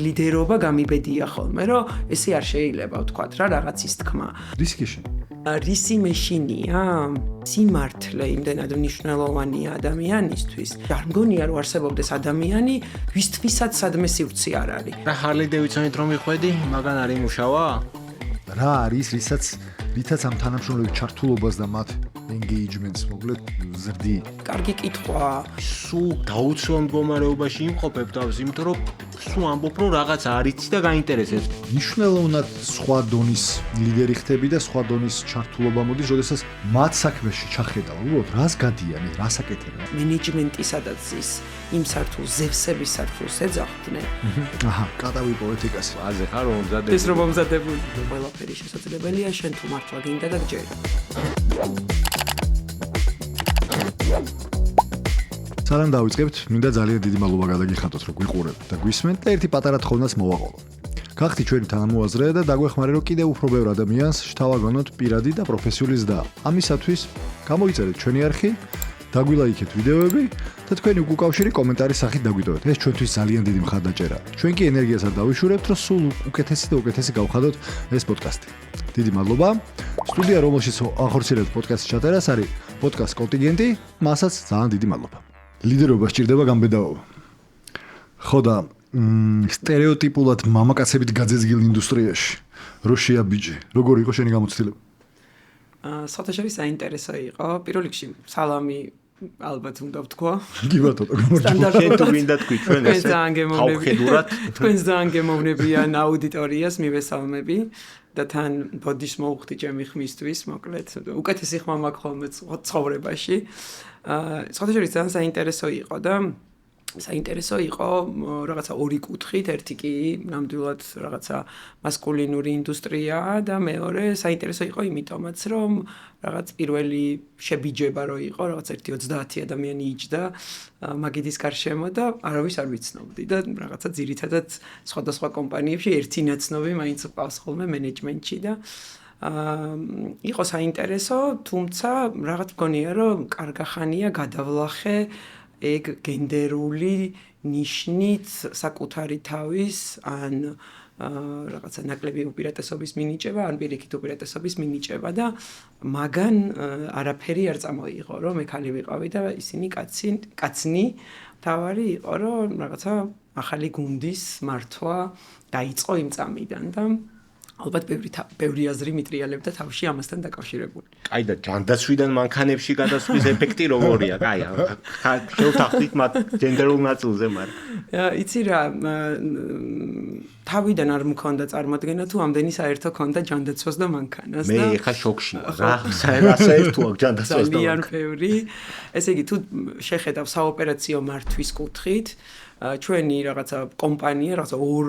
ლიდერობა გამიბედია ხოლმე, რომ ესე არ შეიძლება ვთქვათ რა რაღაცის თქმა. რისი მეშინია სიმართლე იმდენად მნიშვნელოვანია ადამიანისთვის. არ მგონია რომ არსებობდეს ადამიანი, ვისთვისაც სადმე სივრცე არ არის. რა Harley Davidson-ით რომ მიხვედი, მაგან არ იმუშავა? რა არის, რითაც ამ თანამშრომლების ჩართულობას და მათ engagement-ს მოკლედ ზრდი. კარგი კითხვა. სულ დაუცველ მდგომარეობაში იმყოფებ თავს, იმიტომ რომ სულ ამბობ რომ რაღაც არ იცი და გაინტერესებს. მნიშვნელოვნად სხვა დონის ლიდერი ხდები და სხვა დონის ჩართულობა მოდის, როდესაც მათ საქმეში ჩახედა, უბრალოდ რას გადიანი, რას აკეთებენ. მენეჯმენტისადაც ის იმ სართულს, ზევსების სართულს ეძახდნენ. აჰა, კატავი პოლიტიკას. აზე ხარ რომ მზადებული. ეს რომ მომზადებული. ყველაფერი შესაძლებელია, შენ თუ მართლა გინდა და გჯერა. სანამ დავიწყებთ, მინდა ძალიან დიდი მადლობა გადაგიხადოთ, რომ გვიყურებთ და გვისმენთ და ერთი პატარა თხოვნას მოვაყოლო. გახდით ჩვენი თანამოაზრე და დაგვეხმარე, რომ კიდევ უფრო ბევრ ადამიანს შთავაგონოთ პირადი და პროფესიული ზრდა. ამისათვის გამოიწერეთ ჩვენი არხი, დაგვილაიქეთ ვიდეოები და თქვენი უკავშირი კომენტარის სახით დაგვიტოვეთ. ეს ჩვენთვის ძალიან დიდი მხარდაჭერაა. ჩვენ კი ენერგიას არ დავიშურებთ, რომ სულ უკეთესი და უკეთესი გავხადოთ ეს პოდკასტი. დიდი მადლობა. სტუდია, რომელშიც ახორციელებთ პოდკასტის ჩაწერას, არის პოდკასტ კონტინგენტი, მასაც ძალიან დიდი მადლობა. ლიდერობა სჭირდება გამბედაობა. ხო და სტერეოტიპულად მამაკაცებით გაძეძგილ ინდუსტრიაში როშია ბიჯი, როგორი იყო შენი გამოცდილება? საერთოდ საინტერესო იყო. პირველ რიგში სალამი ალბათ უნდა ვთქვა. კი ბატონო, შენ თუ გინდა თქვი ჩვენ ესე ხავხედურად თქვენს ძალიან გემოვნებიან აუდიტორიას მივესალმები და თან ბოდიშ მოვხდი ჩემი ხმისთვის, მოკლედ უკეთესი ხმა მაქვს ხოლმე ცხოვრებაში. საერთოდ ძალიან საინტერესო იყო და საინტერესო იყო რაღაცა ორი კუთხით, ერთი კი ნამდვილად რაღაცა მასკულინური ინდუსტრიაა და მეორე საინტერესო იყო იმიტომაც, რომ რაღაც პირველი შებიჯება რო იყო, რაღაც 1-30 ადამიანი იჯდა მაგიდის გარშემო და არავის არ ვიცნობდი და რაღაცა ძირითადად სხვადასხვა კომპანიებში ერთი ნაცნობი მაინც ყავს ხოლმე მენეჯმენტში და იყო საინტერესო, თუმცა რაღაც მგონია, რომ კარგახანია გადავლახე ეგ გენდერული ნიშნით საკუთარი თავის ან რაღაცა ნაკლები უპირატესობის მინიჭება, ან პირიქით უპირატესობის მინიჭება და მაგან არაფერი არ წამოიღო, რომ მე ხალი ვიყავი და ისინი კაცნი, თავარი იყო, რომ რაღაცა ახალი გუნდის მართვა დაიწყო იმ წამიდან და ალბათ ბევრი აზრი მიტრიალებდა თავში ამასთან დაკავშირებული. კაი და ჯანდაცვიდან მანქანებში გადასვლის ეფექტი როგორია? კაი, შევთანხმდით მათ ჯენდერულ ნაწილზე, მაგრამ იცი რა, თავიდან არ მქონდა წარმოდგენა თუ ამდენი საერთო ქონდა ჯანდაცვას და მანქანას და მე ხა შოქში ვარ რა საერთო აქვს ჯანდაცვას და ძალიან ბევრი. ესე იგი თუ შეხედავ საოპერაციო მართვის კუთხით ჩვენი რაღაცა კომპანია რაღაცა ორ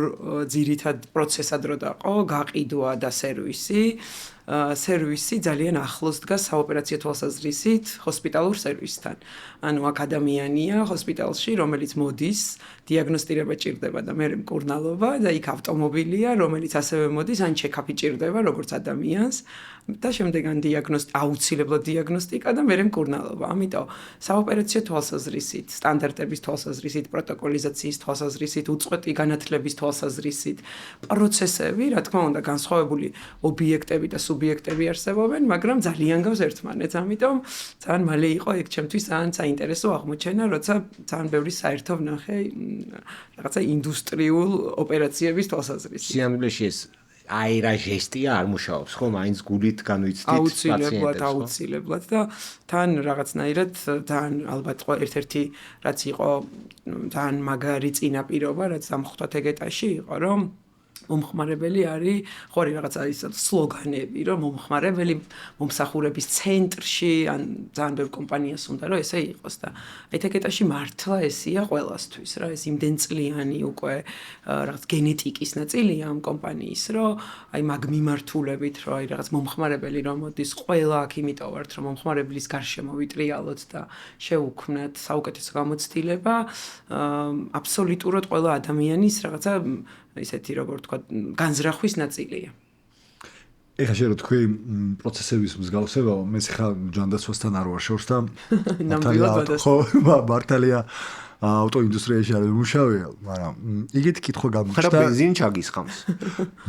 ძირითად პროცესად რო დაყო, გაყიდვა და სერვისი. სერვისი ძალიან ახლოს დგას საოპერაციო თვალსაზრისით ჰოსპიტალურ სერვისთან. ანუ აქ ადამიანია ჰოსპიტალში, რომელიც მოდის, დიაგნოსტირება ჭირდება და მე მკურნალობა და იქ ავტომობილია, რომელიც ასევე მოდის, ან ჩეკაპი ჭირდება როგორც ადამიანს და შემდეგ ან აუცილებლად დიაგნოსტიკა და მე მკურნალობა. ამიტომ საოპერაციო თვალსაზრისით, სტანდარტების თვალსაზრისით, პროტოკოლიზაციის თვალსაზრისით, უწყვეტი განათლების თვალსაზრისით, პროცესები, რა თქმა უნდა, განსხვავებული ობიექტები და სუბიექტები არსებობენ, მაგრამ ძალიან გავს ერთმანეთს. ამიტომ ძალიან მალე იყო ეგ ჩემთვის ძალიან საინტერესო აღმოჩენა, როცა ძალიან ბევრი საერთო ვნახე რაღაცა ინდუსტრიულ ოპერაციების თვალსაზრისით. სიამოვნებაში ეს აირა ჟესტია არ მუშაობს, ხო? მაინც გულით განვიცდით აუცილებლად და თან რაღაცნაირად ძალიან ალბათ ერთ-ერთი რაც იყო ძალიან მაგარი წინაპირობა, რაც დამხვდათ ეგ ეტაში იყო, რომ მომხმარებელი არის, ხო არის რაღაცა ის სლოგანები, რომ მომხმარებელი მომსახურების ცენტრში, ან ძალიან ბევრ კომპანიას უნდა რომ ესე იყოს და აი თეკეტაში მართლა ესია ყველასთვის რა, ეს იმდენწლიანი უკვე რაღაც გენეტიკის ნაწილია ამ კომპანიის, რომ აი მაგ მიმართულებით, რომ აი რაღაც მომხმარებელი რომ მოდის, ყველა აქ იმიტომ ვართ, რომ მომხმარებლის გარშემო ვიტრიალოთ და შევუქმნათ საუკეთესო გამოცდილება, აბსოლუტურად ყველა ადამიანის რაღაცა ისეთი როგორ თქვა განზრახვის ნაწილია. ეხლა შენ რო თქვი პროცესების მსგავსება, მე ხა ჯანდაცვასთან არ ვარ შორს და მართალია ავტოინდუსტრიაში არ ვიმუშავია, მაგრამ იგივე კითხვა ხარა გამიჩნდა. ბენზინი ჩაგისხამს.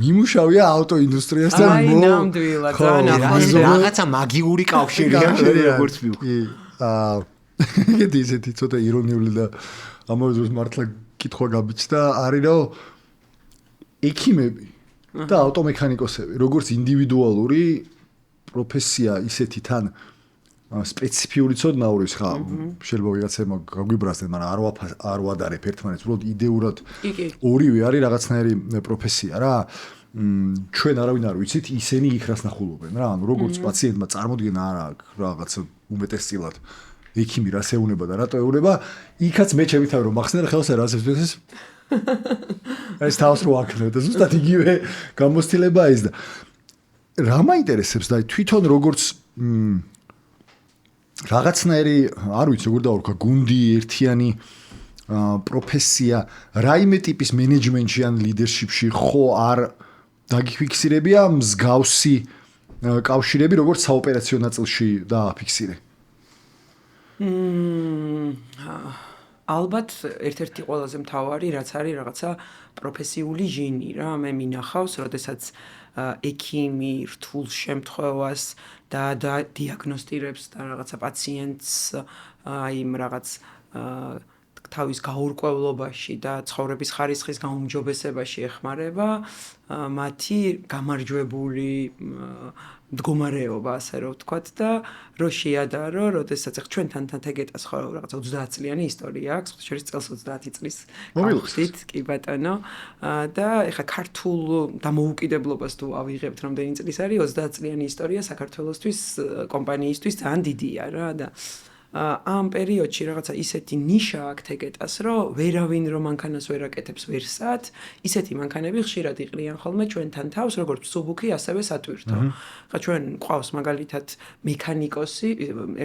მიმუშავია ავტოინდუსტრიასთან აი, ნამდვილად, ძალიან ახალი. რაღაცა მაგიური კავშირია როგორც მივხვდი. იგივე ისეთი ცოტა ირონიული და ამავე დროს მართლა კითხვა გამიჩნდა, არის რომ ექიმები და ავტომექანიკოსები, როგორც ინდივიდუალური პროფესია, ისეთი თან სპეციფიური ცოდნაურის ხა შეიძლება ვიღაცებმა გაგვიბრასდნენ, მაგრამ არ ვადარებ ერთმანეთს, უბრალოდ იდეურად ორივე არის რაღაცნაირი პროფესია რა. ჩვენ არავინ არ ვიცით ისინი იქ რას ნახულობენ რა, ანუ როგორც პაციენტმა წარმოდგენა არ აქვს რაღაცა უმეტესწილად ექიმი რას ეუნება და რატო ეუნება, იქაც მე ჩემი თავი რომ მახსნერ ხელს არ ასებს ეს თავს რო აქნევ და ზუსტად იგივე გამოცდილება ის და რა მაინტერესებს და თვითონ როგორც რაღაცნაირი არ ვიცი როგორ დავარქვა გუნდი ერთიანი პროფესია რაიმე ტიპის მენეჯმენტში ან ლიდერშიპში ხო არ დაგიფიქსირებია მსგავსი კავშირები როგორც საოპერაციო ნაწილში დააფიქსირე ალბათ ერთ-ერთი ყველაზე მთავარი რაც არის რაღაცა პროფესიული ჟინი რა მე მინახავს როდესაც ექიმი რთულ შემთხვევას და დიაგნოსტირებს და რაღაცა პაციენტს აი რაღაც თავის გაურკვევლობაში და ცხოვრების ხარისხის გაუმჯობესებაში ეხმარება მათი გამარჯვებული მდგომარეობა ასე რომ ვთქვათ და რო შეადარო, როდესაც ჩვენთან თეგეტას ხო რაღაცა 30 წლიანი ისტორია აქვს, შორის წელს 30 წლის გავხდით, კი ბატონო და ეხა ქართულ დამოუკიდებლობას თუ ავიღებთ რამდენი წლის არის 30 წლიანი ისტორია საქართველოსთვის კომპანიისთვის ძალიან დიდია რა და ამ პერიოდში რაღაცა ისეთი ნიშა აქვს თეგეტას, რომ ვერავინ რომ მანქანას ვერ აკეთებს ვერსად, ისეთი მანქანები ხშირად იყრიან ხოლმე ჩვენთან თავს, როგორც სუბუქი, ასევე სატვირთო. ხა ჩვენ ყავს მაგალითად მექანიკოსი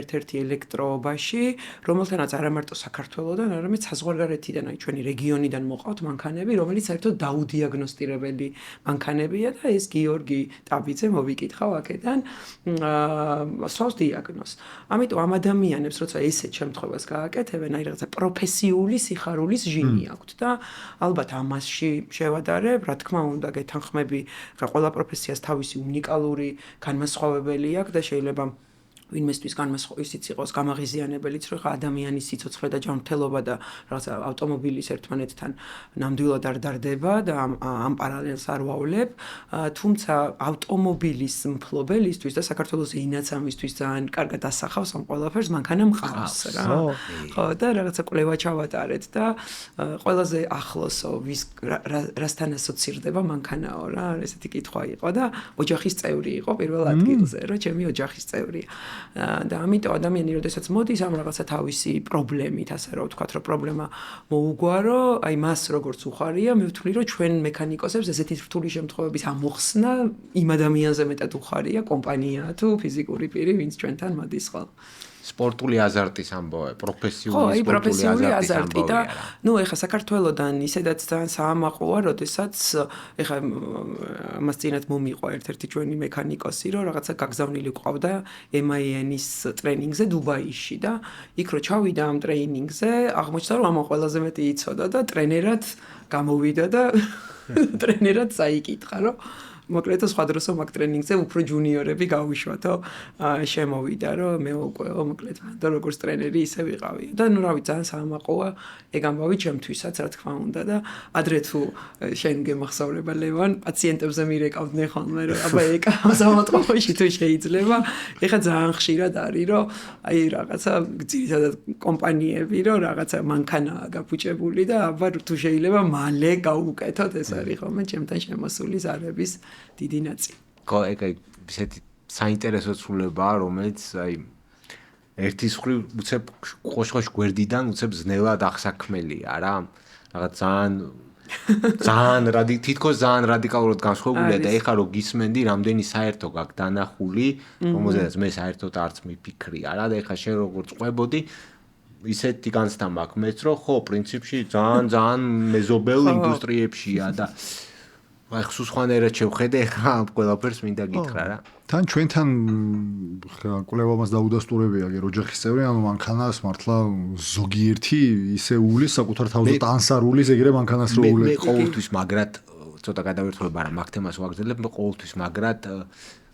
ერთ-ერთი ელექტროობაში, რომელთანაც არა მარტო საქართველოსდან, არამედ საზღვარგარეთიდან, აი ჩვენი რეგიონიდან მოყავთ მანქანები, რომელიც საერთოდ დაუდიაგნოსტირებელი მანქანებია და ეს გიორგი ტაბიძე მოვიკითხავ აქედან სვავს დიაგნოზს. ამიტომ ამ ადამიანებს როცა ესეთ შემთხვევას გააკეთებენ, აი რაღაცა პროფესიული სიხარულის ჟინი აქვთ და ალბათ ამასში შევადარებ, რა თქმა უნდა, გეთანხმები, ხა ყველა პროფესიას თავისი უნიკალური განმასხვავებელი აქვს და შეიძლება ვინმესთვის ისიც იყოს გამაღიზიანებელიც, რომ ხა ადამიანის სიცოცხლე და ჯანმრთელობა და რაღაცა ავტომობილის ერთმანეთთან ნამდვილად არ დარდება და ამ პარალელს არ ვავლებ, თუმცა ავტომობილის მფლობელისთვის და საქართველოს ინაცამისთვის ძალიან კარგად ასახავს ამ ყველაფერს მანქანა მყავს რა. ხო და რაღაცა კვლევა ჩავატარეთ და ყველაზე ახლოსო რასთან ასოცირდება მანქანაო რა, ესეთი კითხვა იყო და ოჯახის წევრი იყო პირველ ადგილზე, რომ ჩემი ოჯახის წევრია. და ამიტომ ადამიანი როდესაც მოდის ამ რაღაცა თავისი პრობლემით, ასე რომ ვთქვათ, რომ პრობლემა მოუგვარო, აი მას როგორც უხარია, მე ვთვლი, რომ ჩვენ მექანიკოსებს ესეთი რთული შემთხვევების ამოხსნა იმ ადამიანზე მეტად უხარია, კომპანია თუ ფიზიკური პირი, ვინც ჩვენთან მოდის ხო. სპორტული აზარტის ამბავი, პროფესიული სპორტული აზარტი და ნუ ეხა საქართველოსდან ისედაც ძალიან საამაყოა, როდესაც ეხა მას წინათ მომიყვა ერთ-ერთი ჩვენი მექანიკოსი, რომ რაღაცა გაგზავნილი ყავდა MAN-ის ტრენინგზე დუბაიში და იქ რო ჩავიდა ამ ტრენინგზე, აღმოჩნდა რომ ამან ყველაზე მეტი იცოდა და ტრენერად გამოვიდა და ტრენერად წაიკითხა, რომ მოკლედ სხვა დროს მაგ ტრენინგზე უფრო ჯუნიორები გავიშვათო შემოვიდა რომ მე უკვე მოკლედ და როგორც ტრენერი ისე ვიყავი და ნუ რავი ძალიან საამაყოა ეგ ამბავი ჩემთვისაც რა თქმა უნდა და ადრე თუ შენ გემახსოვრება ლევან პაციენტებზე მირეკავდნენ ხოლმე რომ აბა ეგ სამოწყობაში თუ შეიძლება ეხა ძალიან ხშირად არის რომ აი რაღაცა ძირითადად კომპანიები რომ რაღაცა მანქანაა გაფუჭებული და აბა თუ შეიძლება მალე გავუკეთოთ ეს არის ხოლმე ჩემთან შემოსული ზარების დიდი ნაწილი. ეგ ისეთი საინტერესო ცვლილებაა, რომელიც აი ერთის მხრივ უცებ ხოშ-ხოშ გვერდიდან უცებ ზნელად აღსაქმელია რა. რაღაც ძალიან თითქოს ძალიან რადიკალურად განსხვავებულია და ეხლა რო გისმენდი, რამდენი საერთო გაქვს დანახული, რომელზედაც მე საერთოდ არც მიფიქრია რა და ეხლა შენ როგორც ყვებოდი ისეთი განცდა მაქვს მეც რომ ხო პრინციპში ძალიან მეზობელ ინდუსტრიებშია და აი ხსუ სხვანაირად შევხედე ხა ყველაფერს მინდა გითხრა რა. თან ჩვენთან კვლევამას დაუდასტურებია ოჯახის წევრი, ანუ მანქანას მართლა ზოგიერთი ისე უulis საკუთარ თავზე ტანსარულის ეგრე მანქანას რო უulis. მე ყოველთვის მაგრად ცოტა გადავერთვება რა მაგ თემას ვაგრძელებ, მე ყოველთვის მაგრად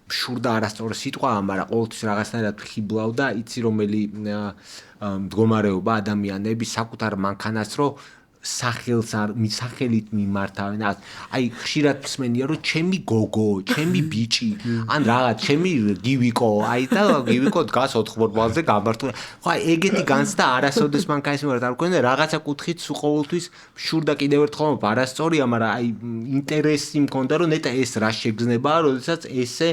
შურდა არასწორი სიტყვა, მაგრამ ყოველთვის რაღაცნაირად ხიბლავ და იცი რომელი მდგომარეობა ადამიანების საკუთარ მანქანას რო სახელს არ სახელით მიმართავენ. აი ხშირად მსმენია რომ ჩემი გოგო, ჩემი ბიჭი, ან რაღაც ჩემი გივიკო, აი და გივიკო დგას 4 ბორბალზე გამართული. ხო აი ეგეთი განცდა არასოდეს მანქანის მიმართ არ მქონდა, რაღაცა კუთხით სულ ყოველთვის შურდა კიდევ ერთხელ არასწორია, მაგრამ აი ინტერესი მქონდა რომ ნეტა ეს რა შეგრძნებაა, როდესაც ესე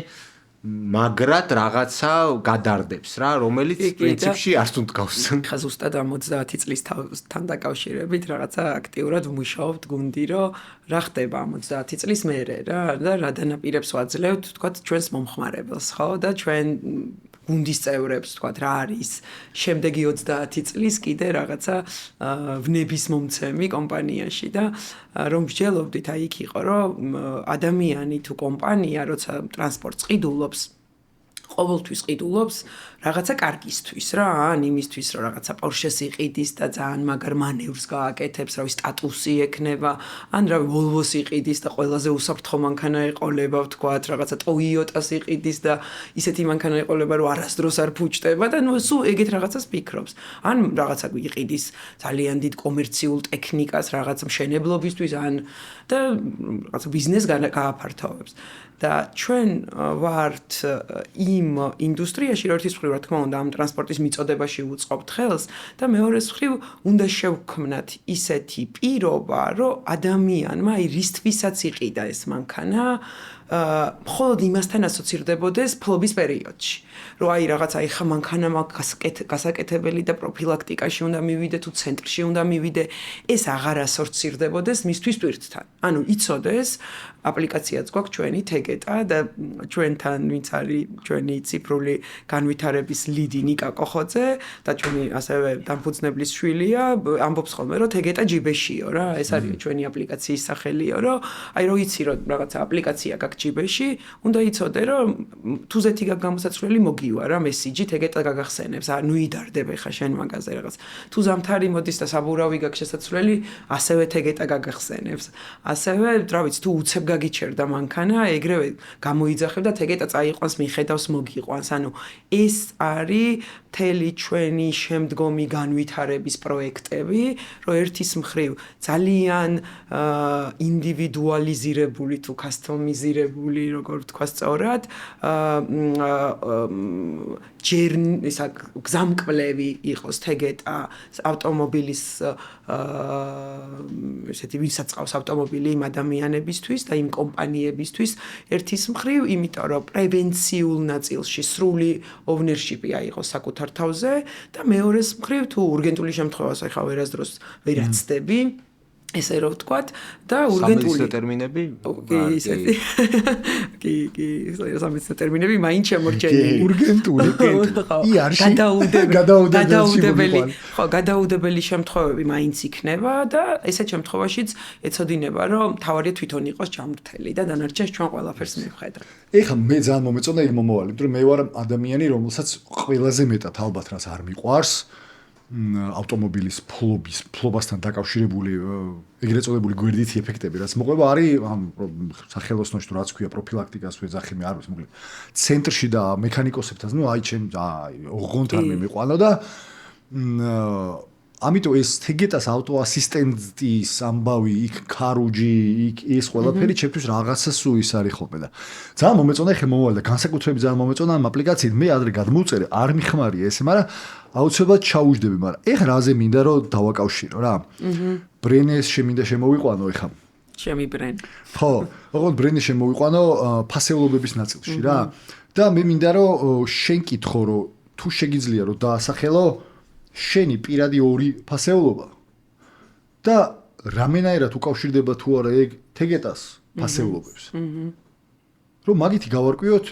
მაგრად რაღაცა გადარდებს რა, რომელიც პრინციპში არც უნდგავს. ხა ზუსტად ამ 30 წლის თან დაკავშირებით რაღაცა აქტიურად ვმუშაობთ გუნდი, რომ რა ხდება ამ 30 წლის მერე რა და რა დანაპირებს ვაძლევთ, თქვათ ჩვენს მომხმარებელს, ხო? და ჩვენ გუნდის წევრებს, თქვათ რა არის შემდეგი 30 წლის კიდე რაღაცა ვნების მომცემი კომპანიაში და რომ ვსჯელობდით, აი იქ იყო, რომ ადამიანი თუ კომპანია, როცა ტრანსპორტს ყიდულობს, ყოველთვის ყიდულობს რაღაცა კარგისთვის რა, ან იმისთვის რომ რაღაცა Porsche-ს იყიდის და ძალიან მაგარ მანევრს გააკეთებს, რავი სტატუსი ექნება, ან რავი Volvo-ს იყიდის და ყველაზე უსაფრთხო მანქანა ეყოლება, ვთქვათ, რაღაცა Toyota-ს იყიდის და ისეთი მანქანა ეყოლება, რომ არასდროს არ ფუჭდება და ნუ სულ ეგეთ რაღაცას ფიქრობს. ან რაღაცა იყიდის ძალიან დიდ კომერციულ ტექნიკას, რაღაც მშენებლობისთვის, ან და რაღაცა ბიზნესს გააფართოვებს. და ჩვენ ვართ იმ ინდუსტრიაში, რომ ერთის მხრივ რა თქმა უნდა ამ ტრანსპორტის მიწოდებაში უწყობთ ხელს და მეორეს მხრივ უნდა შევქმნათ ისეთი პირობა, რომ ადამიანმა აი რისთვისაც იყიდა ეს მანქანა, მხოლოდ იმასთან ასოცირდებოდეს ფლობის პერიოდში. რომ აი რაღაცა ეხა მანქანა გასაკეთებელი და პროფილაქტიკაში უნდა მივიდე თუ ცენტრში უნდა მივიდე, ეს აღარ ასოცირდებოდეს მისთვის ტვირთთან. ანუ იცოდეს აპლიკაციაც გვაქვს ჩვენი თეგეტა და ჩვენთან ვინც არის ჩვენი ციფრული განვითარების ლიდი ნიკა კოხოძე და ჩვენი ასევე დამფუძნებლის შვილია, ამბობს ხოლმე რომ თეგეტა ჯიბეშიო რა, ეს არის ჩვენი აპლიკაციის სახელიო, რომ აი რო იცი რომ რაღაცა აპლიკაცია გაქვს ჯიბეში, უნდა იცოდე რომ თუ ზეთი გაქვს გამოსაცვლელი მოგივა რა მესიჯი თეგეტა გაგახსენებს, ნუ იდარდებ ხა შენ მაგაზე რაღაც. თუ ზამთარი მოდის და საბურავი გაქვს შესაძლებელი, ასევე თეგეტა გაგახსენებს. ასევე რა ვიცი თუ უცებ გაგიჩერდა მანქანა, ეგრევე გამოიძახებ და თეგეტა წაიყვანს, მიხედავს, მოგიყვანს. ანუ ეს არის მთელი ჩვენი შემდგომი განვითარების პროექტები, რომ ერთის მხრივ ძალიან ინდივიდუალიზირებული თუ კასტომიზირებული, როგორ ვთქვა სწორად, გზამკვლევი იყოს თეგეტა ავტომობილის ესეთი ვისაც ყავს ავტომობილი იმ ადამიანებისთვის და იმ კომპანიებისთვის ერთის მხრივ, იმიტომ რომ პრევენციულ ნაწილში სრული ოვნერშიპი აიღოს საკუთარ თავზე და მეორეს მხრივ თუ урგენტული შემთხვევას ახლა ვერასდროს ვერაცდები ესე რო ვთქვათ და урგენტული ტერმინები კი სამეცნიერო ტერმინები მაინც შემორჩენილი урგენტული გადაუდებელი ხო გადაუდებელი შემთხვევები მაინც იქნება და ესეთ შემთხვევაშიც ეცოდინება რომ თავარია თვითონ იყოს ჯანმრთელი და დანარჩენს ჩვენ ყველაფერს მივხედავთ. ეხლა მე ძალიან მომეწონა იქ მომავალი, იმიტომ რომ მე ვარ ადამიანი, რომელსაც ყველაზე მეტად ალბათ რაც არ მიყვარს ავტომობილის ფლობასთან დაკავშირებული ეგრეთ წოდებული გვერდითი ეფექტები, რაც მოყვება არის ამ სახელოსნოში თუ რაც ქვია პროფილაქტიკას ვეძახი მე არ ვიცი, მოკლედ ცენტრში და მექანიკოსებთან, ნუ აი ჩემ ოღონდ არ მემიყვანო და ამიტომ ეს თეგეტას ავტოასისტენტის ამბავი, იქ ქარუჯი, იქ ეს ყველაფერი ჩემთვის რაღაცა სულ ის არის ხოლმე და ძალიან მომეწონა ხე მომავალ და განსაკუთრებით ძალიან მომეწონა ამ აპლიკაციით. მე ადრე გადმოვწერე, არ მიხმარია ესე, მაგრამ აუცილებლად ჩაუჯდები, მაგრამ ეხლა რაზე მინდა რომ დავაკავშირო რა. ბრენეს შემინდა შემოვიყვანო ეხლა. ჩემი ბრენ. ხო, ოღონდ ბრენი შემოვიყვანო ფასეულობების ნაწილში რა. და მე მინდა რომ შენ კითხო რომ თუ შეგიძლია რომ დაასახელო შენი პირადი ორი ფასეულობა და რამენაირად უკავშირდება თუ არა ეგ თეგეტას ფასეულობებს. რომ მაგითი გავარკვიოთ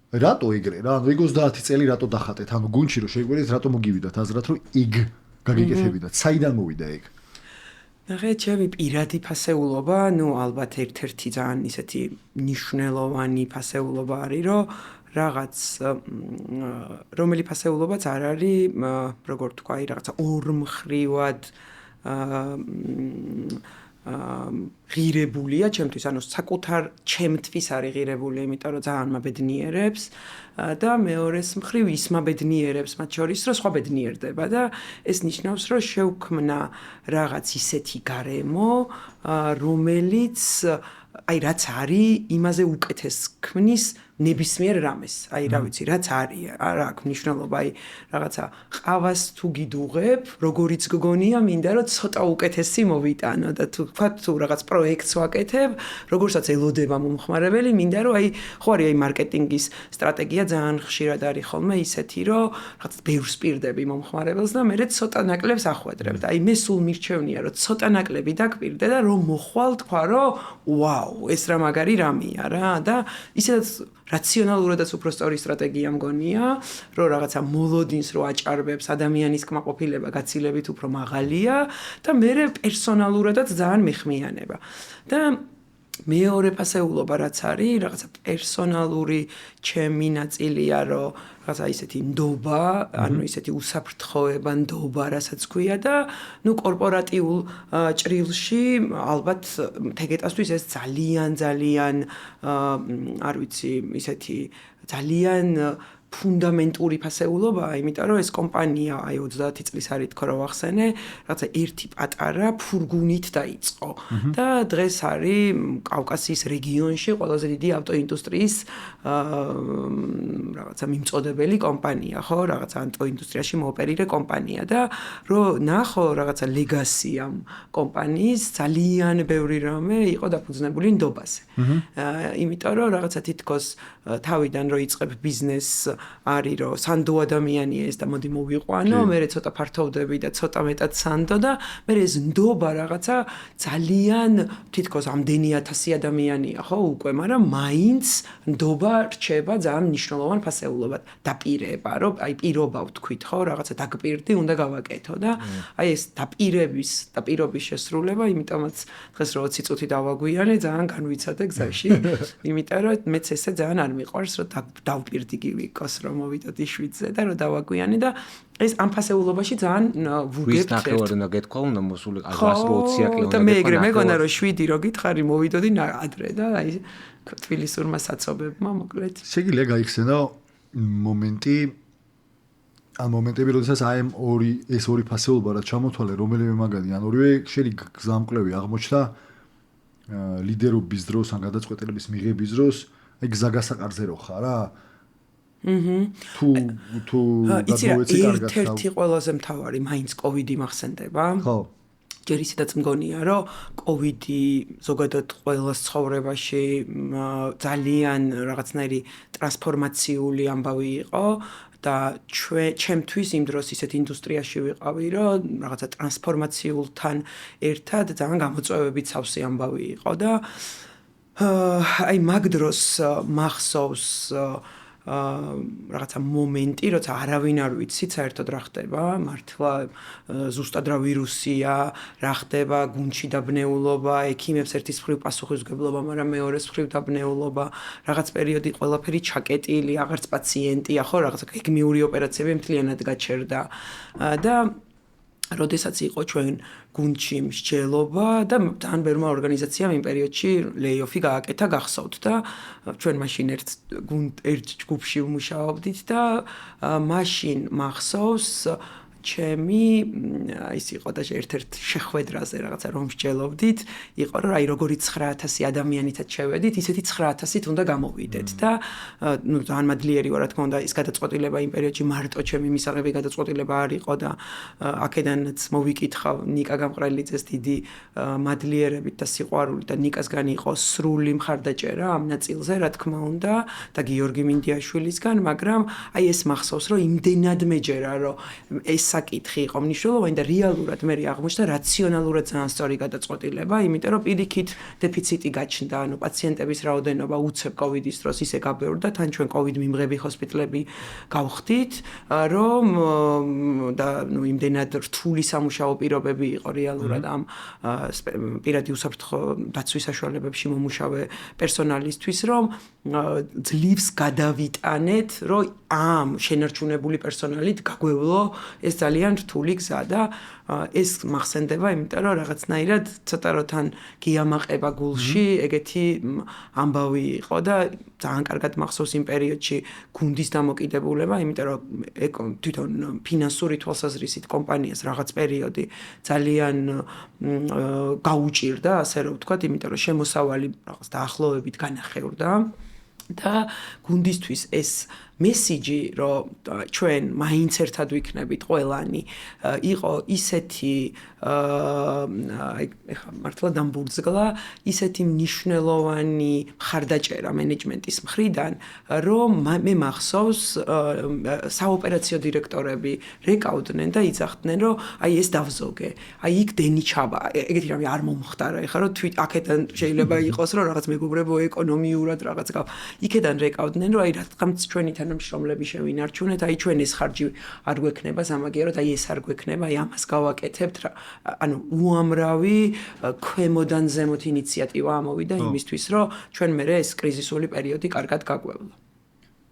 რატო ეგრე რა, ანუ 30 წელი რატო დახატეთ, ანუ გუნდში რომ შეგვიძლიათ რატო მოგივიდათ აზრად რომ ეგ გაგიკეთებინათ, საიდან მოვიდა ეგ? ნახე, ჩემი პირადი ფასეულობა, ალბათ ერთ-ერთი ძალიან ისეთი მნიშვნელოვანი ფასეულობა არის, რომ რაღაც რომელი ფასეულობაც არ არის, როგორ თქვა, რაღაცა ორმხრივად ღირებულია ჩემთვის, ანუ საკუთარ ჩემთვის არის ღირებული, იმიტომ რომ ძალიან მაბედნიერებს და მეორეს მხრივ ის მაბედნიერებს, მათ შორის რომ სხვა ბედნიერდება და ეს ნიშნავს, რომ შევქმნა რაღაც ისეთი გარემო, რომელიც რაც არის, იმაზე უკეთეს ქმნის ნებისმიერ რამეს. რა ვიცი, რაც არის, არა აქვს მნიშვნელობა, რაღაცა ყავას თუ გიდუღებ, როგორიც გგონია, მინდა რომ ცოტა უკეთესი მოვიტანო და თუ რაღაც პროექტს ვაკეთებ, როგორცაც ელოდება მომხმარებელი, მინდა რომ ხო არის მარკეტინგის სტრატეგია ძალიან ხშირად არის ხოლმე ისეთი, რომ რაღაც ბევრს პირდები მომხმარებელს და მერე ცოტა ნაკლებს ახვედრებ და მე სულ მირჩევნია, რომ ცოტა ნაკლები დაგპირდე და რომ მოხვალ თქვა, რომ ვაუ, ეს რა მაგარი რამეა რა და ისედაც რაციონალურადაც უფრო სწორი სტრატეგია მგონია, რომ რაღაცა მოლოდინს რო აჭარბებს, ადამიანის კმაყოფილება გაცილებით უფრო მაღალია და მე პერსონალურადაც ძალიან მეხმიანება. და მეორე ფასეულობა რაც არის, რაღაცა პერსონალური ჩემი ნაწილია, რომ რაღაცა ისეთი ნდობა, ანუ ისეთი უსაფრთხოება ნდობა, რასაც ქვია და კორპორატიულ ჭრილში ალბათ თეგეტასთვის ეს ძალიან არ ვიცი, ისეთი ძალიან ფუნდამენტური ფასეულობაა, იმიტომ რომ ეს კომპანია 30 წლის არის თქო რა ვახსენე, რაღაცა ერთი პატარა ფურგუნით დაიწყო და დღეს არის კავკასიის რეგიონში ყველაზე დიდი ავტოინდუსტრიის რაღაცა მიმწოდებელი კომპანია, ხო, რაღაცა ავტოინდუსტრიაში მოოპერირე კომპანია და რომ ნახო რაღაცა ლეგასი ამ კომპანიის ძალიან ბევრი რამე იყო დაფუძნებული ნდობაზე. იმიტომ რომ რაღაცა თითქოს თავიდან რო იწყებ ბიზნესს არის რომ სანდო ადამიანია ეს და მოდი მოვიყვანო, მე ცოტა ფართოვდები და ცოტა მეტად სანდო და მე ეს ნდობა რაღაცა ძალიან თითქოს ამდენი 1000 ადამიანია ხო უკვე, მაგრამ მაინც ნდობა რჩება ძალიან მნიშვნელოვან ფასეულობად. დაპირება, რომ პირობა ვთქვით ხო, რაღაცა დაგპირდი, უნდა გავაკეთო და ეს დაპირობის შესრულება, იმიტომაც დღეს რო 20 წუთი დავაგვიანე, ძალიან განვიცადე გზაში, იმიტომ რომ მეც ესე ძალიან არ მიყვარს, რომ დავპირდი გივიკოს რომ მოვიდოდი 7-ზე და რომ დავაგვიანე და ეს ამ ფასეულობაში ძალიან ვუგებთ. ვის ნახევარი უნდა გეთქვა, უნდა მოსული 120 კილომეტრი. და მე ეგრე მეგონა რომ 7 რო გითხარი მოვიდოდი ადრე და თბილისურმა საცობებმა მოკლედ. შეგიძლია გაიხსენო მომენტები, როდესაც ეს ორი ფასეულობა რაც ჩამოთვალე, რომელიმე მაგალითი, ან ორივე შენი გზამკვლევი აღმოჩნდა ლიდერობის დროს, ან გადაწყვეტილების მიღების დროს, გზაგასაყარზე რო ხარ რა? თუ გადმოვეცი კარგად. ერთ-ერთი ყველაზე მთავარი მაინც კოვიდი მახსენდება. ხო. ჯერ ისედაც მგონია, რომ კოვიდი ზოგადად ყველას ცხოვრებაში ძალიან რაღაცნაირი ტრანსფორმაციული ამბავი იყო და ჩემთვის იმ დროს ისეთ ინდუსტრიაში ვიყავი, რომ რაღაცა ტრანსფორმაციულთან ერთად ძალიან გამოწვევებით სავსე ამბავი იყო და მაგ დროს მახსოვს რაღაცა მომენტი, როცა არავინ არ ვიცით საერთოდ რა ხდება, მართლა ზუსტად რა ვირუსია, რა ხდება, გუნდში დაბნეულობა, ექიმებს ერთის მხრივ პასუხისმგებლობა, მაგრამ მეორეს მხრივ დაბნეულობა, რაღაც პერიოდი ყველაფერი ჩაკეტილი, აღარც პაციენტია, ხო, რაღაცა გეგმიური ოპერაციები მთლიანად გაჩერდა და როდესაც იყო ჩვენ გუნდში მსჯელობა და ძალიან ბევრმა ორგანიზაციამ იმ პერიოდში ლეიოფი გააკეთა გახსოვთ და ჩვენ მაშინ ერთ ჯგუფში ვმუშაობდით და მაშინ მახსოვს ჩემი ის იყო და ერთ-ერთ შეხვედრაზე რაღაცა რომ მსჯელობდით, იყო რომ როგორი 9000 ადამიანითაც შევედით, ისეთი 9000-ით უნდა გამოვიდეთ და ძალიან მადლიერი ვარ, რა თქმა უნდა, ის გადაწყვეტილება იმ პერიოდში მარტო ჩემი მისაღები გადაწყვეტილება არ იყო და აქედანაც მოვიკითხავ ნიკა გამყრელიძეს დიდი მადლიერებით და სიყვარული და ნიკასგან იყო სრული მხარდაჭერა ამ ნაწილზე, რა თქმა უნდა, და გიორგი მინდიაშვილისგან, მაგრამ ეს მახსოვს, რომ იმდენად მეჯერა, რომ ეს საკითხი იყო მნიშვნელოვანი და რეალურად მე აღმოჩნდა რაციონალურად ძალიან სწორი გადაწყვეტილება, იმიტომ რომ პირიქით დეფიციტი გაჩნდა, ანუ პაციენტების რაოდენობა უცებ კოვიდის დროს ისე გაბევრდა, თან ჩვენ კოვიდ მიმღები ჰოსპიტალები გავხდით, რომ და იმდენად რთული სამუშაო პირობები იყო რეალურად ამ პირადი უსაფრთხო დაცვის საშუალებებში მომუშავე პერსონალისთვის, რომ ძლივს გადავიტანეთ, რომ ამ შენარჩუნებული პერსონალით გაგვევლო ეს ძალიან რთული გზა და ეს მახსენდება, იმიტომ რომ რაღაცნაირად ცოტა რო თან გიამაყება გულში, ეგეთი ამბავი იყო და ძალიან კარგად მახსოვს იმ პერიოდში გუნდის დამოკიდებულება, იმიტომ რომ თვითონ ფინანსური თვალსაზრისით კომპანიას რაღაც პერიოდი ძალიან გაუჭირდა, ასე რომ ვთქვათ, იმიტომ რომ შემოსავალი რაღაც დაახლოებით განახევრდა და გუნდისთვის ეს მესიჯი, რომ ჩვენ მაინც ერთად ვიქნებით ყველანი, იყო ისეთი ეხლა მართლა დამბურძგლა, ისეთი მნიშვნელოვანი მხარდაჭერა მენეჯმენტის მხრიდან, რომ მე მახსოვს საოპერაციო დირექტორები რეკავდნენ და იძახდნენ, რომ აი ეს დავზოგე, აი იქ დენი ჩაბა, ეგეთი რამე არ მომხდარა, ეხლა რომ თვით აქედან შეიძლება იყოს, რომ რაღაც მეგობრებო ეკონომიურად რაღაც იქედან რეკავდნენ, რომ აი რაღაც ჩვენი თანამშრომლები შევინარჩუნეთ, აი ჩვენ ეს ხარჯი არ გვექნება სამაგიეროდ, აი ეს არ გვექნება, აი ამას გავაკეთებთ რა. ანუ უამრავი ქვემოდან ზემოთ ინიციატივა ამოვიდა იმისთვის, რომ ჩვენ მე ეს კრიზისული პერიოდი კარგად გაგვევლა.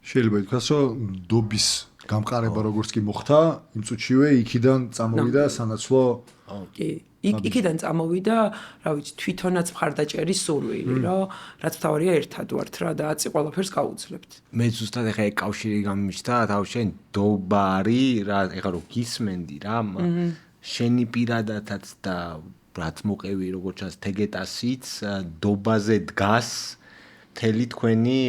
შეიძლება ითქვას, რომ დობის გამყარება როგორც კი მოხდა, იმ წუთშივე იქიდან წამოვიდა სანაცვლო კი, იქიდან წამოვიდა, რა ვიცი, თვითონაც მხარდაჭერის სურვილი, რომ რაც თავარია ერთად ვართ რა და აწი ყველაფერს გავუძლებთ. მე ზუსტად ეხა ეგ კავშირი გამიმჩნდა, თავშენ დობარი რა, ეხა რო გისმენდი რა, შენი პირადადაც და რაც მოყევი როგორც ჩანს თეგეტასიც დობაზე დგას მთელი თქვენი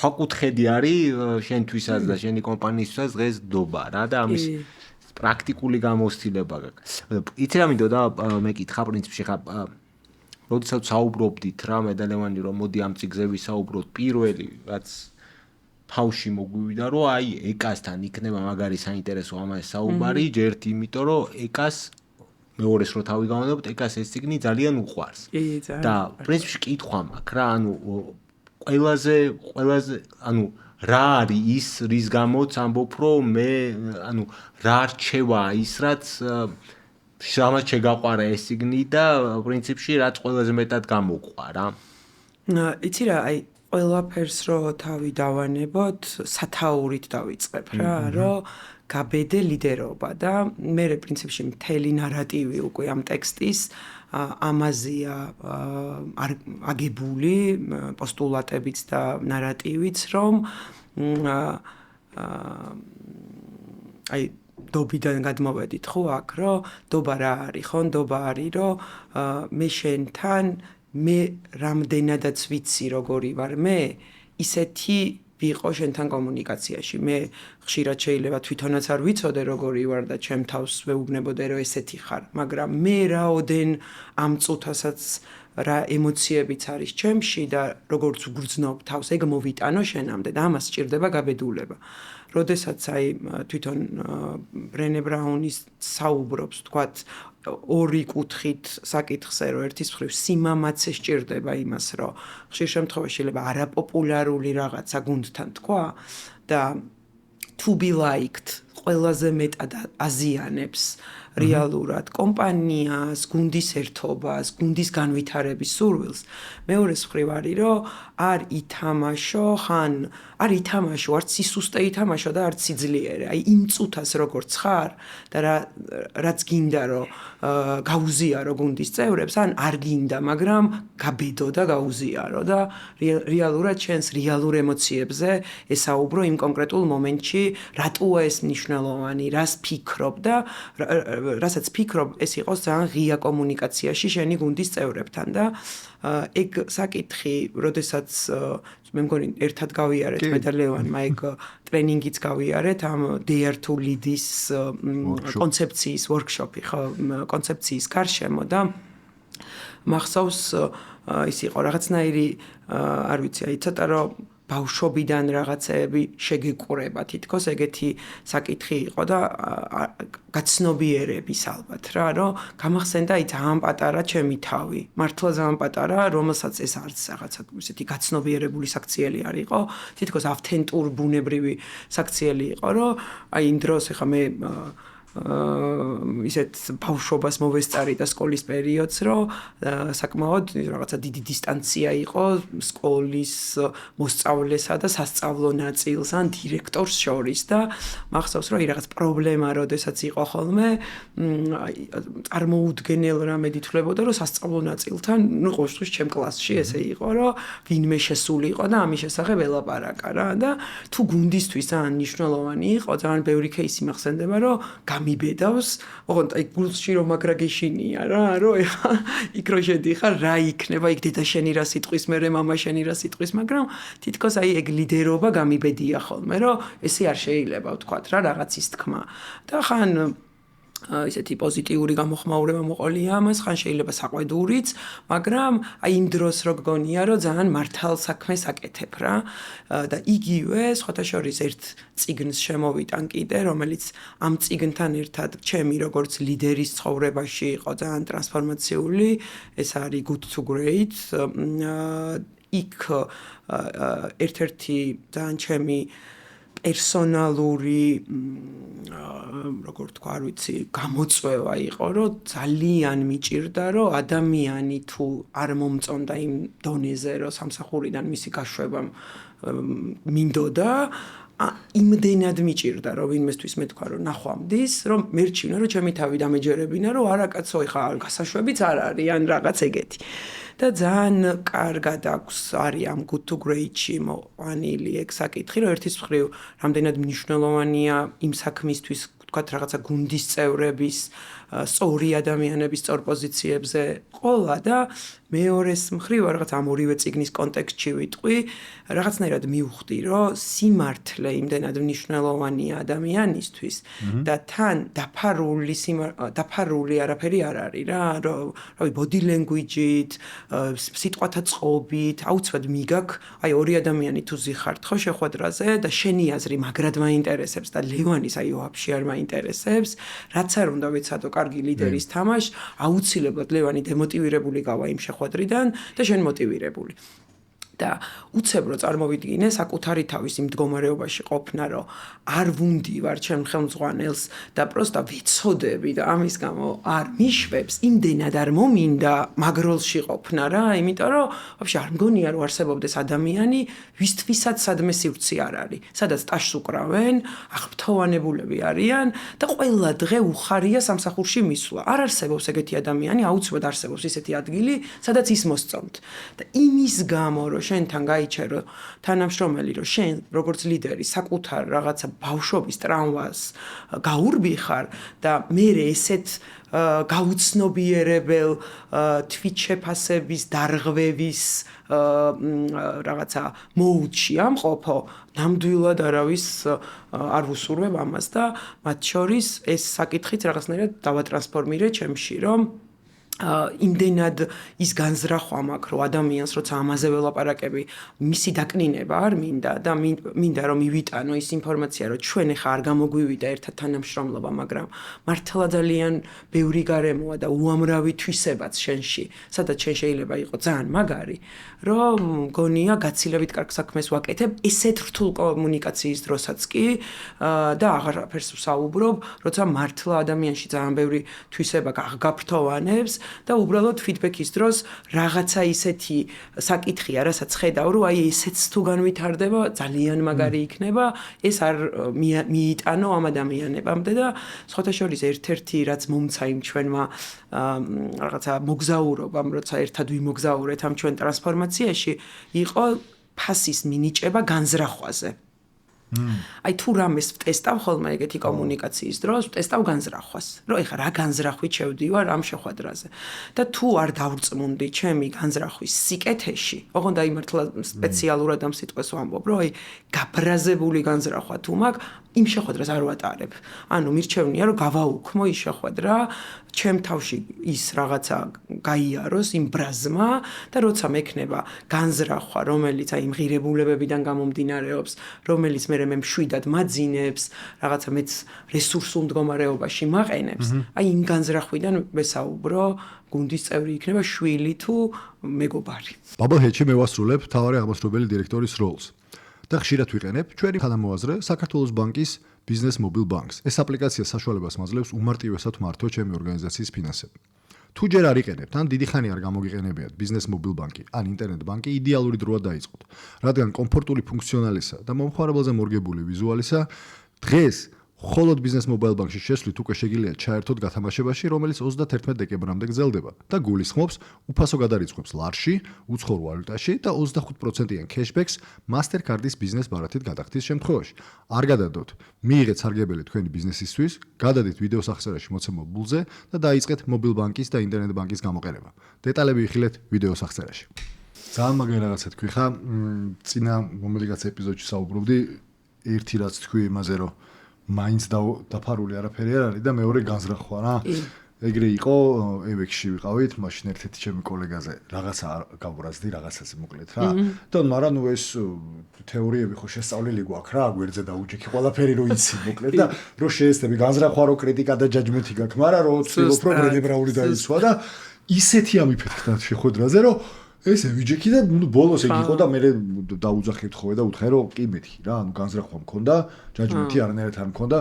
ხაკუთხედი არის შენთვისაც და შენი კომპანიისთვისაც დღეს დობა რა და ამის პრაქტიკული გამოცდილება გაქვს. იცი რა მინდოდა მე კითხა პრინციპში ხა როდესაც საუბრობდით რა მედალევანი რომ მოდი ამ წიგზე ვისაუბროთ პირველი რაც თავში მოგვივიდა რომ აი ეკასთან იქნება მაგარი საინტერესო ამას საუბარი ჯერ იმიტომ რომ ეკას მეორეს რო თავი გავანებთ ეკას ეს ციგნი ძალიან უყვარს და პრინციპში კითხვა მაქვს რა ანუ ყველაზე ანუ რა არის ის რის გამოც ამბობ რომ მე ანუ რა რჩევა ის რაც შამაც შეგაყვარა ეს ციგნი და პრინციპში რაც ყველაზე მეტად გამოყვა რა იცი რა აი ყველაფერს რო თავი დავანებოთ სათაურით დავიწყებ რა რომ გაბედე ლიდერობა და მე პრინციპში მთელი ნარატივი უკვე ამ ტექსტის ამაზია აგებული პოსტულატებიც და ნარატივიც რომ აი დობიდან გადმოვედით ხო აქ რომ დობა რა არის ხო დობა არის რომ მე შენთან მე რამდენადაც ვიცი როგორი ვარ მე ისეთი ვიყო შენთან კომუნიკაციაში მე ხშირად შეიძლება თვითონაც არ ვიცოდე როგორი ვარ და ჩემ თავს ვეუბნებოდე რომ ესეთი ხარ მაგრამ მე რაოდენ ამ წუთასაც რა ემოციებიც არის ჩემში და როგორც ვგრძნობ თავს ეგ მოვიტანო შენამდე და ამას სჭირდება გაბედულება როდესაც აი თვითონ ბრენე ბრაუნის საუბრობს თქვათ ორი კუთხით საკითხზე რომ ერთის მხრივ სიმამაცე სჭირდება იმას რომ ხშირ შემთხვევაში შეიძლება არაპოპულარული რაღაცა გუნდთან თქვა და to be liked ყველაზე მეტად აზიანებს რეალურად კომპანიას, გუნდის ერთობას, გუნდის განვითარების სურვილს. მეორეს მხრივ არის რომ არ ითამაშო, ხან არ ითამაშო, არც სისუსტე ითამაშო და არც სიძლიერე. აი იმ წუთას როგორც ხარ და რაც გინდა რომ გაუზიარო გუნდის წევრებს, ან არ გინდა, მაგრამ გაბედო და გაუზიარო და რეალურად შენს რეალურ ემოციებზე ესაუბრო იმ კონკრეტულ მომენტში, რატოა ეს მნიშვნელოვანი, რას ფიქრობ და რასაც ფიქრობ, ეს იყოს ძალიან ღია კომუნიკაციაში შენი გუნდის წევრებთან და ეგ საკითხი, როდესაც მე მგონი ერთად გავიარეთ მედალევანმა ეგ ტრენინგიც გავიარეთ ამ Dare to Lead-ის კონცეფციის ვორქშოპი, ხო, კონცეფციის გარშემო და მახსოვს ის იყო რაღაცნაირი არ ვიცი, აი ცოტა რომ ბავშვობიდან რაღაცები შეგეკურება თითქოს ეგეთი საკითხი იყო და გაცნობიერების ალბათ რა რომ გამახსენდა აი ძალიან პატარა ჩემი თავი მართლა ძალიან პატარა რომელსაც ეს არც რაღაცა ისეთი გაცნობიერებული საქციელი არ იყო თითქოს ავთენტურ ბუნებრივი საქციელი იყო რომ აი იმ დროს ეხა მე ისეთ ბავშვობას მოვესწარი და სკოლის პერიოდს რომ საკმაოდ რაღაცა დიდი დისტანცია იყო სკოლის მოსწავლესა და სასწავლო ნაწილს ან დირექტორს შორის და მახსოვს რომ რაღაც პრობლემა როდესაც იყო ხოლმე წარმოუდგენელ რამე თვლებოდა რომ სასწავლო ნაწილთან ნუ ყოველ შემთხვევაში ჩემ კლასში ესე იყო რომ ვინმე შესული იყო და ამის შესახებ ელაპარაკა რა და თუ გუნდისთვის ძალიან მნიშვნელოვანი იყო ძალიან ბევრი кейსი მახსენდება რომ მიბედავს, ოღონდ აი გულში რომ მაგრა გეშინია რა, რომ ეხა იქ რო შედიხარ, რა იქნება, იქ დედა შენი რა სიტყვის, მე მამა შენი რა სიტყვის, მაგრამ თითქოს აი ეგ ლიდერობა გამიბედია ხოლმე, რომ ესე არ შეიძლება ვთქვათ რა, რაღაცის თქმა. და ხან ისეთი პოზიტიური გამოხმაურება მოყოლია ამას, ხან შეიძლება საყვედურიც, მაგრამ აი იმ დროს რო გგონია, რომ ძალიან მართალ საქმეს აკეთებ რა. და იგივე სხვათა შორის ერთ წიგნს შემოვიტან კიდე, რომელიც ამ წიგნთან ერთად ჩემი როგორც ლიდერის ცხოვრებაში იყო ძალიან ტრანსფორმაციული, ეს არის Good to Great. იქ ერთ-ერთი ძალიან ჩემი პერსონალური როგორ თქვა, არ ვიცი, გამოწვევა იყო, რომ ძალიან მიჭირდა, რომ ადამიანი თუ არ მომწონდა იმ დონეზე, რომ სამსახურიდან მისი გაშვება მინდოდა, იმდენად მიჭირდა, რომ ვინმესთვის მეთქვა, რომ ნახვამდის, რომ მერჩივნა, რომ ჩემი თავი დამეჯერებინა, რომ არა კაცო, ეხა გასაშვებიც არ არის, ან რაღაც ეგეთი. და ძალიან კარგად აქვს არის ამ Good to Great-ში მოყვანილი ეგ საკითხი, რომ ერთის მხრივ რამდენად მნიშვნელოვანია იმ საქმისთვის, ვთქვათ, რაღაცა გუნდის წევრების, სწორი ადამიანების სწორ პოზიციებზე ყოლა და მეორეს მხრივ რაღაც ამ ორივე წიგნის კონტექსტში ვიტყვი, რაღაცნაირად მივხვდი, რომ სიმართლე იმდენად მნიშვნელოვანია ადამიანისთვის და თან დაფარული არაფერი არ არის რა, რავი, body language-ით, სიტყვათა წყობით, აუცილებლად მიგაქ, აი ორი ადამიანი თუ ზიხართ ხო შეხვედრაზე და შენი აზრი მაგრად მაინტერესებს და ლევანის აი ვაფშე არ მაინტერესებს, რაც არ უნდა ვიცადო კარგი ლიდერის თამაშ, აუცილებლად ლევანი დემოტივირებული გავა იმ შეხვედრიდან და შენ მოტივირებული. და უცებრო წარმოვიდგინე საკუთარი თავის იმ მდგომარეობაში ყოფნა, რომ არ ვუნდივარ ჩემ ხელმძღვანელს და პროსტა ვიცოდები და ამის გამო არ მიშვებს, იმდენად არ მომინდა მაგროლში ყოფნა რა, იმიტომ რომ ვაფშე არ მგონია რომ არსებობდეს ადამიანი, ვისთვისაც სადმე სივრცე არ არის, სადაც ტაშს უკრავენ, აღფრთოვანებულები არიან და ყველა დღე უხარია სამსახურში მისვლა. არ არსებობს ეგეთი ადამიანი, აუცილებლად არსებობს ისეთი ადგილი, სადაც ის მოსწონთ. და იმის გამო რომ შენთან გაიჩერო თანამშრომელი, რომ შენ როგორც ლიდერი საკუთარ რაღაცა ბავშვობის ტრამვას გაურბიხარ და მე ესეთ გაუცნობიერებელ თვითშეფასების დარღვევის რაღაცა მოუდში ამყოფო, ნამდვილად არავის არ ვუსურვებ ამას და მათ შორის ეს საკითხიც რაღაცნაირად დავატრანსფორმირე ჩემში, რომ იმდენად ის განზრახვა მაქვს, რომ ადამიანს როცა ამაზე ველაპარაკები, მისი დაკნინება არ მინდა და მინდა რომ მივიტანო ის ინფორმაცია, რომ ჩვენ ახლა არ გამოგვივიდა ერთად თანამშრომლობა, მაგრამ მართლა ძალიან ბევრი გარემოა და უამრავი თვისებაც შენში, სადაც შენ შეიძლება იყო ძალიან მაგარი, რომ გონია გაცილებით კარგ საქმეს ვაკეთებ, ესეთ რთულ კომუნიკაციის დროსაც კი და აღარაფერს ვსაუბრობ, როცა მართლა ადამიანში ძალიან ბევრი თვისება გაფრთოვანებს და უბრალოდ ფიდბექის დროს რაღაცა ისეთი საკითხია, რასაც ხედავ, რომ აი ესეც თუ განვითარდება, ძალიან მაგარი იქნება, ეს არ მიიტანო ამ ადამიანებამდე და სხვათა შორის ერთ-ერთი რაც მომცა იმ ჩვენმა რაღაცა მოგზაურობამ, როცა ერთად ვიმოგზაურეთ ამ ჩვენ ტრანსფორმაციაში, იყო ფასის მინიჭება განზრახვაზე. აი თუ რამეს ვტესტავ ხოლმე ეგეთი კომუნიკაციის დროს, ვტესტავ განზრახვას, რომ ეხლა რა განზრახვით შევდივარ ამ შეხვედრაზე. და თუ არ დავწმუნდი ჩემი განზრახვის სიკეთეში, ოღონდ აი მართლა სპეციალურად ამ სიტყვას ვამბობ, რომ აი გაბრაზებული განზრახვა თუ მაქვს, იმ შეხვედრას არ ვატარებ. ანუ მირჩევნია რომ გავაუქმო ის შეხვედრა, ჩემ თავში ის რაღაცა გაიაროს იმ ბრაზმა და როცა მექნება განზრახვა, რომელიც აი მღირებულებებიდან გამომდინარეობს, რომელიც მე მშვიდად მაძინებს, რაღაცა მეც რესურსულ მდგომარეობაში მაყენებს, აი იმ განზრახვიდან ვესაუბრო, გუნდის წევრი იქნება შვილი თუ მეგობარი. Bubblehead-ში მე ვასრულებ მთავარი აღმასრულებელი დირექტორის როლს. და ხშირად ვიყენებ ჩვენი თანამოაზრე საქართველოს ბანკის Business Mobile Banks. ეს აპლიკაცია საშუალებას მაძლევს უმარტივესად მართო ჩემი ორგანიზაციის ფინანსები. თუ ჯერ არ იყენებთ, ან დიდი ხანი არ გამოგიყენებიათ Business Mobile Bank-ი, ან ინტერნეტ ბანკი, იდეალური დროა დაიწყოთ. რადგან კომფორტული ფუნქციონალისა და მომხმარებელზე მორგებული ვიზუალისა დღეს მხოლოდ Business Mobile Bank-ში შესვლით უკვე შეგიძლიათ ჩაერთოთ გათამაშებაში, რომელიც 31 დეკემბრამდე გრძელდება და გულისხმობს უფასო გადარიცხვებს ლარში, უცხოურ ვალუტაში და 25%-იან cashbacks Mastercard-ის ბიზნეს ბარათით გადახდის შემთხვევაში. არ გადადოთ, მიიღეთ სარგებელი თქვენი ბიზნესისთვის, გადადით ვიდეო სახსრაში მოცემულ ბულზე და დაიწყეთ Mobile Bank-ის და ინტერნეტ ბანკის გამოყენება. დეტალები ვიხილეთ ვიდეო სახსრაში. ძალიან მაგარი რაღაცა თქვი ხა, წინა რომელიღაც ეპიზოდში საუბრობდი, ერთი რაც თქვი იმაზე რომ მაინც დაფარული არაფერი არ არის და მეორე განზრახვა რა. ეგრე იყო, ევექში ვიყავით, მაშინ ერთ-ერთი ჩემი კოლეგაზე რაღაცა გავბრაზდი, რაღაცაზე მოკლედ რა. და მაგრამ ნუ ეს თეორიები ხო შესწავლილი გვაქვს რა, გვერდზე დაუჯექი ყველაფერი რო იცი მოკლედ და რო შეესწები განზრახვა რო კრიტიკა და ჯაჯმენტი გაქვს, მაგრამ რო ცდილობ რო ბრენებრაული დაიცვა და ისეთი ამიფეთქდა შეხვედრაზე რომ ესე ვიჯექი და ნუ ბოლოს ეგ იყო და მე დაუძახეთ ხოლმე და უთხრე რომ კი მეთქი რა, ანუ განზრახვა მქონდა, ჯაჯმენტი არანაირად არ მქონდა,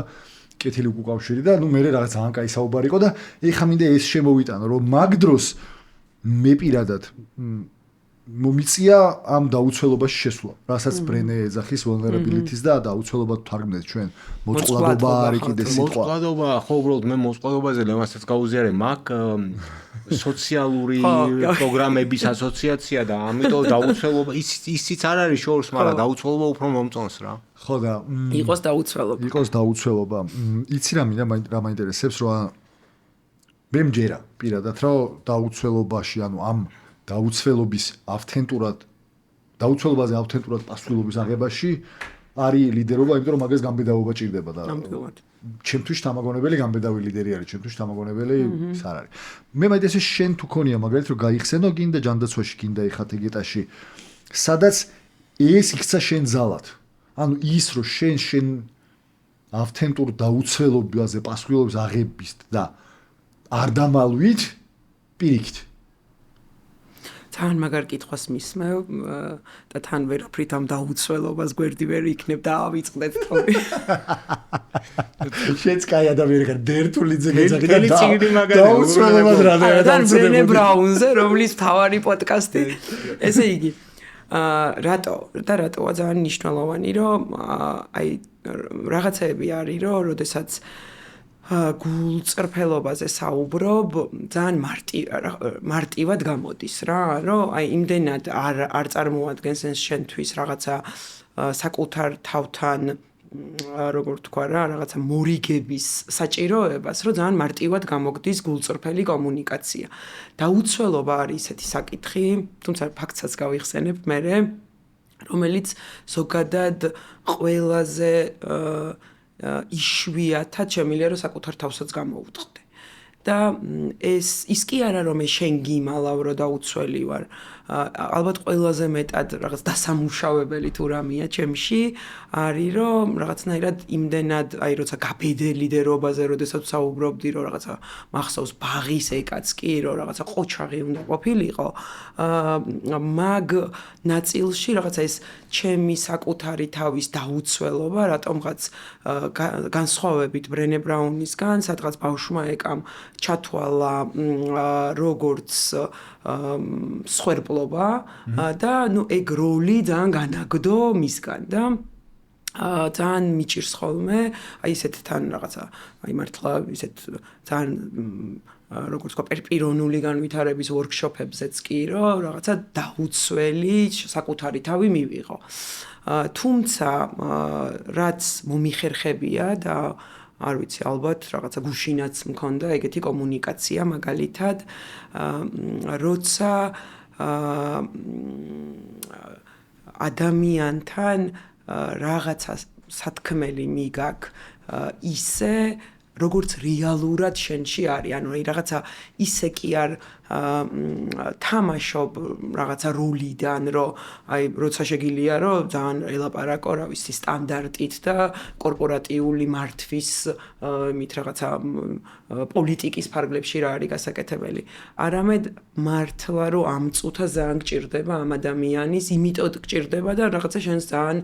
კეთილი უკავშირი და ნუ მე რაღაც ძალიან კაი საუბარი იყო და ეხა მინდა ეს შემოვიტანო რომ მაგ დროს მე პირადად მომიწია ამ დაუცველობაში შესვლა, რასაც ბრენე ეძახის vulnerabilities და დაუცველობა თარგმნეთ ჩვენ მოწყვლადობა არის კიდე სიტყვა. მოწყვლადობა, ხო უბრალოდ მე მოწყვლადობაზე ლევანსაც გაუზიარე მაგ სოციალური პროგრამების ასოციაცია და ამიტომ დაუცველობა ისიც არ არის შორს, მაგრამ დაუცველობა უფრო მომწონს რა. ხო და იყოს დაუცველობა. იყოს დაუცველობა. იცი რა მინდა რა მაინტერესებს რომ მე მჯერა პირადად რომ დაუცველობაში, ანუ ამ დაუცველობის დაუცველობაზე ავთენტურად პასუხისმგებლობის აღებაში არის ლიდერობა, იმიტომ რომ მაგას გამბედაობა ჭირდება და ჩემთვის შთამაგონებელი გამბედავი ლიდერი არის, ჩემთვის შთამაგონებელი ის არ არის. მე მაინტერესებს შენ თუ ქონია მაგალითად რომ გაიხსენო გინდა ჯანდაცვაში, გინდა ეხა ეგეტაში, სადაც ეს იქცა შენ ძალად. ანუ ის რომ შენ ავთენტურ დაუცველობაზე პასუხისმგებლობის აღების და არ დამალვით პირიქით. თან მაგარ კითხვას მისმევ და თან ვერაფრით ამ დაუცველობას გვერდი ვერ იქნებ და ავიწყდეთ თქო. შენც კაი ადამიანი ხარ, დერთულიძე გეძახი და დაუცველობას რა და ბრენე ბრაუნზე, რომლის თავარი პოდკასტი. ესე იგი, რატოა ძალიან მნიშვნელოვანი, რომ აი რაღაცები არის, რომ როდესაც გულწრფელობაზე საუბრობ, ძალიან მარტივად გამოდის რა, რომ აი იმდენად არ წარმოადგენს ეს შენთვის რაღაცა საკუთარ თავთან როგორ თქვა რა, რაღაცა მორიგების საჭიროებას, რომ ძალიან მარტივად გამოგდის გულწრფელი კომუნიკაცია. დაუცველობა არის ისეთი საკითხი, თუმცა ფაქტსაც გავიხსენებ მე, რომელიც ზოგადად ყველაზე იშვიათად შემიძლია რომ საკუთარ თავსაც გამოუთხდე. და ის კი არა რომ მე შენ გიმალავ რომ დაუცველი ვარ. ალბათ ყველაზე მეტად რაღაც დასამუშავებელი თუ რამეა ჩემში არის რომ რაღაცნაირად იმდენად აი როცა გაბედე ლიდერობაზე როდესაც საუბრობდი რომ რაღაცა მახსოვს ბაღის ეკაც კი რომ რაღაცა ყოჩაღი უნდა ყოფილიყო მაგ ნაწილში რაღაცა ეს ჩემი საკუთარი თავის დაუცველობა რატომღაც განსხვავებით ბრენე ბრაუნისგან სადღაც ბავშვმა ეკამ ჩათვალა როგორც სხერპლობა და ნუ ეგ როლი ძალიან განაგდო მისგან და ძალიან მიჭირს ხოლმე აი ესეთ თან რაღაცა აი მართლა ისეთ ძალიან როგორც თქვა პიროვნული განვითარების ვორქშოპებზეც კი რომ რაღაცა დაუცველი საკუთარი თავი მივიღო თუმცა რაც მომიხერხებია და არ ვიცი ალბათ რაღაცა გუშინაც მქონდა ეგეთი კომუნიკაცია მაგალითად როცა ადამიანთან რაღაცას სათქმელი მიგაკ ისე როგორც რეალურად შენში არის, ანუ რაღაცა ისე კი არ თამაშობ რაღაცა როლიდან, რომ აი როცა შეგილია, რომ ძალიან ელაპარაკო, რა ვიცი, სტანდარტით და კორპორატიული მართვის იმით რაღაცა პოლიტიკის ფარგლებში რა არის გასაკეთებელი. არამედ მართლა რომ ამ წუთა ძალიან გჭირდება ამ ადამიანის, იმიტომ გჭირდება და რაღაცა შენს ძალიან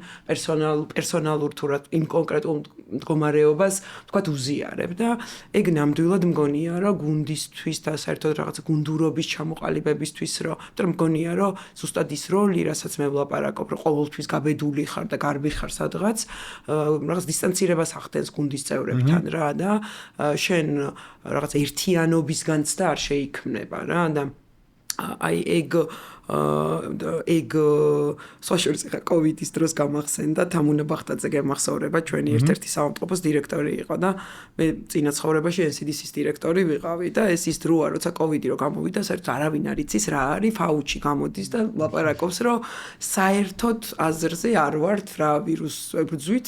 პერსონალურ თუ რა იმ კონკრეტულ მდგომარეობას თქვა უზიარებ და ეგ ნამდვილად მგონია რომ გუნდისთვის და საერთოდ რაღაცა გუნდურობის ჩამოყალიბებისთვის რომ მგონია რომ ზუსტად ის როლი რასაც მე ვლაპარაკობ რომ ყოველთვის გაბედული ხარ და გარბი ხარ სადღაც რაღაც დისტანცირებას ახდენს გუნდის წევრებთან რა და შენ რაღაც ერთიანობის განცდა არ შეიქმნება რა და აი ეგ სოციალიზმის ხა კოვიდის დროს გამახსენდა თამუნა ბახტაძე გემახსოვრება ჩვენი ერთ-ერთი საავადმყოფოს დირექტორი იყო და მე წინა ცხოვრებაში NCDC-ის დირექტორი ვიყავი და ეს ის დროა როცა კოვიდი რო გამოვიდა საერთოდ არავინ არ იცის რა არის ფაუჩი გამოდის და ლაპარაკობს რომ საერთოდ აზრზე არ ვართ რა ვირუსს ვებრძვით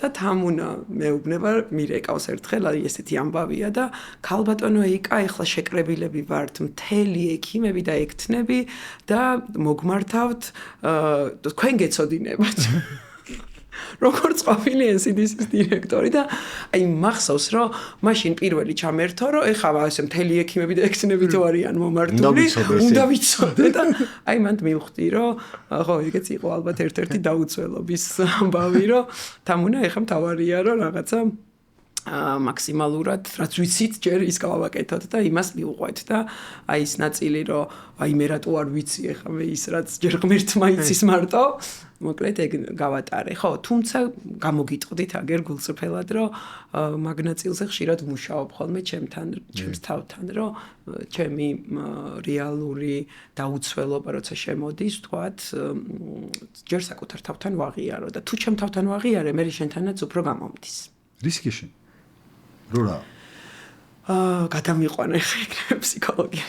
და თამუნა მეუბნება მირეკავს ერთხელ აი ესეთი ამბავია და ქალბატონო ეკა ეხლა შეკრებილები ვართ მთელი ექიმები და ექთნები და მოგმართავთ თქვენ გეცოდინებათ როგორც ყოფილი NCDC-ის დირექტორი და აი მახსოვს რომ მაშინ პირველი ჩამერთო რომ ეხლა ესე მთელი ექიმები და ექთნები თუ არიან მომართული უნდა ვიცოდე და აი მანდ მივხვდი რომ ხო ეგეც იყო ალბათ ერთ-ერთი დაუცველობის ამბავი რომ თამუნა ეხლა მთავარია რომ რაღაცა მაქსიმალურად რაც ვიცით ჯერ ის გავაკეთოთ და იმას მივყვეთ და აი ის ნაწილი რომ აი მე რატო არ ვიცი ეხლა მე ის რაც ჯერ ღმერთმა იცის მარტო მოკლედ ეგ გავატარე ხო თუმცა გამოგიტყდით აგერ გულწრფელად რომ მაგნაწილზე ხშირად ვმუშაობ ხოლმე ჩემს თავთან რომ ჩემი რეალური დაუცველობა როცა შემოდის თქვათ ჯერ საკუთარ თავთან ვაღიარო და თუ ჩემ თავთან ვაღიარე მე შენთანაც უფრო გამომდის რისკი რა გადამიყვანა ხე ფსიქოლოგია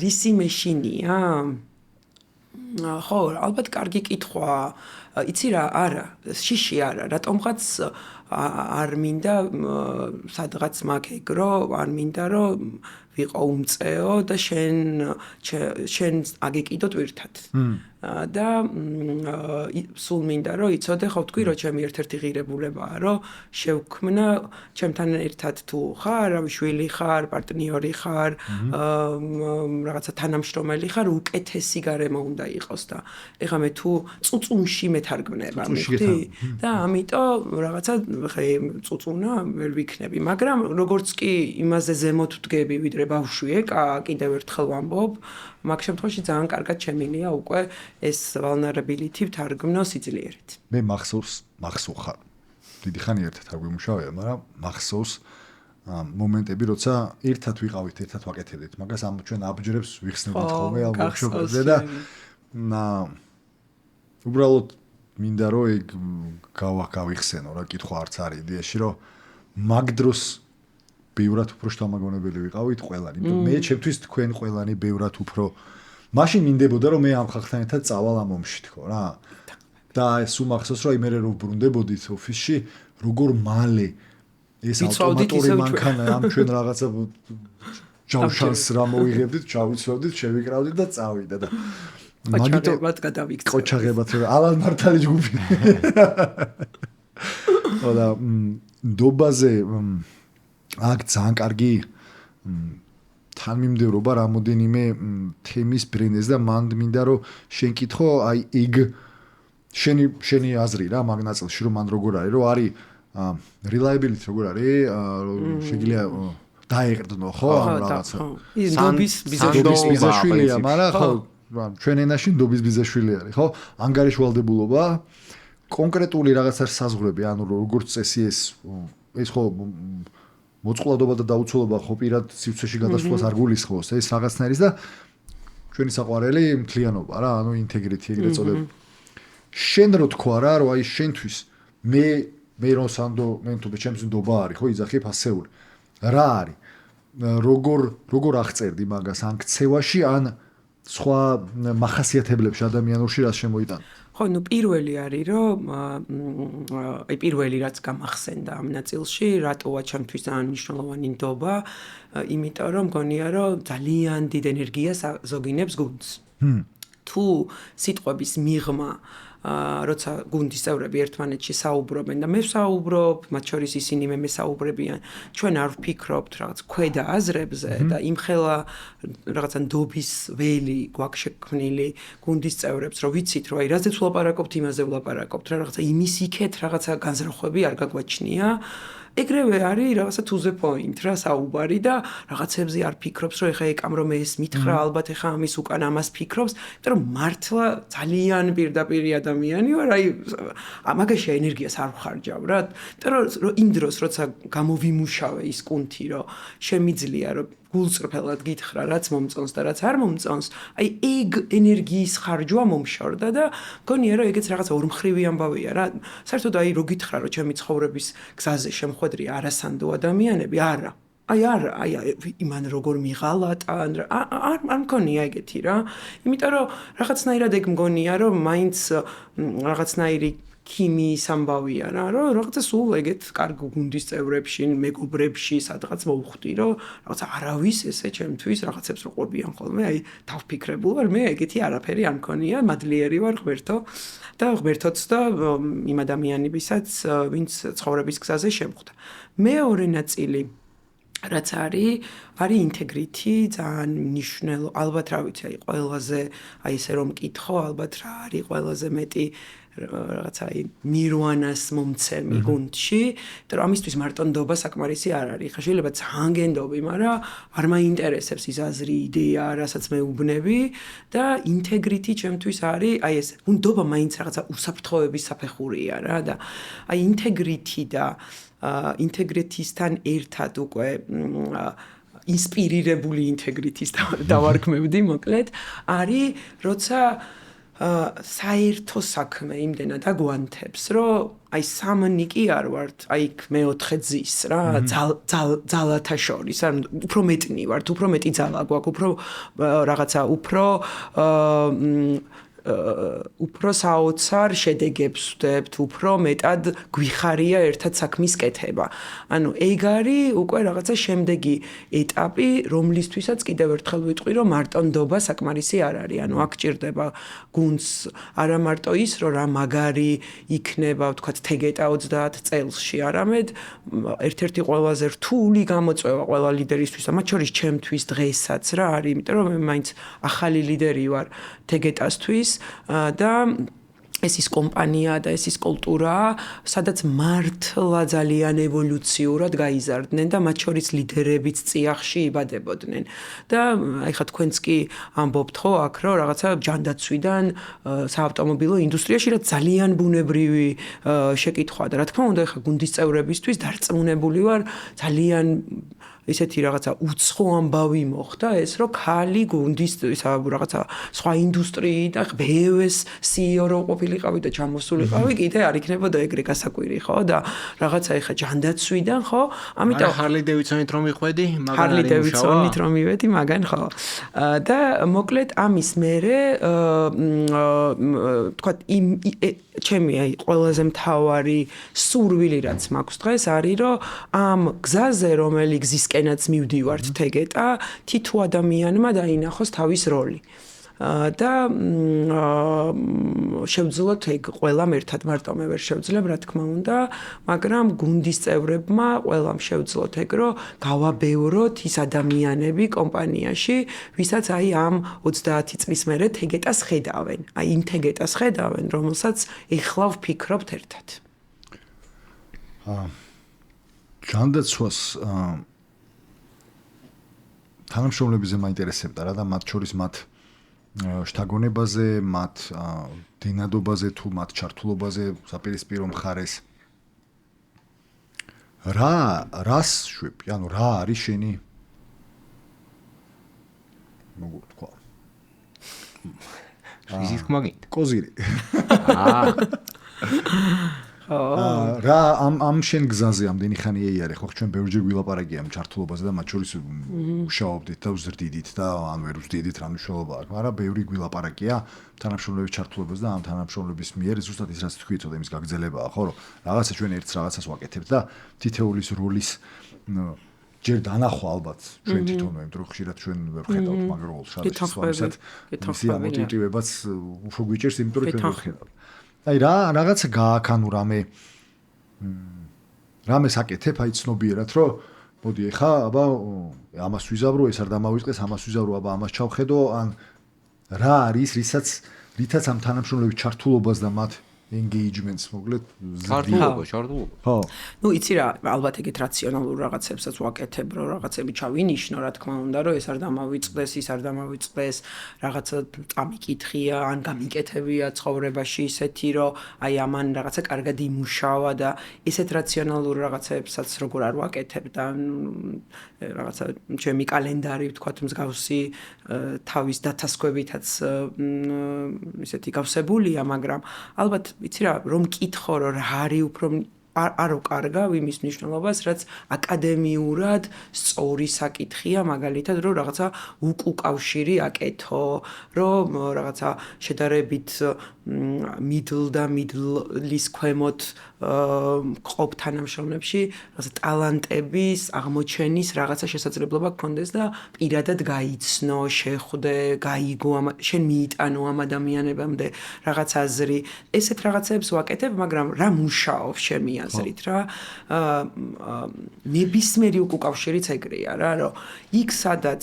რისი მეშინია ხო ალბათ კარგი კითხვა იცი რა არა შიში არა რატომღაც არ მინდა სადღაც მაგეგრო არ მინდა რომ ვიყო უმწეო და შენ აგეკიდო ტვირთად და სულ მინდა რომ იცოდე ხო თქვი რომ ჩემი ერთ-ერთი ღირებულებაა რომ შევქმნა ჩემთან ერთად თუ ხარ შვილი ხარ პარტნიორი ხარ რაღაცა თანამშრომელი ხარ უკეთესი გარემო უნდა იყოს და ეხლა მე თუ წუწუნში მეთარგმნება მიხდი და ამიტომ რაღაცა წუწუნა ვერ ვიქნები მაგრამ როგორც კი იმაზე ზემოთ ვდგები ვიდრე ბავშვი ეკა კიდევ ერთხელ ვამბობ მაგ შემთხვევაში ძალიან კარგად შემილია უკვე ეს vulnerability თარგმნო სიძლიერით. მე მახსოვხარ. დიდი ხანი ერთად არ გვიმუშავია, მაგრამ მახსოვს მომენტები, როცა ერთად ვიყავით, ერთად ვაკეთებდით. მაგას ამ ჩვენ აბჯერებს ვიხსნებდით ხოლმე ამ workshop-ზე და უბრალოდ მინდა რომ ეგ გავიხსენო რა კითხვა არც არის იდეაში რომ მაგ დროს ბევრად უფრო შთამაგონებელი ვიყავით ყველანი. მე ჩემთვის თქვენ ყველანი ბევრად უფრო მაშინ მინდებოდა რომ მე ამ ხალხთან ერთად წავალ ამ ომში თქო რა. და ეს უმახსოვს რომ იმერე რომ ბრუნდებოდით ოფისში როგორ მალე ეს ავტომატური მანქანა ამ ჩვენ რაღაცა ჯავშანს რა მოიღებდით, ჩავიცვევდით, შევიკრავდით და წავიდა და ყოჩაღებად გადავიქცევ. ყოჩაღებად ალან მართალი ჯგუფი. და დობაზე აქ ძალიან კარგი თანმიმდევრობა რამოდენიმე თემის ბრენეს და მანდ მინდა რომ შენ კითხო აი ეგ შენი აზრი რა მაგ ნაწილში რომ მან როგორ არის რომ არის reliability როგორ არის შეგიძლია დაეყრდნო ხო ამ რაღაცა ნობის ბიზაშვილია მაგრამ ხო ჩვენ ენაში ნობის ბიზაშვილი არის ხო ანგარიშვალდებულობა კონკრეტული რაღაცა საზღვრები ანუ როგორც წესი ეს ხო მოწყვლადობა და დაუცველობა ხო პირად სივრცეში გადასვლას არ გულისხმობს ეს რაღაცნაირის და ჩვენი საყვარელი მთლიანობა რა ანუ ინტეგრიტი ეგრეთ წოდებული შენ რო თქვა რა რომ აი შენთვის მე რო სანდო მენტობე ჩემს ნდობა არის ხო იძახი ფასეული რა არის როგორ აღწერდი მაგას ან ქცევაში ან სხვა მახასიათებლებში ადამიანურში რას შემოიტანა ხო, ნუ პირველი არის, რომ აი პირველი რაც გამახსენდა ამ ნაწილში, რატოა ჩემთვის ძალიან მნიშვნელოვანი ნდობა, იმიტომ რომ მგონია, რომ ძალიან დიდ ენერგიას ზოგინებს გუნდს. თუ სიტყვების მიღმა როცა გუნდის წევრები ერთმანეთში საუბრობენ და მე ვსაუბრობ, მათ შორის ისინი მე მესაუბრებიან, ჩვენ არ ვფიქრობთ რაღაც ქვედა აზრებზე და იმხელა რაღაცა ნდობის ველი გვაქვს შექმნილი გუნდის წევრებს, რომ ვიცით, რომ აი რაზეც ვლაპარაკობთ, იმაზე ვლაპარაკობთ, რა რაღაცა იმის იქეთ რაღაცა განზრახვები არ გაგვაჩნია. ეგრევე არის რაღაცა to the point რა საუბარი და რაღაცებზე არ ფიქრობს რომ ეხა ეკამ რომ ეს მითხრა ალბათ ეხა ამის უკან ამას ფიქრობს იმიტომ რომ მართლა ძალიან პირდაპირი ადამიანი ვარ აი მაგაში ენერგიას არ ვხარჯავ რა იმიტომ რომ იმ დროს როცა გამოვიმუშავე ის კუნთი რომ შემიძლია რომ გულწრფელად გითხრა რაც მომწონს და რაც არ მომწონს აი ეგ ენერგიის ხარჯვა მომშორდა და მგონია რომ ეგეც რაღაც ორმხრივი ამბავია რა საერთოდ აი რო გითხრა რომ ჩემი ცხოვრების გზაზე შემხვედრია არასანდო ადამიანები არა აი იმან როგორ მიღალატა არ მგონია ეგეთი რა იმიტომ რომ რაღაცნაირად ეგ მგონია რომ მაინც რაღაცნაირი ქიმიის ამბავია რა რომ რაღაცა სულ ეგეთ კარგ გუნდის წევრებში მეგობრებში სადღაც მოვხვდი რომ რაღაცა არავის ესე ჩემთვის რაღაცებს რო ყვებიან ხოლმე აი დავფიქრებულ ვარ მე ეგეთი არაფერი არ მქონია მადლიერი ვარ ღმერთო და ღმერთოც და იმ ადამიანებისაც ვინც ცხოვრების გზაზე შემხვდა მეორე ნაწილი რაც არის ინტეგრიტი ძალიან მნიშვნელოვანი ალბათ რა ვიცი აი ყველაზე აი ესე რომ მკითხო ალბათ რა არის ყველაზე მეტი რაღაცა აი ნირვანას მომცემი გუნდში, იმიტომ რომ ამისთვის მარტო ნდობა საკმარისი არ არის. ხა შეიძლება ძალიან გენდობი, მაგრამ არ მაინტერესებს ის აზრი, იდეა, რასაც მე უბნები და ინტეგრიტი ჩემთვის არის აი ეს ნდობა მაინც რაღაცა უსაფრთხოების საფეხურია რა და აი ინტეგრიტი და ინტეგრიტისთან ერთად უკვე ინსპირირებული ინტეგრიტის დავარქმევდი მოკლედ არის როცა საერთო საქმე იმდენად აგვანთებს, რომ აი სამნი კი არ ვართ, აი მეოთხე ძის რა, ძალათა შორის, ან უფრო მეტნი ვართ, უფრო მეტი ძალა გვაქვს, უფრო რაღაცა უფრო საოცარ შედეგებს ვდებთ, უფრო მეტად გვიხარია ერთად საქმის კეთება. ანუ ეგ არის უკვე რაღაცა შემდეგი ეტაპი, რომლისთვისაც კიდევ ერთხელ ვიტყვი, რომ მარტო ნდობა საკმარისი არ არის. ანუ აქ ჭირდება გუნდს არა მარტო ის, რომ რა მაგარი იქნება, ვთქვათ, თეგეტა 30 წელსში, არამედ ერთ-ერთი ყველაზე რთული გამოწვევა ყველა ლიდერისთვის და მათ შორის ჩემთვის დღესაც რა არის, იმიტომ რომ მე მაინც ახალი ლიდერი ვარ თეგეტასთვის და ეს ის კომპანია და ეს ის კულტურა, სადაც მართლა ძალიან ევოლუციურად გაიზარდნენ და მათ შორის ლიდერებიც წიაღში იბადებოდნენ. და აი ხა თქვენც კი ამბობთ ხო აქ რომ რაღაცა ჯანდაცვიდან საავტომობილო ინდუსტრიაში რა ძალიან ბუნებრივი შეკითხვაა და რა თქმა უნდა ხა გუნდის წევრებისთვის დარწმუნებული ვარ ძალიან ესეთი რაღაცა უცხო ამბავი მოხდა ეს რომ ხალი გუნდის ისა რაღაცა სხვა ინდუსტრიიდან BMW's CEO რო ყოფილიყავი და ჩამოსულიყავი კიდე არ იქნებოდა ეგრე გასაკვირი ხო და რაღაცა ეხა ჯანდაცვიდან ხო ამიტომ Harley Davidson-ით რომ მიხვედი მაგან Harley Davidson-ით რომ მივედი მაგან ხო და მოკლედ ამის მერე თქვა ჩემი აი ყველაზე მთავარი სურვილი რაც მაქვს დღეს არის რომ ამ გზაზე რომელი გზისკენაც მივდივართ თეგეტა თითო ადამიანმა დაინახოს თავის როლი და შევძლოთ ეგ ყველამ ერთად მარტო მე ვერ შევძლებ რა თქმა უნდა მაგრამ გუნდის წევრებმა ყველამ შევძლოთ ეგ რომ გავაბევროთ ის ადამიანები კომპანიაში ვისაც აი ამ 30 წლის მერე თეგეტას ხედავენ აი იმ თეგეტას ხედავენ რომელსაც ეხლა ვფიქრობთ ერთად ჯანდაცვას თანამშრომლებებზე მაინტერესებდა რა და მათ შორის მათ შთაგონებაზე, მათ დინადობაზე თუ მათ ჩართულობაზე საპირისპირო მხარეს. რას შვები? ანუ რა არის შენი? როგორ თქვა? იზით მაგით. კოზირი. რა ამ შენ გზაზე ამდენი ხანი ეიარე ხო ჩვენ ბევრჯერ გვილაპარაკია ამ ჩართულობაზე და მათ შორის მუშაობდით და ვზრდიდით და ან ვერ ვზრდიდით რა მნიშვნელობა აქვს მაგრამ ბევრი გვილაპარაკია თანამშრომლების ჩართულობაზე და ამ თანამშრომლების მიერ ზუსტად ის რაც თქვი ცოტა იმის გაგრძელებაა ხო რომ რაღაცა ჩვენ ერთ რაღაცას ვაკეთებთ და თითოეულის როლის ჯერ დანახვა ალბათ ჩვენ თვითონვე იმ დროს ხშირად ჩვენ ვერ ვხედავთ მაგრამ ყოველ შემთხვევაში მისი ამოტივებაც უფრო გვიჭერს იმიტომ რომ ჩვენ ვერ ვხედავთ აი რაღაცა გააქ ანუ რამეს აკეთებ აი ცნობიერად რომ მოდი ეხა აბა ამას ვიზავრო ეს არ დამავიწყეს ამას ვიზავრო აბა ამას ჩავხედო ან რა არის რითაც ამ თანამშრომლების ჩართულობას და მათ engagement-ს მოკლედ ჩართულობა ხო ნუ იცი რა ალბათ ეგეთ რაციონალურ რაღაცებსაც ვაკეთებ რომ რაღაცები ჩავინიშნო რა თქმა უნდა რომ ეს არ დამავიწყდეს ის არ დამავიწყდეს რაღაცა წამიკითხია ან გამიკეთებია ცხოვრებაში ისეთი რომ აი ამან რაღაცა კარგად იმუშავა და ესეთ რაციონალურ რაღაცებსაც როგორ არ ვაკეთებ და რაღაცა ჩემი კალენდარი ვთქვათ მსგავსი თავის დათასკვებითაც ისეთი გავსებულია მაგრამ ალბათ იცი რა რომ მკითხო რომ რა არის უფრო არო კარგავ იმის მნიშვნელობას რაც აკადემიურად სწორი საკითხია მაგალითად რომ რაღაცა უკუკავშირი აკეთო რომ რაღაცა შედარებით middle და middle-ის ქვემოთ ყოფ თანამშრომლებში რაღაცა ტალანტების აღმოჩენის რაღაცა შესაძლებლობა გქონდეს და პირადად გაიცნო, შეხვდე, გაიგო შენ მიიტანო ამ ადამიანებამდე რაღაც აზრი. ესეთ რაღაცებს ვაკეთებ, მაგრამ რა მუშაობს ჩემი აზრით რა? ნებისმიერი უკავშირიც ეგრეა რა, რომ იქ სადაც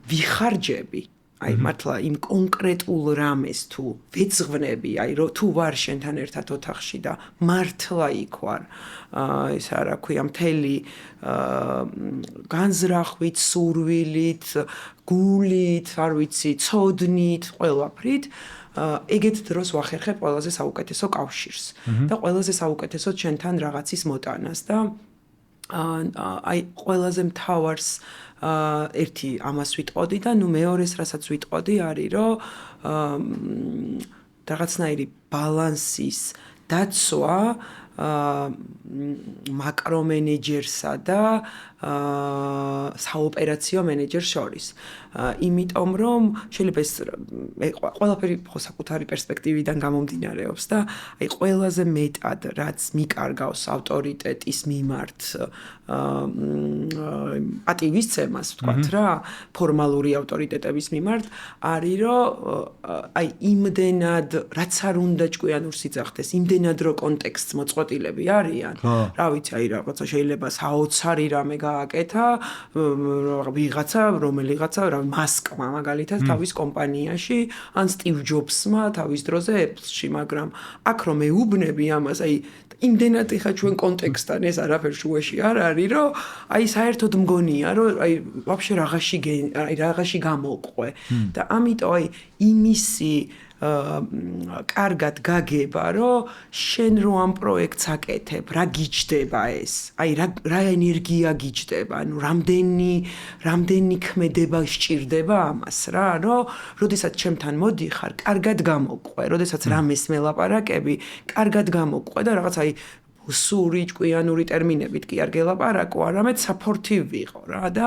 ვიხარჯები აი მართლა იმ კონკრეტულ რამეს თუ ვეძღვნები, აი რომ თუ ვარ შენთან ერთად ოთახში და მართლა იქ ვარ, ეს რა ქვია, მთელი განზრახვით, სურვილით, გულით, არ ვიცი, ცოდნით, ყველაფრით ეგეთ დროს ვახერხებ ყველაზე საუკეთესო კავშირს და ყველაზე საუკეთესო შენთან რაღაცის მოტანას და აი ყველაზე მთავარს ერთი ამას ვიტყოდი და ნუ მეორეს რასაც ვიტყოდი არის რომ რაღაცნაირი ბალანსის დაცვა მაკრომენეჯერსა და საოპერაციო მენეჯერს შორის. იმიტომ რომ შეიძლება ეს ყველაფერი საკუთარი პერსპექტივიდან გამომდინარეობს და აი ყველაზე მეტად რაც მიკარგავს ავტორიტეტის მიმართ პატივისცემას ვთქვათ რა ფორმალური ავტორიტეტების მიმართ არის რომ აი იმდენად რაც არ უნდა ჭკვიანურ სიძახდეს იმდენად რო კონტექსტს მოწყვეტილები არიან რა ვიცი აი რაღაცა შეიძლება საოცარი რამე გააკეთა ვიღაცა რომელიღაცა მასკმა მაგალითად თავის კომპანიაში ან სტივ ჯობსმა თავის დროზე Apple-ში მაგრამ აქ რომ მეუბნები ამას აი იმდენად ეხა ჩვენ კონტექსტთან ეს არაფერ შუაში არ არის რომ აი საერთოდ მგონია რომ აი ვაფშე რაღაცში გამოყვე და ამიტომ აი იმისი კარგად გაგება რომ შენ რო ამ პროექტს აკეთებ რა გიჩდება ეს აი რა ენერგია გიჩდება ანუ რამდენი ქმედება სჭირდება ამას რა რომ როდესაც ჩემთან მოდიხარ კარგად გამოყვე როდესაც რამეს მელაპარაკები კარგად გამოყვე და რაღაც აი სური ჭკვიანური ტერმინებით კი არ გელაპარაკო, არამედ supportive ვიყო რა და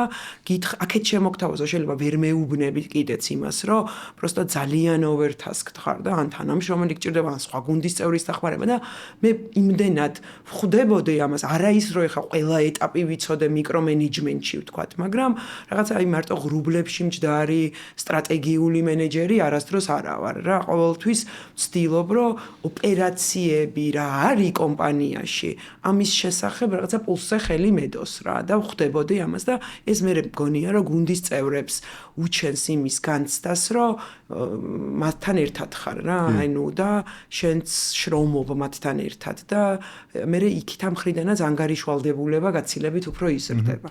აქეთ შემოგთავაზო შეიძლება ვერ მეუბნები კიდეც იმას, რომ просто ძალიან overtasked ხარ და ან თანამშრომელი გჭირდება, ან სხვა გუნდის წევრის დახმარება და მე იმდენად ვხვდებოდი ამას, არა ის რომ ეხა ყველა ეტაპი ვიცოდე მიკრომენეჯმენტში ვთქვათ, მაგრამ რაღაცა აი მარტო ღრუბლებში მჯდარი სტრატეგიული მენეჯერი არასდროს არა ვარ რა, ყოველთვის ვცდილობ რომ ოპერაციები რა არის კომპანია ამის შესახებ რაღაცა პულსზე ხელი მედოს რა და ვხვდებოდი ამას და ეს მე მგონია რომ გუნდის წევრებს უჩენს იმის განცდას რომ მათთან ერთად ხარ რა აი ნუ და შენც შრომობ მათთან ერთად და მე იქით ამ ხრიდანაც ანგარიშვალდებულება გაცილებით უფრო იზრდება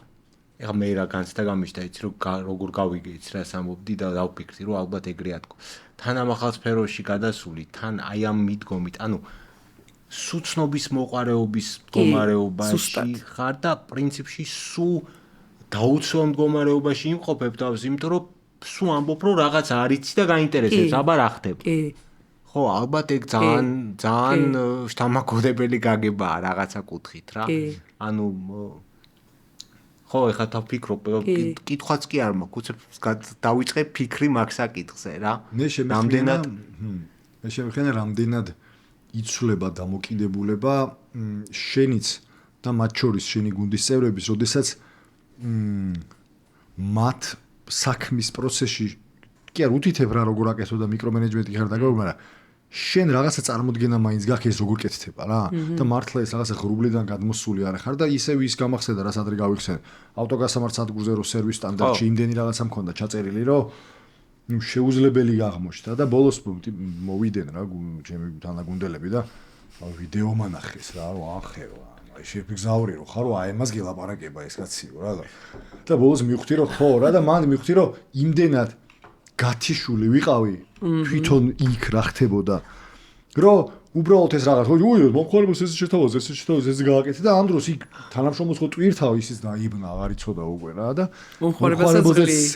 ეხა მე რა განცდა გამიშთა იცი რომ როგორ გავიგე იცი რა სამობდი და დავფიქრდი რომ ალბათ ეგრეა თქო თან ამ ახალ სფეროში გადასული თან აი ამ მიდგომით ანუ სუცნობის მოყარეობის მდგომარეობაში ხარ და პრინციპში სულ დაუცველ მდგომარეობაში იმყოფებ თავს, იმიტომ რომ სულ ამბობ რომ რაღაც არიცი და გაინტერესებს, აბა რა ხდება. ხო, ხო, ალბათ ეგ ძალიან შთამაგონებელი გაგებაა რაღაცა კუთხით რა. ანუ ხო, ეხლა თავფიქრობ, კითხვაც კი არ მაქვს, უცებ დავიწყე ფიქრი მაგ საკითხზე რა. მე შემეხება რამდენად იცვლება დამოკიდებულება შენიც და მათ შორის შენი გუნდის წევრების, როდესაც მათ საქმის პროცესში კი არ უთითებ რა როგორ აკეთო და მიკრომენეჯმენტი ხარ დაგაუბრ, მაგრამ შენ რაღაცა წარმოდგენა მაინც გაქვს ეს როგორ კეთდება რა და მართლა ეს რაღაცა ღრუბლიდან გადმოსული არ ხარ და ისევ ის გამახსენდა რაც ადრე გავიხსენე ავტოგასამართ სადგურზე რო სერვის სტანდარტში იმდენი რაღაცა მქონდა ჩაწერილი რომ შეუძლებელი აღმოჩნდა და ბოლოს მოვიდნენ რა ჩემი თანაგუნდელები და ვიდეო მანახეს რა რომ ახევა აი შეფიგზავრი რომ ხარო აი ამას გელაპარაკება ეს კაციო რა და ბოლოს მივხვდი რომ ხო რა და მან მივხვდი რომ იმდენად გათიშული ვიყავი თვითონ იქ რა ხდებოდა რომ უბრალოდ ეს რაღაც ოი მომხმარებელს ეს შეთავაზე ეს გააკეთე და ამ დროს იქ თანამშრომლს ხო ტვირთავ ისიც დაიბნა აღარ იცოდა უკვე რა და მომხმარებელს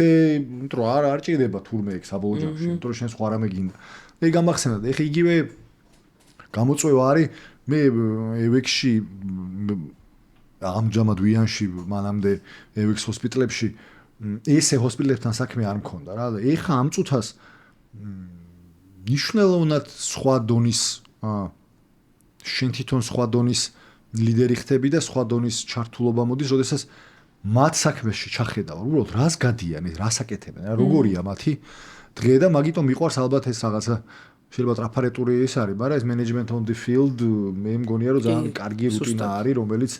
რომ არ ჭირდება თურმე ეგ საბოლოო ჯამში იმიტომ რომ შენ სხვა რამე გინდა ეგ გამახსენდა და ეხა იგივე გამოწვევა არის მე ევექსში ამჯამად ვიანში მანამდე ევექს ჰოსპიტალებში ესე ჰოსპიტალებთან საქმე არ მქონდა რა და ეხა ამ წუთას ნიშნულოვნად სხვა დონის შენ თვითონ სხვა დონის ლიდერი ხდები და სხვა დონის ჩართულობა მოდის, როდესაც მათ საქმეში ჩახედავ, უბრალოდ რას გადიან, რას აკეთებენ, რა როგორია მათი დღე და მაგიტომ მიყვარს ალბათ ეს რაღაცა შეიძლება ტრაფარეტური ის არის, მაგრამ ეს management on the field მე მგონია რომ ძალიან კარგი რუტინა არის, რომელიც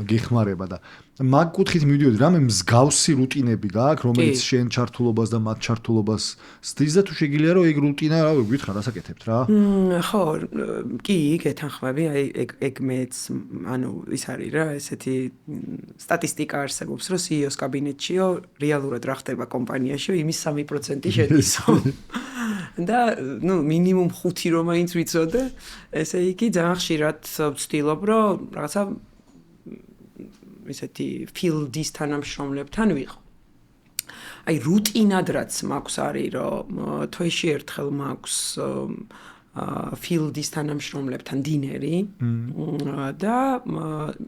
გეხმარება და მაგ კუთხით მივიდოდი, რამე მსგავსი რუტინები გაქვს, რომელიც შენ ჩართულობას და მათ ჩართულობას სდის და თუ შეგიძლია რომ ეგ რუტინა რა გითხრა, რას აკეთებთ რა? ხო, კი, გეთანხმები, აი ეგ მეც ანუ ის არის რა, ესეთი სტატისტიკა არსებობს, რომ CEO-ს კაბინეტშიო რეალურად რა ხდება კომპანიაშიო, იმის 3% შედისო. და ნუ მინიმუმ 5 რომ მაინც ვიცოდე, ესე იგი ძალიან ხშირად ვცდილობ რომ რაღაცა ისეთი ფილდის თანამშრომლებთან ვიყო. აი რუტინად რაც მაქვს არის რომ თვეში ერთხელ მაქვს ფილდის თანამშრომლებთან დინერი და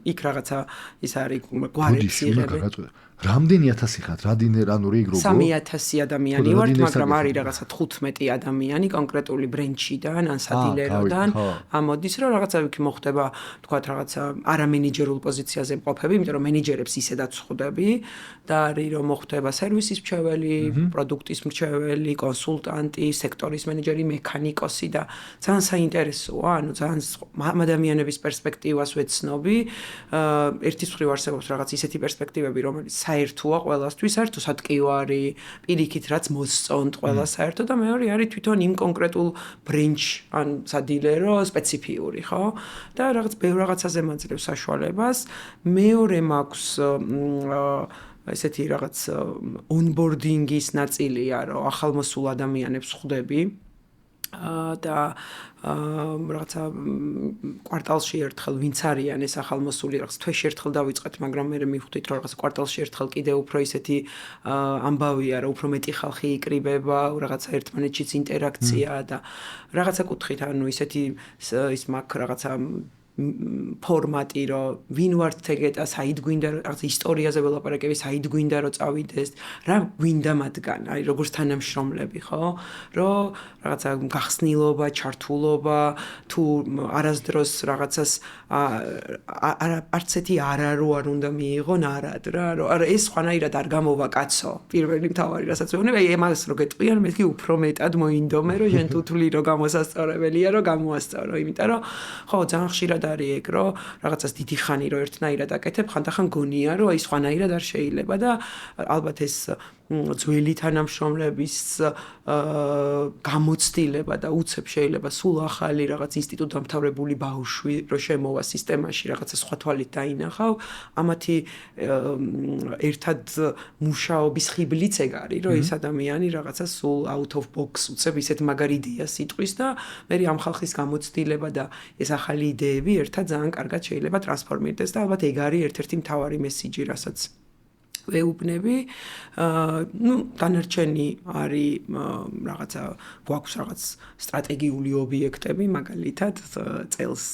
იქ რაღაცა ის არის გვარებს იღებენ. რამდენი 1000 ხარ? რა დინერ ანუ რიგროგო? 3000 ადამიანი ვართ, მაგრამ არის რაღაცა 15 ადამიანი კონკრეტული ბრენჩიდან, ან სადილეროდან. ამოდის რომ რაღაცა იქ მოხდება, თქვათ რაღაცა არამენეჯერულ პოზიციაზე მყოფები, იმიტომ რომ მენეჯერებს ისედაც ხვდები და არის რომ მოხდება სერვისის მრჩეველი, პროდუქტის მრჩეველი, კონსულტანტი, სექტორის მენეჯერი, მექანიკოსი და ძალიან საინტერესოა, ანუ ძალიან ადამიანების პერსპექტივას ვეცნობი. ერთის მხრივ არსებობს რაღაც ისეთი პერსპექტივები, რომელიც საერთოა ყველასთვის, საერთოდ კი არის, პირიქით რაც მოსწონთ ყველა საერთო და მეორე არის თვითონ იმ კონკრეტულ ბრენჩ ან სადილერო სპეციფიური, ხო? და რაღაც ბევრ რაღაცაზე მაძლევს საშუალებას. მეორე მაქვს ესეთი რაღაც onboarding-ის ნაწილია, რომ ახალმოსულ ადამიანებს ხვდები. და რაღაცა კვარტალში ერთხელ ვინც არიან ეს ახალმოსული რაღაც თვეში ერთხელ დავიწყეთ, მაგრამ მე მივხვდით რომ რაღაც კვარტალში ერთხელ კიდე უფრო ისეთი ამბავია რომ უფრო მეტი ხალხი იკრიბება, რაღაცა ერთმანეთშიც ინტერაქცია და რაღაცა კუთხით ანუ ისეთი ის მაქვს რაღაცა ფორმატი რომ ვინ ვართ ეგეთა საით გვინდა რაღაც ისტორიაზე ველაპარაკები საით გვინდა რომ წავიდეს რა გვინდა მათგან აი როგორც თანამშრომლები ხო რომ რაღაცა გახსნილობა ჩართულობა თუ არასდროს რაღაცას არცეთი არა რო არ უნდა მიიღონ არად რა რომ არა ეს სხვანაირად არ გამოვა კაცო პირველი მთავარი რასაც ვეუბნები აი ამას რო გეტყვიან მეთქი უფრო მეტად მოინდომე რომ შენ თუ თვლი რომ გამოსასწორებელია რომ გამოასწორო იმიტომ რომ ხო ძალიან ხშირად არის ეგ რომ რაღაცას დიდი ხანი რომ ერთნაირად აკეთებ ხანდახან გონია რომ აი სხვანაირად არ შეიძლება და ალბათ ეს ძველი თანამშრომლების გამოცდილება და უცებ შეიძლება სულ ახალი რაღაც ინსტიტუტ დამთავრებული ბავშვი რო შემოვა სისტემაში რაღაცა სხვა თვალით დაინახავ ამათი ერთად მუშაობის ხიბლიც ეგ არის რომ ეს ადამიანი რაღაცა სულ out of box უცებ ისეთ მაგარ იდეას იტყვის და მე ამ ხალხის გამოცდილება და ეს ახალი იდეები ერთად ძალიან კარგად შეიძლება ტრანსფორმირდეს და ალბათ ეგ არის ერთ-ერთი მთავარი მესიჯი რასაც ვეუბნები. დანარჩენი არის რაღაცა გვაქვს რაღაც სტრატეგიული ობიექტები, მაგალითად წელს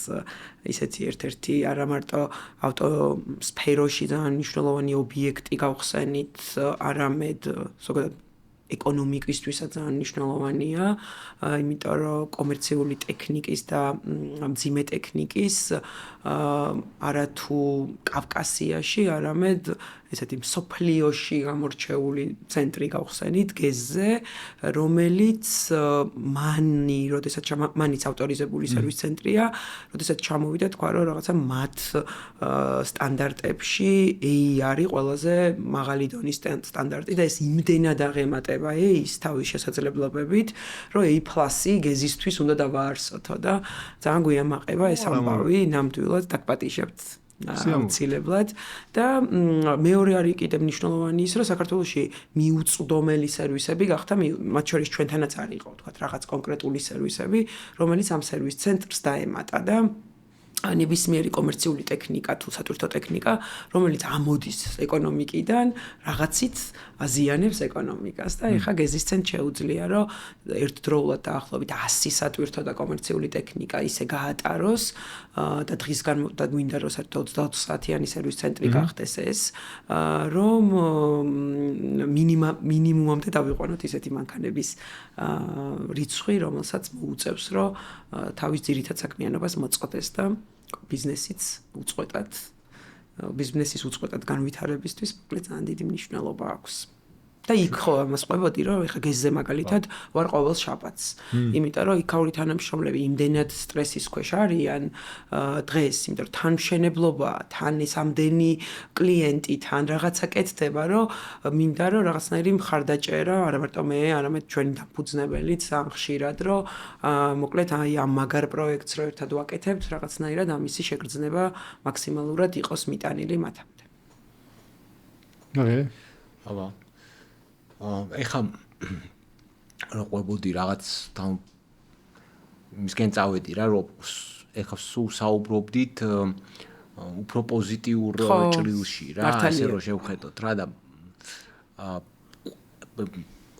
ისეთი ერთ-ერთი არა მარტო ავტოსფეროში ძალიან მნიშვნელოვანი ობიექტი გავხსენით, არამედ ზოგადად ეკონომიკისთვისაც ძალიან მნიშვნელოვანია, იმიტომ რომ კომერციული ტექნიკის და მძიმე ტექნიკის არათუ კავკასიაში, არამედ ესეთი მსოფლიოში გამორჩეული ცენტრი გავხსენით გეზზე, რომელიც მანიც ავტორიზებული სერვის ცენტრია, როდესაც ჩამოვიდა თქვა რომ რაღაცა მათ სტანდარტებში A არის ყველაზე მაღალი დონის სტანდარტი და ეს იმდენად აღემატება A-ის თავის შესაძლებლობებით, რომ A+ გეზისთვის უნდა დავაარსოთო და ძალიან გვიამაყება ეს ამბავი, ნამდვილად დაგპატიჟებთ აუცილებლად და მეორე არის კიდევ მნიშვნელოვანი ის, რომ საქართველოში მიუწვდომელი სერვისები გახდა, მათ შორის ჩვენთანაც არის იყო, თქვა რაღაც კონკრეტული სერვისები, რომელიც ამ სერვის ცენტრს დაემატა და ნებისმიერი კომერციული ტექნიკა თუ სატვირთო ტექნიკა, რომელიც ამოდის ეკონომიკიდან, რაღაცით აზიანებს ეკონომიკას და ეხა გეზის ცენტრს შეუძლია, რომ ერთდროულად დაახლოებით 100 სატვირთო და კომერციული ტექნიკა ისე გაატაროს და დღისგან და გვინდა რომ საერთოდ 24 საათიანი სერვის ცენტრი გახდეს ეს, რომ მინიმუმამდე დავიყვანოთ ისეთი მანქანების რიცხვი, რომელსაც მოუწევს, რომ თავის ძირითად საქმიანობას მოწყდეს და ბიზნესის უწყვეტად განვითარებისთვის მოკლედ ძალიან დიდი მნიშვნელობა აქვს. და იქ ხო ამას ყვებოდი, რომ ეხა გეზზე მაგალითად ვარ ყოველ შაბათს. იმიტომ რომ იქაური თანამშრომლები იმდენად სტრესის ქვეშ არიან დღეს, იმიტომ რომ თანმშენებლობა, თან ეს ამდენი კლიენტი, თან რაღაცა კეთდება, რომ მინდა რომ რაღაცნაირი მხარდაჭერა, არა მარტო მე, არამედ ჩვენი დამფუძნებელიც ძალიან ხშირად, რომ მოკლედ აი ამ მაგარ პროექტს რო ერთად ვაკეთებთ, რაღაცნაირად ამისი შეგრძნება მაქსიმალურად იყოს მიტანილი მათამდე. აბა ეხა რა ყვებოდი რაღაც მისკენ წავედი რა რომ ეხა სულ საუბრობდით უფრო პოზიტიურ ჭრილში რა ასე რომ შევხედოთ რა და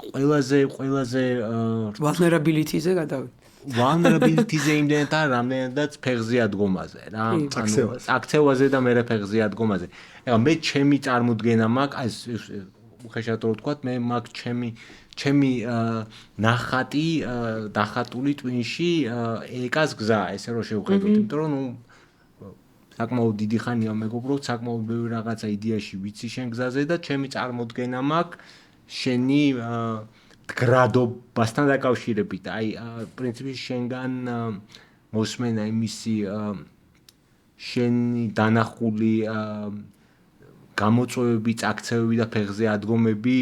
ყველაზე vulnerability-ზე გადავიდეთ. vulnerability-ზე იმდენად რამდენადაც ფეხზე ადგომაზე რა აქცევაზე და მერე ფეხზე ადგომაზე. ეხა მე ჩემი წარმოდგენა მაქვს უხეშად რო ვთქვათ, მე მაგ ჩემი ნახატი დახატული ტვინში ეკას გზა, ესე რომ შევხედოთ, იმიტომ რომ საკმაოდ დიდი ხანია მეგობრობთ, საკმაოდ ბევრი რაღაცა იდეაში ვიცი შენ გზაზე და ჩემი წარმოდგენა მაქვს შენი დგრადობასთან დაკავშირებით. აი, პრინციპში შენგან მოსმენა იმისი შენი დანახული გამოწვევები, წაქცევები და ფეხზე ადგომები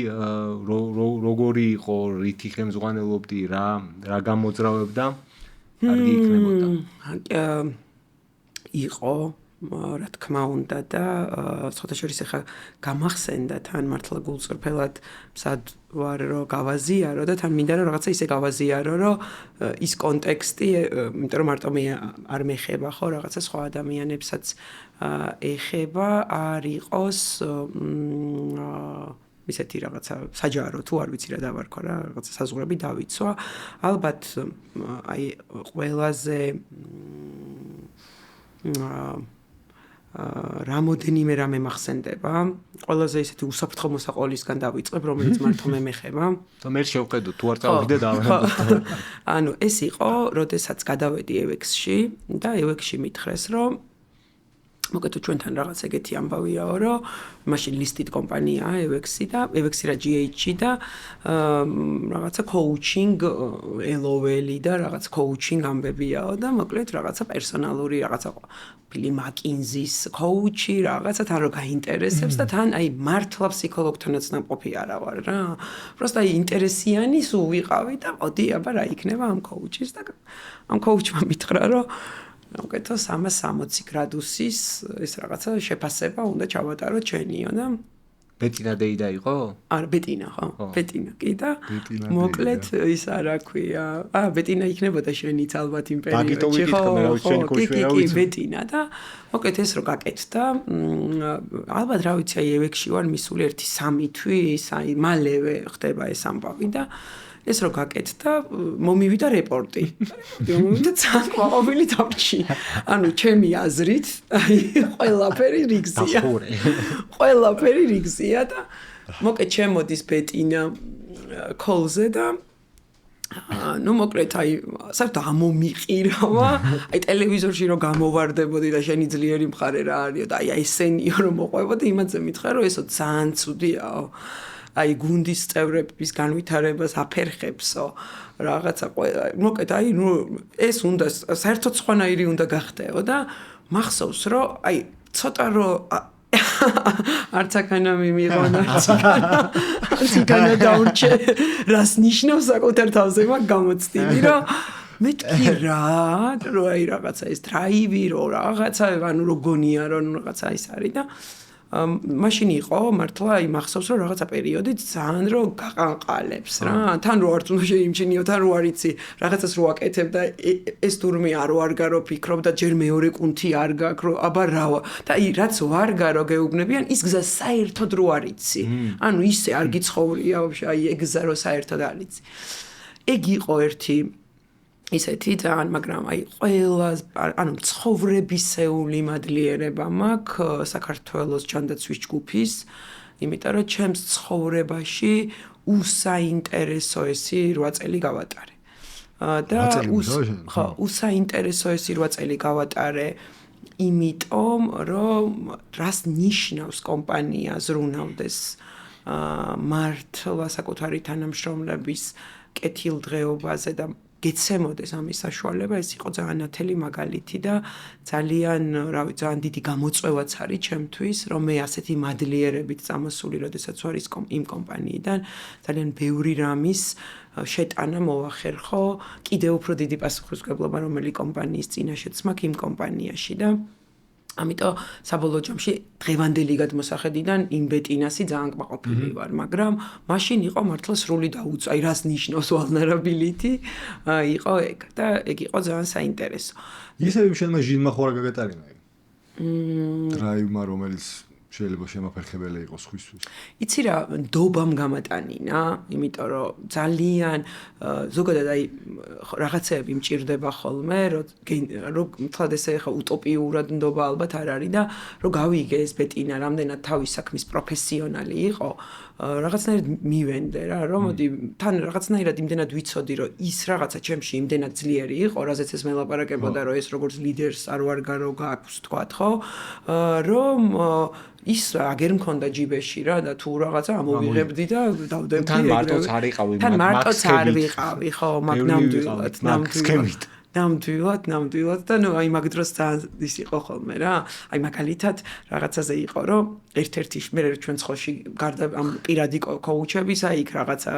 როგორი იყო, რითი ხელმძღვანელობდი, რა გამოძრავებდა, კარგი იქნებოდა. იყო, რა თქმა უნდა და სხვათა შორის ახლა გამახსენდა თან მართლა გულწრფელად მსად ვარ რომ გავაზიარო და თან მინდა რომ რაღაცა ისე გავაზიარო რომ ის კონტექსტი, იმიტომ რომ მარტო მე არ მეხება ხო რაღაცა სხვა ადამიანებსაც ეხება, არ იყოს ისეთი რაღაცა საჯარო თუ არ ვიცი რა დავარქვა რა რაღაცა საზღვრები დავიცვა. ალბათ აი ყველაზე რამოდენიმე რამე მახსენდება. ყველაზე ისეთი უსაფრთხო მოსაყოლისგან დავიწყებ, რომელიც მართო მე მეხება. და მე შევხედო თუ არ წავიდე და ანუ ეს იყო, როდესაც გადავედი EWX-ში და EWX-ში მითხრეს, რომ მოკეთო ჩვენთან რაღაც ეგეთი ამბავიაო, რომ მაშინ ლისტით კომპანიაა EWX-ი და EWX-ი რა GH-ი და რაღაცა coaching LOL-ი და რაღაც coaching ამბებიაო და მოკლედ რაღაცა პერსონალური რაღაცა ბილი McKinsey-ის coach-ი რაღაცა თან რო გაინტერესებს და თან აი მართლა ფსიქოლოგთანაც ნამყოფი არა ვარ რა. просто აი ინტერესიანი სულ ვიყავი და მოდი აბა რა იქნება ამ coach-ის და ამ coach-მა მითხრა რომ მოკეთო 360 გრადუსის ეს რაღაცა შეფასება უნდა ჩავატარო ჩვენიო და ბეტინა დეიდა იყო? არა, ბეტინა ხო? ბეტინა კი და მოკლედ ის არა ქვია. ბეტინა იქნებოდა შენიც ალბათ იმ პერიოდში ხო? კი, ბეტინა და მოკლედ ეს რო გაკეთდა, ალბათ რა ვიცი, ევექში ვარ მისული 1-3 თვის, მალევე ხდება ეს ამბავი და ეს რო გაკეთდა, მომივიდა რეპორტი. მომივიდა ცალკეულ თავში. ანუ ჩემი აზრით, ყველაფერი რიგზია. ყველაფერი რიგზია და მოკლედ შემოდის ბეტინა კოლზე და მოკლედ საერთოდ ამომიყირავა, ტელევიზორში რო გამოვარდებოდი და შენი ძლიერი მხარე რა არისო და ესენიო რომ მოყვებოდი, იმაზე მითხრა რომ ესო ძალიან ცუდიაო. გუნდის წევრების განვითარებას აფერხებსო რაღაცა მოკლედ ეს უნდა საერთოდ სხვანაირი უნდა გახდეო და მახსოვს რომ ცოტა რომ არც აქანა მიმიღონა ციგანა დაურჩე რას ნიშნავს საკუთარ თავზე მაგ გამოცდილი რომ მეთქი რა რომ რაღაცა ეს დრაივი რომ რაღაცა ანუ რო გონია რომ რაღაცა ის არის და მაშინ იყო მართლა მახსოვს რომ რაღაცა პერიოდი ძალიან რო გაყანყალებს რა თან რო არ უნდა შეიმჩნიო თან რო არ იცი რაღაცას რო აკეთებ და ეს თურმე არ ვარგა რო ფიქრობ და ჯერ მეორე კუნთი არ გაქვს რომ აბა რავა და რაც ვარგა რო გეუბნებიან ის გზა საერთოდ რო არ იცი ანუ ისე არ გიცხოვრია ვაფშე ეგ გზა რო საერთოდ არ იცი ეგ იყო ერთი ისეთი ძალიან მაგრამ ყველას ანუ ცხოვრებისეული მადლიერება მაქვს საქართველოს ჯანდაცვის ჯგუფის იმიტომ რომ ჩემს ცხოვრებაში უსაინტერესოესი 8 წელი გავატარე და უსაინტერესოესი 8 წელი გავატარე იმიტომ რომ რას ნიშნავს კომპანია ზრუნავდეს მართლა საკუთარი თანამშრომლების კეთილდღეობაზე და გეცემოდეს ამის საშუალება ეს იყო ძალიან ნათელი მაგალითი და ძალიან რავი ძალიან დიდი გამოწვევაც არის ჩემთვის რომ მე ასეთი მადლიერებით წამოსული როდესაც ვარ იმ კომპანიიდან ძალიან ბევრი რამის შეტანა მოვახერხო კიდევ უფრო დიდი პასუხისმგებლობა რომელი კომპანიის წინაშეც მაქვს იმ კომპანიაში და ამიტომ საბოლოო ჯამში დღევანდელი გადმოსახედიდან იმ ბეტინასი ძალიან კმაყოფილი ვარ, მაგრამ მაშინ იყო მართლა სრული დაუწვა, რას ნიშნავს vulnerability, იყო ეგ და ეგ იყო ძალიან საინტერესო. ისევ შენმა ჟილმა ხوار გაგატარინა ეგ. დრაივმა რომელიც შეიძლება შემაფერხებელი იყოს ხისთვის. იცი რა, ნდობამ გამატანინა, იმიტომ რომ ძალიან ზოგადად რაღაცეები მჭირდება ხოლმე, რომ თლად ესე ხა უტოპიურად ნდობა ალბათ არ არის და რომ გავიგე ეს ბეტინა რამდენად თავის საქმის პროფესიონალი იყო, რაღაცნაირად მივენდე რა, რომ მოდი თან რაღაცნაირად იმდენად ვიცოდი, რომ ის რაღაცა ჩემში იმდენად ძლიერი იყო, რაზეც ეს მელაპარაკებოდა, რომ ეს როგორც ლიდერს არ ვარგა რო გააქვს თქვათ, ხო? რომ ის აგერ მქონდა ჯიბეში რა და თუ რაღაცა ამოვიღებდი და დავდებდი თან მარტოც არ იყავი თან მარტოც არ ვიყავი ხო მაგ ნამდვილად და ნუ მაგ დროს ძალიან ის იყო ხოლმე რა მაგალითად რაღაცაზე იყო რომ ერთ-ერთი მე ჩვენ ცხოში გარდა ამ პირადი კოუჩების იქ რაღაცა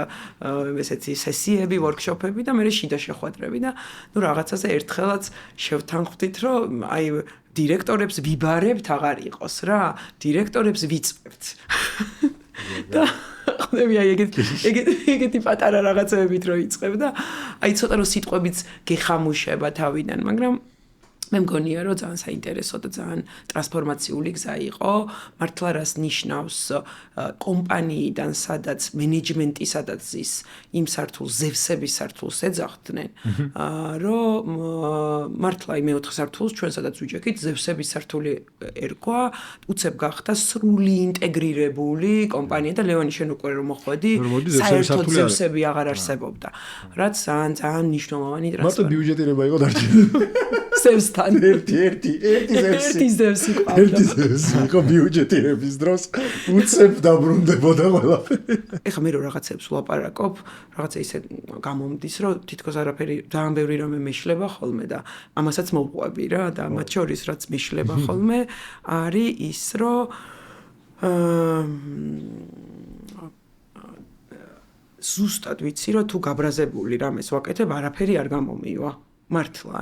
ესეთი სესიები ვორქშოპები და მე შიდა შეხვედრები და ნუ რაღაცაზე ერთხელაც შევთანხმდით რომ დირექტორებს ვიბარებთ აღარ იყოს რა დირექტორებს ვიწევთ და ხდები ეგეთი პატარა რაღაცებებით რო იწყებ და ცოტა რო სიტყვებიც გეხამუშება თავიდან მაგრამ მე მგონია რომ ძალიან საინტერესო და ძალიან ტრანსფორმაციული გზა იყო მართლა რას ნიშნავს კომპანიიდან სადაც მენეჯმენტი სადაც ის იმ სართულს ზევსების სართულს ეძახდნენ რომ მართლა იმ 4 სართულს ჩვენ სადაც ვიჯექით ზევსების სართული ერქვა უცებ გახდა სრული ინტეგრირებული კომპანია და ლევანი შენ უკვე რომ მოხვედი საერთოდ ზევსები აღარ არსებობდა რაც ძალიან მნიშვნელოვანი ტრანსფორმაცია მარტო ბიუჯეტირება იყო დარჩენილი ზევსთან ერთი ზევსი იყო ბიუჯეტირების დროს უცებ დაბრუნდებოდა ყველაფერი ეხლა მე რო რაღაცებს ვლაპარაკობ რაღაცა ისე გამომდის რომ თითქოს არაფერი ძალიან ბევრი რამე მეშლება ხოლმე და ამასაც მოვყვები რა და მათ შორის რაც მეშლება ხოლმე არის ის რომ ზუსტად ვიცი რომ თუ გაბრაზებული რამეს ვაკეთებ არაფერი არ გამომივა მართლა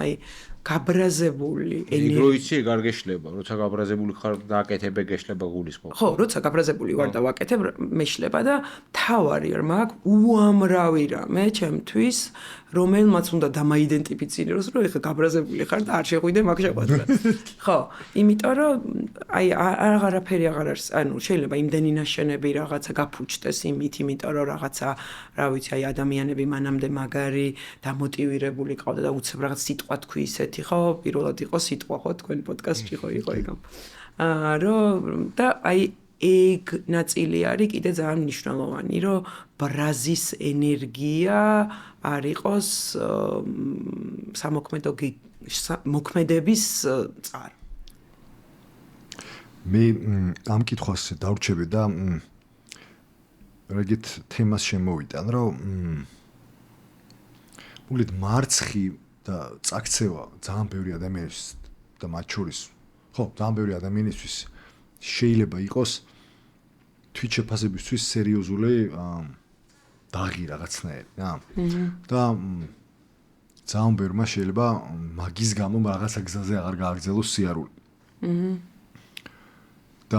გაბრაზებული იგრო იცი ეგ არ გეშლება, როცა გაბრაზებული ხარ და აკეთებ გეშლება გულისხმობ. ხო, როცა გაბრაზებული ვარ და ვაკეთებ, მეშლება და თავარი მაქვს უამრავი რამე ჩემთვის, რომელმაც უნდა დამაიდენტიფიციროს, რომ ეხლა გაბრაზებული ხარ და არ შეღვიდე მაგ შეყვადრად. ხო, იმიტომ რომ აი აღარაფერი აღარ არის, ანუ შეიძლება იმდენი ნაშენები რაღაცა გაფუჭდეს იმით, იმიტომ რომ რაღაცა, რა ვიცი, აი ადამიანები მანამდე მაგარი და მოტივირებული ყავდა და უცებ რაღაც სიტყვა თქვი ისეთი, ხო, პირველად იყო სიტყვა, ხო, თქვენ პოდკასტში ხო იყო ეგ. რომ და აი ეგ ნაწილი არის კიდე ძალიან მნიშვნელოვანი, რომ ბრაზის ენერგია არ იყოს მოქმედების წყარო. მე ამ კითხვას დავრჩები და რეგეთ თემას შემოვიტან, რომ მოგლით მარცხი და წაქცევა ძალიან ბევრი ადამიანის და მათ შორის ხო, ძალიან ბევრი ადამიანისთვის შეიძლება იყოს თვითშეფასებისთვის სერიოზული დაღი რაღაცნაირი, რა. და ძალიან ბევრმა შეიძლება მაგის გამო რაღაცა გზაზე აღარ გააგრძელოს სიარული. და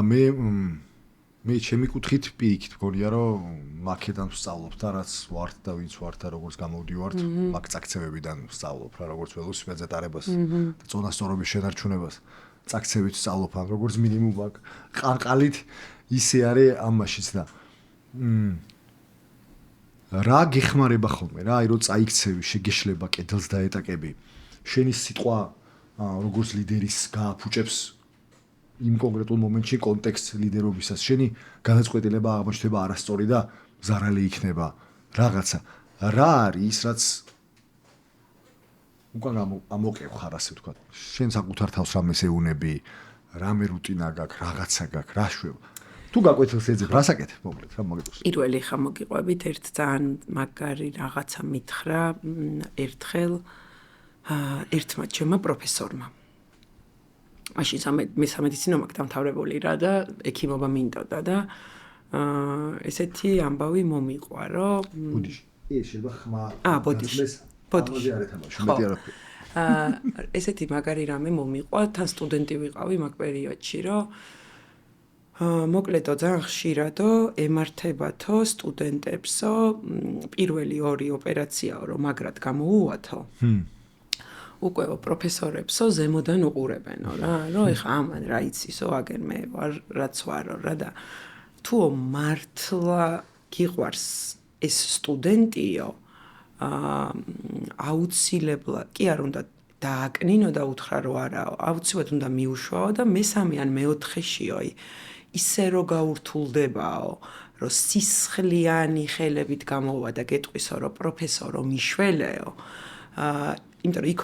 მე ჩემი კუთხით პირიქით მგონია რომ მაკედან ვსწავლობ და რაც ვართ და ვინც ვართ და როგორც გამოვდივართ მაგ წაქცევებიდან ვსწავლობ რა როგორც ველოსიპედზე ტარებას და წონასწორობის შენარჩუნებას წაქცევით ვსწავლობ ან როგორც მინიმუმ მაგ ყანყალით ისე არის ამაშიც და რა გეხმარება ხოლმე რა აი რომ წაიქცევი შეგეშლება კედელს დაეტაკები შენი სიტყვა როგორც ლიდერის გააფუჭებს იმ კონკრეტულ მომენტში კონტექსტ ლიდერობისას შენი განაწყვეტილება აღმოჩნდება არასწორი და ზარალი იქნება რაღაცა რა არის რაც უკან ამოყევხარ ასე ვთქვა შენ საკუთარ თავს რამეს ეუნები რამე რუტინა გაქვს რაღაცა გაქვს რა შვება თუ გაკვეთილს ეძებ რას აკეთებ მოკლედ რა მოგიყვეს პირველი ხა მოგიყვებით ერთ ძალიან მაგარი რაღაცა მითხრა ერთხელ ერთმა ჩემმა პროფესორმა მაშინ მესამედიცინო მაქვს დამთავრებული რა და ექიმობა მინდოდა და ესეთი ამბავი მომიყვა რომ ბუდიში ეს შეიძლება ხმა ბოდიში ესეთი მაგარი რამე მომიყვა თან სტუდენტი ვიყავი მაგ პერიოდში რომ მოკლედო ძალიან ხშირადო ემართებათო სტუდენტებსო პირველი ორი ოპერაციაო რომ მაგრად გამოუვათო უკვე პროფესორებსო ზემოდან უყურებენო რა რომ ეხა ამან რა იცისო აგერ მე ვარ რაც ვარო რა და თუ მართლა გიყვარს ეს სტუდენტიო აუცილებლად კი არ უნდა დააკნინო და უთხრა რომ არაო აუცილებლად უნდა მიუშვაო და მესამე ან მეოთხეშიო ისე რო გაურთულდებაო რომ სისხლიანი ხელებით გამოვა და გეტყვისო რომ პროფესორო მიშველეო იმიტომ რომ იქ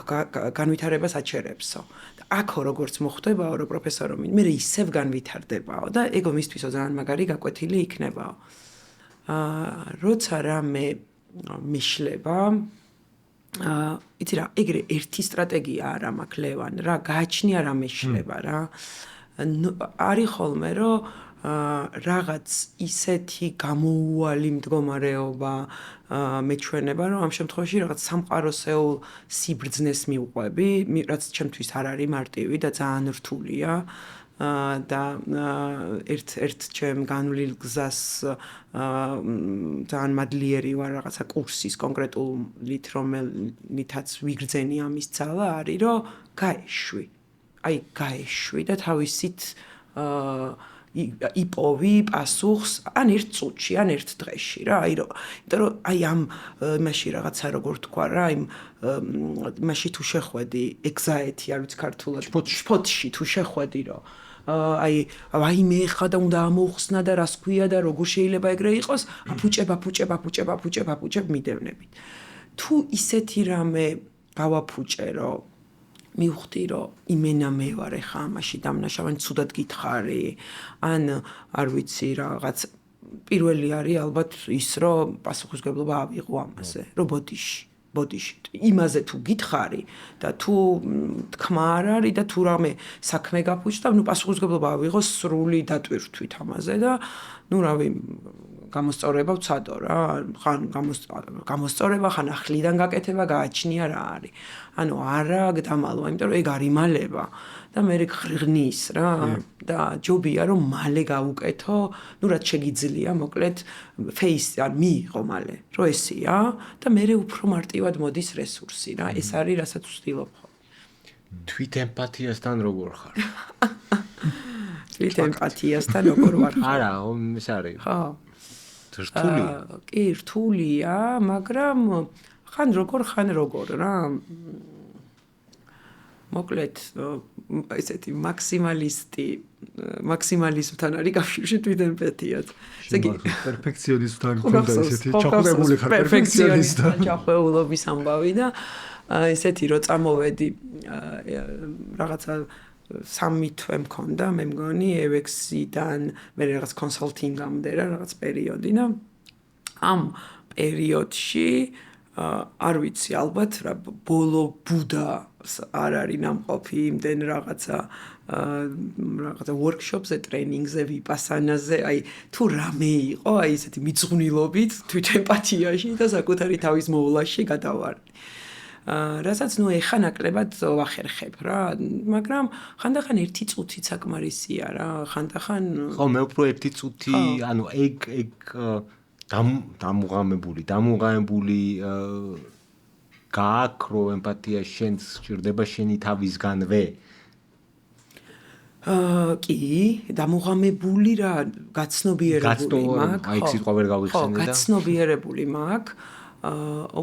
განვითარებას აჩერებსო და აქო როგორც მოხდებაო რომ პროფესორო მე ისევ განვითარდებაო და ეგო მისთვისო ძალიან მაგარი გაკვეთილი იქნებაო როცა რამე მიშლება იცი რა ეგრე ერთი სტრატეგია არა მაქვს ლევან რა გააჩნია რა მეშლება რა არის ხოლმე რომ რაღაც ისეთი გამოუვალი მდგომარეობა მეჩვენება რომ ამ შემთხვევაში რაღაც სამყაროსეულ სიბრძნეს მივყვები რაც ჩემთვის არ არის მარტივი და ძალიან რთულია და ერთ ჩემ განვლილ გზას ძალიან მადლიერი ვარ რაღაცა კურსის კონკრეტულით რომელითაც ვიგრძენი ამის ძალა არის რომ გაეშვი და თავისით იპოვი პასუხს ან ერთ წუთში ან ერთ დღეში რა იმიტომ რომ ამ იმაში რაღაცა როგორ თქვა რა იმაში თუ შეხვედი anxiety არ ვიცი ქართულად შფოთში თუ შეხვედი რომ მე ხა და უნდა ამოუხსნა და რას ქვია და როგორ შეიძლება ეგრე იყოს აფუჭებ მიდევნებით თუ ისეთი რამე გავაფუჭე რომ მივხვდი რომ იმენა მე ვარ ხა ამაში დამნაშავე ცუდად გითხარი ან არ ვიცი რაღაც პირველი არის ალბათ ის რომ პასუხისმგებლობა ავიღო ამაზე რომ ბოდიში იმაზე თუ გითხარი და თუ თქმა არ არის და თუ რამე საქმე გაფუჭდა პასუხისმგებლობა ავიღო სრული დატვირთვით ამაზე და რავი გამოსწორება ვცადო რა, ხან გამოსწორება, ხან ახლიდან გაკეთება, გააჩნია რა არის. ანუ არა გდამალვა, იმიტომ რომ ეგ არ იმალება და მე ღრღნის რა და ჯობია რომ მალე გავუკეთო, ну რაც შეგიძლია, მოკლედ face არ მიიღო მალე, რომ ესია და მე უფრო მარტივად მოდის რესურსი რა, ეს არის რასაც ვცდილობ. თვით ემპათიასთან როგორ ხარ? თვით ემპათიასთან როგორ ვარ? არა, ეს არის. ხო. რთული. კი, რთულია, მაგრამ ხან როგორ რა. მოკლედ, ესეთი მაქსიმალიზმთან არის კავშირში თვით ემპათიაც. ესე იგი, პერფექციონიზმთან ქონდა ესეთი ჩახვეული ხარ პერფექციონიზმთან ჩახვეულობის ამბავი და ესეთი რო წამოვედი რაღაცა 3 თვე მქონდა, მე მგონი EVX-დან მე რაღაც კონსალტინგამდე რა რაღაც პერიოდი და ამ პერიოდში არ ვიცი ალბათ რა ბოლო ბუდა არ არის ნამყოფი იმდენ რაღაცა workshop-ზე, ტრენინგზე, ვიპასანაზე, აი თუ რამე იყო, აი ესეთი მიძღვნილობით თვით ემპათიაში და საკუთარი თავის მოვლაში გადავარ. რასაც ნუ ეხა ნაკლებად ვახერხებ რა, მაგრამ ხანდახან 1 წუთი საკმარისია რა, ხანდახან ხო, მე უფრო 1 წუთი, ანუ ეგ დამუღამებული გააკრო ემპათია შენს სჭირდება შენი თავისგანვე. კი, დამუღამებული რა, გაცნობიერებული მაქვს. აი, სიტყვა ვერ გავიხსენე და გაცნობიერებული მაქვს.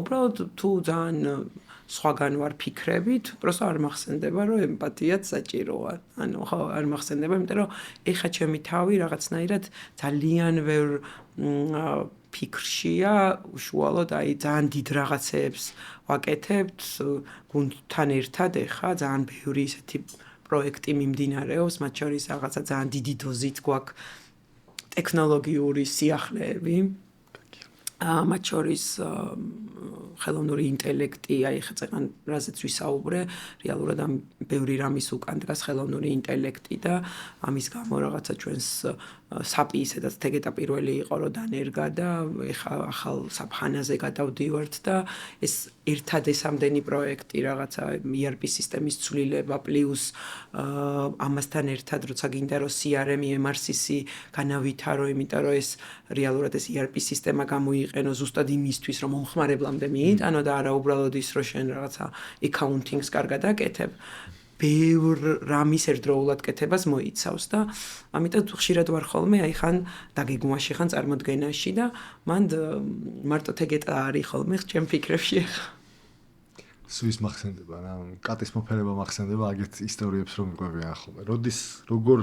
უბრალოდ თუ ძალიან სხვაგან ვარ ფიქრებით, просто არ მახსენდება რომ ემპათიაც საჭიროა. ანუ ხო, არ მახსენდება, იმიტომ რომ ეხა ჩემი თავი რაღაცნაირად ძალიან ვერ ფიქრშია, უშუალოდ აი ძალიან დიდ რაღაცებს ვაკეთებთ გუნდთან ერთად ეხა ძალიან ბევრი ესეთი პროექტი მიმდინარეობს, მათ შორის რაღაცა ძალიან დიდი დოზით გვაქვს ტექნოლოგიური სიახლეები. მათ შორის ხელოვნური ინტელექტი, აი ხა წეგან რაზეც ვისაუბრე, რეალურად ამ ბევრი რამის უკან დგას ხელოვნური ინტელექტი და ამის გამო რაღაცა ჩვენს SAP-ი ისედაც თეგეტა პირველი იყო რომ დანერგა და ეხა ახალ SAP-ჰანაზე გადავდივართ და ეს ერთად ესამდენი პროექტი რაღაცა ERP სისტემის ცვლილება პლუს ამასთან ერთად როცა გინდა რომ CRM, MRCC განავითარო, იმიტომ რომ ეს რეალურად ეს ERP სისტემა გამოიყენო ზუსტად იმისთვის რომ მომხმარებლამდე მიიტანო და არა უბრალოდ ის რომ შენ რაღაცა accounting-ს კარგად აკეთებ. ბევრ რამის ერთდროულად კეთებას მოიცავს და ამიტომ ხშირად ვარ ხოლმე აი ხან დაგეგმვაში ხან წარმოდგენაში და მან მარტო თეგეტა არის ხოლმე ჩემ ფიქრებში ხა სუის მახსენდება რა კატის მოფერება მახსენდება აგეთ ისტორიებს რომ მიყვებიან ხოლმე როდის როგორ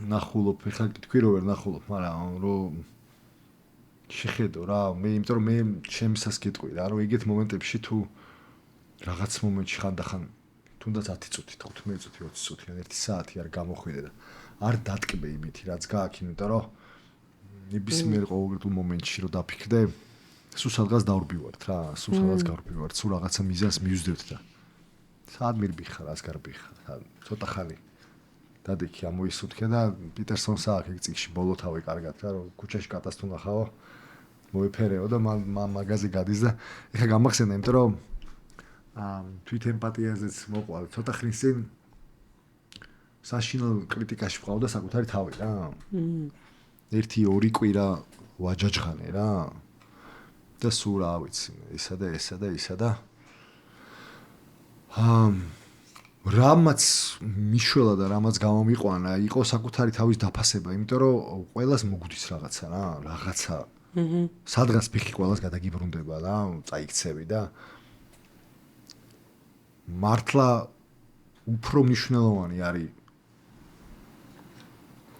ნახულობ ხა თქვი რომ ვერ ნახულობ მაგრამ რომ შეხედო რა მე იმიტომ რომ მე ჩემსას გეტყვი რა რომ იგეთ მომენტებში თუ რაღაც მომენტში ხანდახან თუნდაც 10 წუთი, 15 წუთი, 20 წუთი, 1 საათი არ გამოხვიდე და არ დატკბე იმითი, რაც გააქვს, იმიტომ რომ ნებისმიერ ყოველდღიურ მომენტში რომ დაფიქრდე, სულ სადღაც დავრბივართ რა, სულ სადღაც გავვრბივართ, სულ რაღაცა მიზანს მივსდევთ და სად მირბიხარ, რას გარბიხარ, ცოტა ხანი დადიქი ამოისუთქე და პიტერსონს აქვს ეგ წიგში ბოლო თავი კარგად რა, რომ ქუჩაში კატას თუ ნახავ, მოიფერეო და მაგაზე გადის და ეხა გამახსენდა, იმიტომ რომ თვით ემპათიაზეც მოყვა ცოტა ხნის წინ საშინელ კრიტიკაში ვყავდა საკუთარი თავი რა. 1-2 კვირა ვაჯაჯხანე რა. და სულ რა ვიცი, ისა და რამაც მიშველა და რამაც გამომიყვანა იყო საკუთარი თავის დაფასება, იმიტომ რომ ყველას მოგვდის რაღაცა რა, რაღაცა. სადღაც ფიქრი ყველას გადაგიბრუნდება რა, წაიქცევი და მართლა უფრო მნიშვნელოვანი არის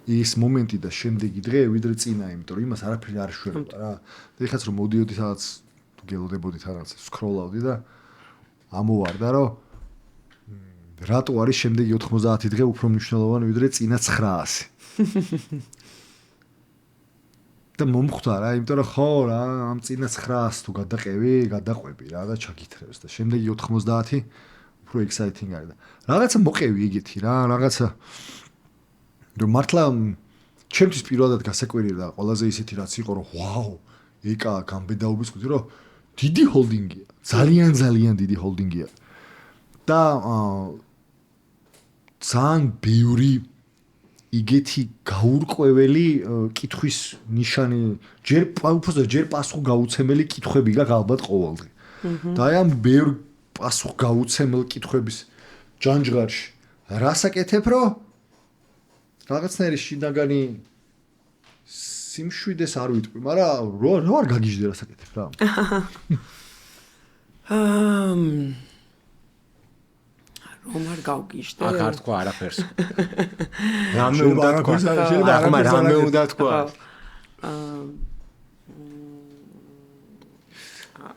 ის მომენტი და შემდეგი დღე ვიდრე წინა, იმიტომ რომ იმას არაფერი არ შველება რა. და ეხაც რომ მოდიოდი სადაც გელოდებოდი რაღაც სკროლავდი და ამოვარდა რომ რატო არის შემდეგი 90 დღე უფრო მნიშვნელოვანი ვიდრე წინა 900. და მომხვდა რა, იმიტომ რომ ხო რა, ამ წინა 900 თუ გადაყვები რა და ჩაგითრევს და შემდეგი 90 უფრო exciting არის და რაღაცა მოყევი იგეთი რა, რაღაცა რომ მართლა ჩემთვის პირველად გასაკვირია და ყველაზე ისეთი რაც იყო რომ ვაუ ეკა გამბედაობის ხუთი რომ დიდი ჰოლდინგია ძალიან დიდი ჰოლდინგია და ძალიან ბევრი იგეთი გაურკვეველი კითხვის ნიშანი ჯერ პასუხგაუცემელი კითხვები გაქვს ალბათ ყოველდღე და აი ამ ბევრ პასუხგაუცემელ კითხვების ჯანჯღარში რასაკეთებ რომ რაღაცნაირი შინაგანი სიმშვიდეს არ ვიტყვი, მაგრამ რო არ გაგიჟდე რასაკეთებ რა. რომ არ გავგიჟდე. აქ არ თქვა არაფერს. რამე უნდა თქვა. შეიძლება რამე უნდა თქვა.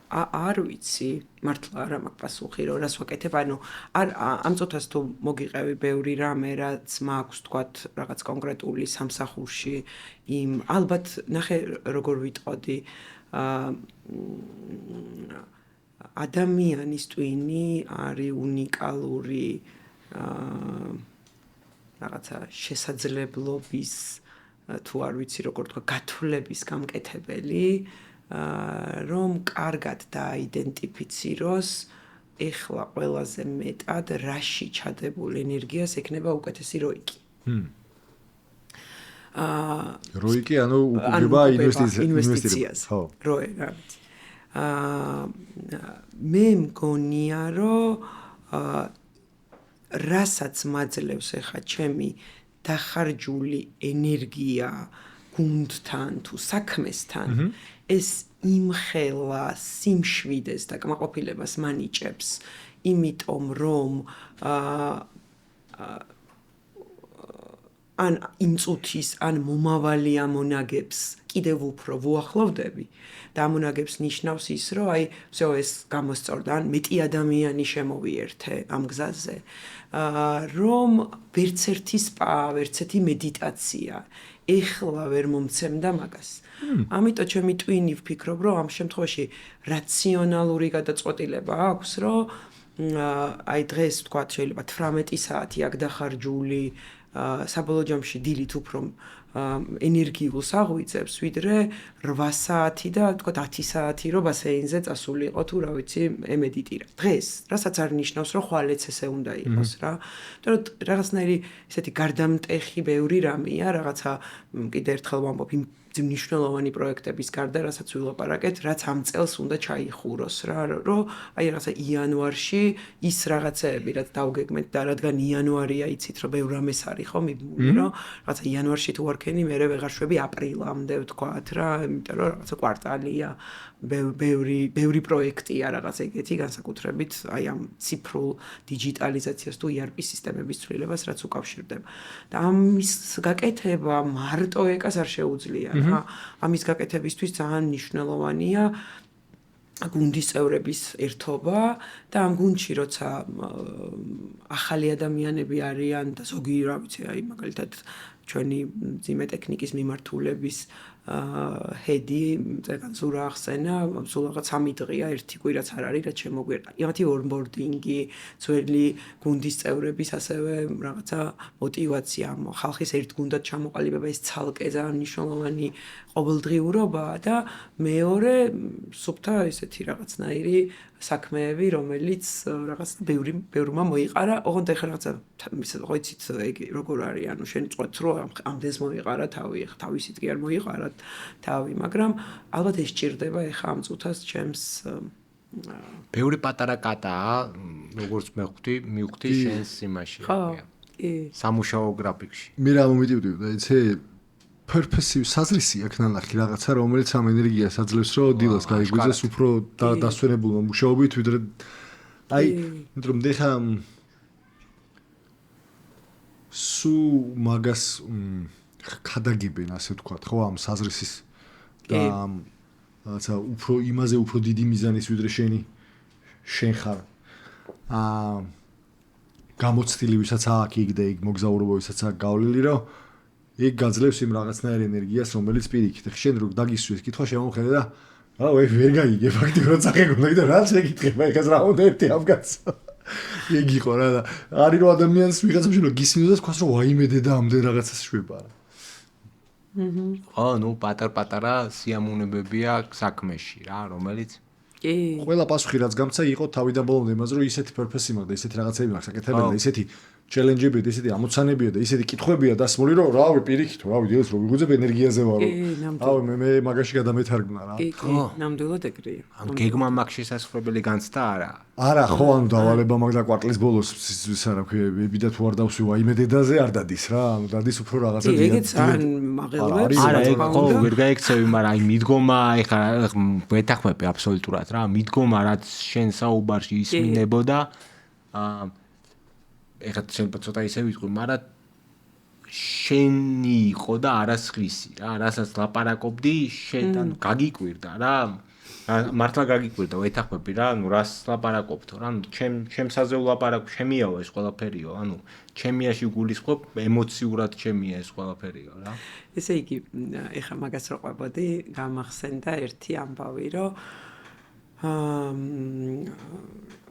არ ვიცი, მართლა არ მაქვს პასუხი, რომ რას ვაკეთებ, ანუ არ ამ წუთას თუ მოგიყევი ბევრი რამე, რაც მაქვს თქვათ რაღაც კონკრეტული სამსახურში, იმ ალბათ ნახე როგორ ვიტყოდი, ადამიანის ტვინი არის უნიკალური რაღაცა შესაძლებლობის თუ არ ვიცი როგორ თქვა, გათვლების გამკეთებელი რომ კარგად დააიდენტიფიციროს ეხლა ყველაზე მეტად რაში ჩადებულ ენერგიას ექნება უკეთესი როიკი. როიკი ანუ უკუგება ინვესტიციას. ხო. როე, რა ვიცი. მე მგონია რომ რასაც მაძლევს ეხა ჩემი დახარჯული ენერგია გუნდთან თუ საქმესთან ეს იმხელა სიმშვიდეს და კმაყოფილებას მანიჭებს იმიტომ რომ ან იმ წუთის ან მომავალი ამონაგებს კიდევ უფრო ვუახლოვდები და ამონაგებს ნიშნავს ის რომ აი всё ეს გამოსწორდა ან მეტი ადამიანი შემოვიერთე ამ გზაზე რომ ვერც ერთი სპა ვერც ერთი მედიტაცია ეხლა ვერ მომცემდა მაგას. ამიტომ ჩემი ტვინი ვფიქრობ, რომ ამ შემთხვევაში რაციონალური გადაწყვეტილება აქვს, რომ აი დღეს თქვა შეიძლება 18 საათი აქ დახარჯული საბოლოო ჯამში დილით უფრო ენერგიულს აღვიძებს, ვიდრე 8 საათი და თქვა 10 საათი რომ ბასეინზე წასულიყო თუ რა ვიცი, ემედიტირა. დღეს, რასაც არ ნიშნავს, რომ ხვალეც ესე უნდა იყოს რა. იმიტომ რომ რაღაცნაირი ესეთი გარდამტეხი ბევრი რამეა, რაღაცა კიდე ერთხელ ვამბობ იმ მნიშვნელოვანი პროექტების გარდა, რასაც ვილაპარაკეთ, რაც ამ წელს უნდა ჩაიხუროს რა, რომ აი რაღაცა იანვარში ის რაღაცეები, რაც დავგეგმეთ და რადგან იანვარია იცით, რომ ბევრ რამეს არის ხო მიბმული, რომ რაღაცა იანვარში თუ ვარქენი, მე ვეღარ შვები აპრილამდე ვთქვათ რა, იმიტომ რომ რაღაცა კვარტალია, ბევრი პროექტია რაღაც ეგეთი განსაკუთრებით აი ამ ციფრულ დიჯიტალიზაციას თუ ERP სისტემების ცვლილებას რაც უკავშირდება. და ამის გაკეთება მარტო ეკას არ შეუძლია რა. ამის გაკეთებისთვის ძალიან მნიშვნელოვანია გუნდის წევრების ერთობა და ამ გუნდში როცა ახალი ადამიანები არიან და ზოგი რა ვიცი აი მაგალითად ჩვენი ძიმე ტექნიკის მიმართულების ჰედი წეგან ზურა ახსენა სულ რაღაც 3 დღეა ერთი კვირაც არ არის რაც შემოგვიერთა. იმათი ონბორდინგი, ძველი გუნდის წევრების ასევე რაღაცა мотиваცია, ხალხის ერთ გუნდად ჩამოყალიბება ეს ცალკე ძალიან მნიშვნელოვანი ყოველდღიურობაა და მეორე სუფთა ესეთი რაღაცნაირი საქმეები, რომელიც რაღაც ბევრმა მოიყარა, ოღონდ ეხლა რაღაცა იცით როგორ არის, ანუ შენ წვეთ რომ ამდენს მოიყარა თავი, თავისით კი არ მოიყარათ თავი, მაგრამ ალბათ ეს ჭირდება ეხლა ამ წუთას ჩემს ბევრი პატარა კატაა, როგორც მივხვდი შენს იმაში. ხო, კი. სამუშაო გრაფიკში. მე რა მომიტივდი და იცი purpose საზრისი აქ ნანახი რაღაცა რომელიც ამ ენერგიას აძლევს რომ დილას გაიგვიძეს უფრო დასვენებულმა მუშაობით ვიდრე აი იმიტომ რომ დეხა სუ მაგას ხადაგებენ ასე ვთქვათ ხო ამ საზრისის და რაღაცა უფრო იმაზე უფრო დიდი მიზანის ვიდრე შენ ხარ გამოცდილი ვისაც აქ იქ და იქ მოგზაურობა ვისაც აქ გავლილი რომ იქ გაძლევს იმ რაღაცნაირ ენერგიას, რომელიც პირიქით. შენ რო დაგისვეს კითხვა შემოხედე და ვერ გაიგე ფაქტიურად წახეგონა და რაც ეკითხება, ეხლა რა უნდა ერთი ამგაც. ეგ იყო რა და არის რომ ადამიანს ვიღაცამ შეიძლება გისმინოს და თქვას რომ ვაიმე დედა ამდენ რაღაცას შვება რა. ხო, ნუ პატარ-პატარა სიამოვნებებია საქმეში რა, რომელიც კი. ყველა პასუხი რაც გამცა იყო თავიდან ბოლომდე იმაზე რომ ისეთი purpose მაქვს და ისეთი რაღაცები მაქვს საკეთებელი და ისეთი ჩელენჯებია და ისეთი ამოცანებია და ისეთი კითხვებია დასმული რომ რავი პირიქით რავი დილს რომ ვიგუძებ ენერგიაზე ვარო რავი მე მაგაში გადამეთარგმნა რა კი, ნამდვილად ეგრეა. ამ გეგმა მაქვს შესაძლებელი განცდა არა. არა ხო ანუ დავალება მაგ და კვარტლის ბოლოს ისა რა ქვია ვიდა თუ არ დავსვი ვაიმე დედაზე არ დადის რა ანუ დადის უფრო რაღაცა ეგეც არ მაღელვებს არა ეგ ხო ვერ გაიქცევი მაგრამ აი მიდგომა ეხა ვეთახმები აბსოლუტურად რა მიდგომა რაც შენ საუბარში ისმინებოდა ეხლა შეიძლება ცოტა ისე ვიტყვი მაგრამ შენი იყო და არა სხვისი რა რასაც ლაპარაკობდი შენ ანუ გაგიკვირდა რა მართლა გაგიკვირდა ვეთახმები რა ანუ რას ლაპარაკობთო რა ანუ ჩემსაზე ვლაპარაკობ ჩემიაო ეს ყველაფერიო ანუ ჩემიაში გულისხმობ ემოციურად ჩემია ეს ყველაფერიო რა ესე იგი ეხლა მაგას რო ყვებოდი გამახსენდა ერთი ამბავი რომ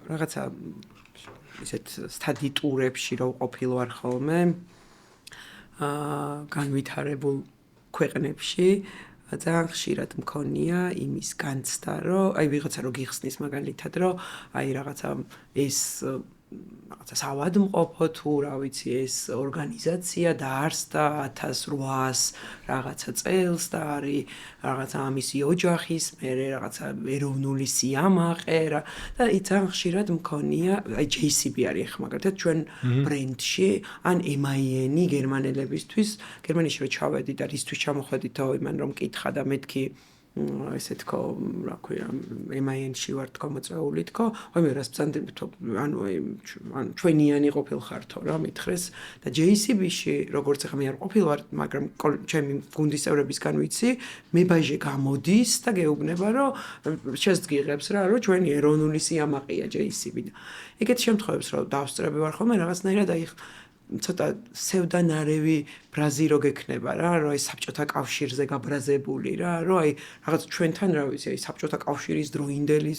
რაღაცა ისეთ სტადიტურებში რო ყოფილვარ ხოლმე განვითარებულ ქვეყნებში ძალიან ხშირად მქონია იმის განცდა, რომ აი ვიღაცა რო გიხსნის მაგალითად, რომ აი რაღაცა ეს რაღაცა საავადმყოფო თუ რა ვიცი ეს ორგანიზაცია დაარსდა 1800 რაღაცა წელს და არის რაღაცა ამისი ოჯახის მერე რაღაცა ეროვნული სიამაყე და ძალიან ხშირად მქონია აი JCB არის ახლა მაგალითად ჩვენ ბრენდში ან MAN-ი გერმანელებისთვის გერმანიაში რო ჩავედი და რისთვის ჩამოხვედითო იმან რომ მკითხა და მეთქი ესე თქო რა ქვია MAN-ში ვარ თქო მოწეული თქო აი მე რას ბრძანდებით ანუ ჩვენიანი ყოფილხართო რა მითხრეს და JCB-ში როგორც ახლა მე არ ყოფილვარ მაგრამ ჩემი გუნდის წევრებისგან ვიცი მე ბაჟე გამოდის და გეუბნება რომ შესდგიღებს რა რომ ჩვენი ეროვნული სიამაყეა JCB და ეგეთ შემთხვევებს რომ დავსწრები ვარ ხოლმე რაღაცნაირად აი ცოტა სევდანარევი ბრაზი რო გექნება რა რომ აი საბჭოთა კავშირზე გაბრაზებული რა რომ აი რაღაც ჩვენთან რა ვიცი აი საბჭოთა კავშირის დროინდელი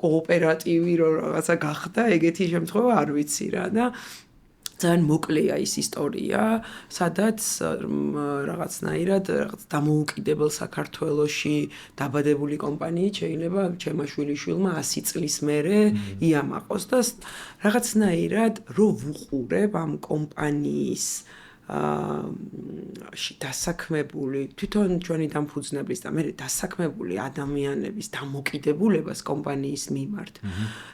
კოოპერატივი რო რაღაცა გახდა ეგეთი შემთხვევა არ ვიცი რა და ძალიან მოკლეა ის ისტორია, სადაც რაღაცნაირად რაღაც დამოუკიდებელ საქართველოში დაბადებული კომპანიით შეიძლება ჩემაშვილიშვილმა 100 წლის მერე იამაყოს და რაღაცნაირად რო ვუყურებ ამ კომპანიის დასაქმებული თვითონ ჩვენი დამფუძნებლის და მე დასაქმებული ადამიანების დამოკიდებულებას კომპანიის მიმართ